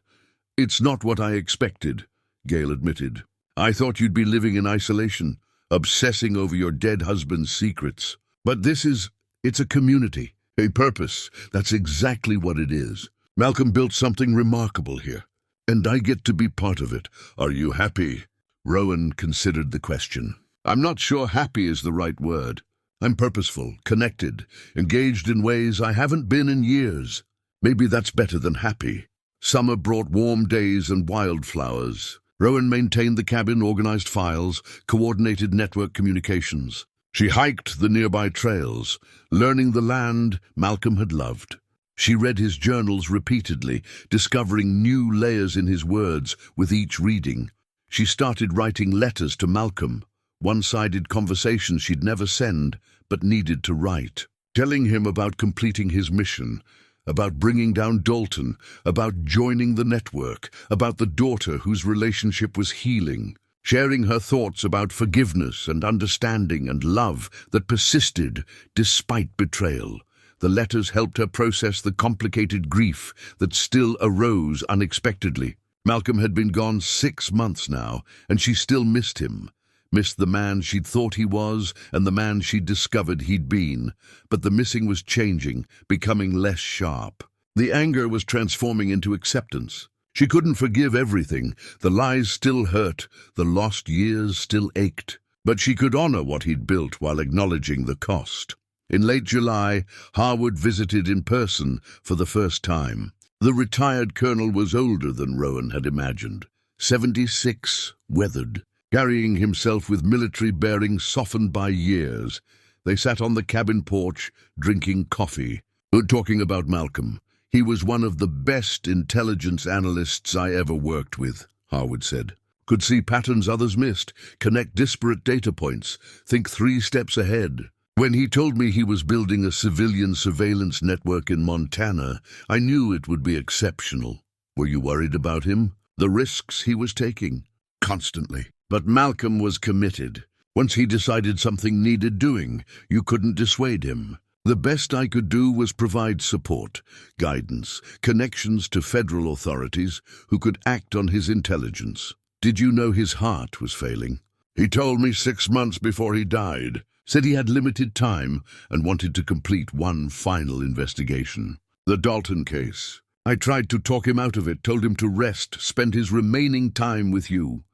"It's not what I expected," Gail admitted. "I thought you'd be living in isolation, obsessing over your dead husband's secrets. But it's a community, a purpose. That's exactly what it is. Malcolm built something remarkable here, and I get to be part of it. Are you happy?" Rowan considered the question. "I'm not sure happy is the right word. I'm purposeful, connected, engaged in ways I haven't been in years. Maybe that's better than happy." Summer brought warm days and wildflowers. Rowan maintained the cabin, organized files, coordinated network communications. She hiked the nearby trails, learning the land Malcolm had loved. She read his journals repeatedly, discovering new layers in his words with each reading. She started writing letters to Malcolm, one-sided conversations she'd never send, but needed to write, telling him about completing his mission, about bringing down Dalton, about joining the network, about the daughter whose relationship was healing, sharing her thoughts about forgiveness and understanding and love that persisted despite betrayal. The letters helped her process the complicated grief that still arose unexpectedly. Malcolm had been gone 6 months now, and she still missed him. Missed the man she'd thought he was and the man she'd discovered he'd been. But the missing was changing, becoming less sharp. The anger was transforming into acceptance. She couldn't forgive everything. The lies still hurt, the lost years still ached. But she could honor what he'd built while acknowledging the cost. In late July, Harwood visited in person for the first time. The retired colonel was older than Rowan had imagined. 76, weathered, carrying himself with military bearing softened by years. They sat on the cabin porch, drinking coffee, talking about Malcolm. "He was one of the best intelligence analysts I ever worked with," Harwood said. "Could see patterns others missed, connect disparate data points, think 3 steps ahead. When he told me he was building a civilian surveillance network in Montana, I knew it would be exceptional." "Were you worried about him? The risks he was taking?" "Constantly. But Malcolm was committed. Once he decided something needed doing, you couldn't dissuade him. The best I could do was provide support, guidance, connections to federal authorities who could act on his intelligence." "Did you know his heart was failing?" "He told me 6 months before he died. said he had limited time and wanted to complete one final investigation. The Dalton case. I tried to talk him out of it, told him to rest, spend his remaining time with you.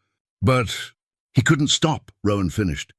But he couldn't stop, Rowan finished.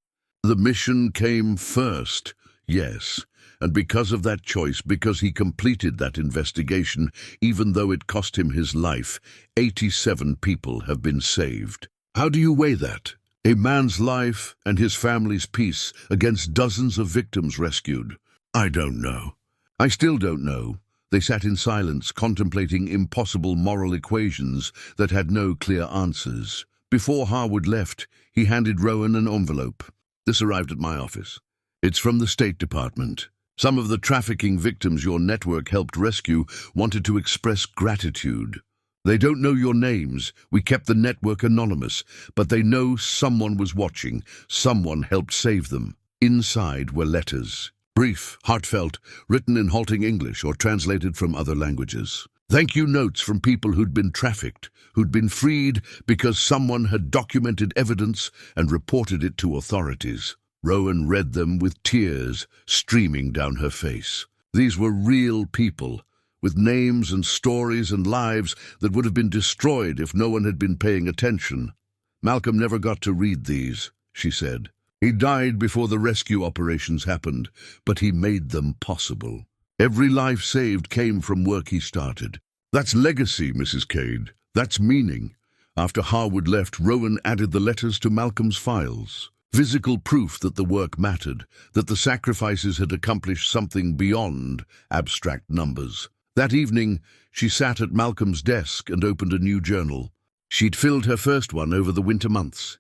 The mission came first, yes, and because of that choice, because he completed that investigation, even though it cost him his life, 87 people have been saved. How do you weigh that? A man's life and his family's peace against dozens of victims rescued? I don't know. I still don't know. They sat in silence, contemplating impossible moral equations that had no clear answers. Before Harwood left, he handed Rowan an envelope. This arrived at my office. It's from the State Department. Some of the trafficking victims your network helped rescue wanted to express gratitude. They don't know your names. We kept the network anonymous, but they know someone was watching. Someone helped save them. Inside were letters. Brief, heartfelt, written in halting English or translated from other languages. Thank you notes from people who'd been trafficked, who'd been freed because someone had documented evidence and reported it to authorities. Rowan read them with tears streaming down her face. These were real people, with names and stories and lives that would have been destroyed if no one had been paying attention. Malcolm never got to read these, she said. He died before the rescue operations happened, but he made them possible. Every life saved came from work he started. That's legacy, Mrs. Cade. That's meaning. After Harwood left, Rowan added the letters to Malcolm's files. Physical proof that the work mattered, that the sacrifices had accomplished something beyond abstract numbers. That evening, she sat at Malcolm's desk and opened a new journal. She'd filled her first one over the winter months.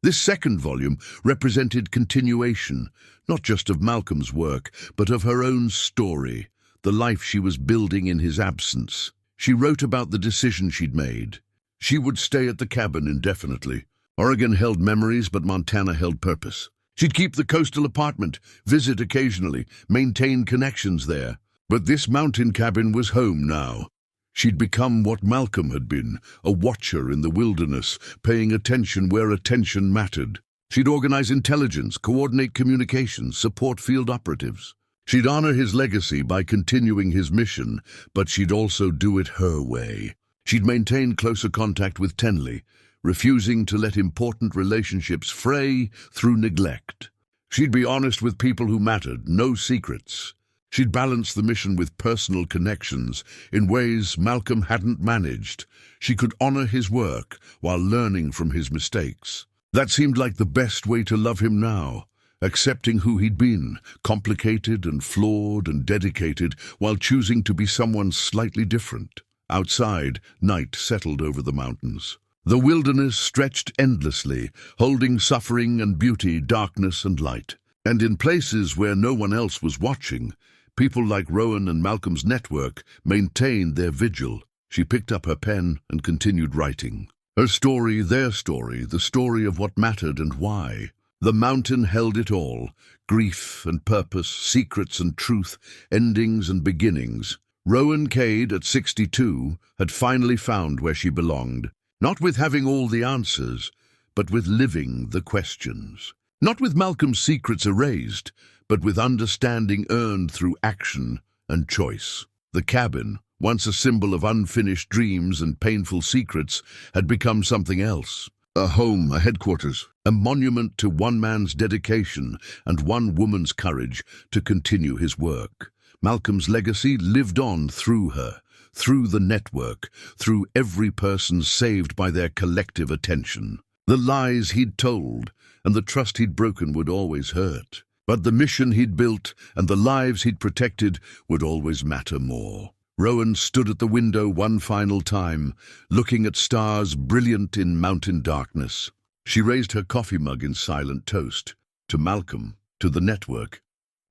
This second volume represented continuation, not just of Malcolm's work, but of her own story, the life she was building in his absence. She wrote about the decision she'd made. She would stay at the cabin indefinitely. Oregon held memories, but Montana held purpose. She'd keep the coastal apartment, visit occasionally, maintain connections there. But this mountain cabin was home now. She'd become what Malcolm had been, a watcher in the wilderness, paying attention where attention mattered. She'd organize intelligence, coordinate communications, support field operatives. She'd honor his legacy by continuing his mission, but she'd also do it her way. She'd maintain closer contact with Tenley, refusing to let important relationships fray through neglect. She'd be honest with people who mattered, no secrets. She'd balance the mission with personal connections in ways Malcolm hadn't managed. She could honor his work while learning from his mistakes. That seemed like the best way to love him now, accepting who he'd been, complicated and flawed and dedicated, while choosing to be someone slightly different. Outside, night settled over the mountains. The wilderness stretched endlessly, holding suffering and beauty, darkness and light. And in places where no one else was watching, people like Rowan and Malcolm's network maintained their vigil. She picked up her pen and continued writing. Her story, their story, the story of what mattered and why. The mountain held it all, grief and purpose, secrets and truth, endings and beginnings. Rowan Cade, at 62, had finally found where she belonged, not with having all the answers, but with living the questions. Not with Malcolm's secrets erased, but with understanding earned through action and choice. The cabin, once a symbol of unfinished dreams and painful secrets, had become something else. A home, a headquarters, a monument to one man's dedication and one woman's courage to continue his work. Malcolm's legacy lived on through her, through the network, through every person saved by their collective attention. The lies he'd told and the trust he'd broken would always hurt. But the mission he'd built and the lives he'd protected would always matter more. Rowan stood at the window one final time, looking at stars brilliant in mountain darkness. She raised her coffee mug in silent toast, to Malcolm, to the network,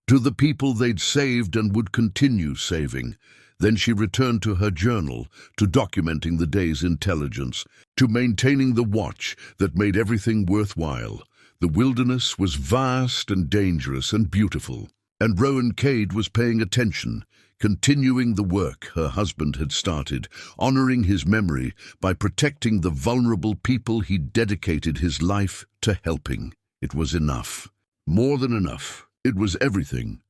to the people they'd saved and would continue saving. Then she returned to her journal, to documenting the day's intelligence, to maintaining the watch that made everything worthwhile. The wilderness was vast and dangerous and beautiful, and Rowan Cade was paying attention, continuing the work her husband had started, honoring his memory by protecting the vulnerable people he'd dedicated his life to helping. It was enough. More than enough. It was everything.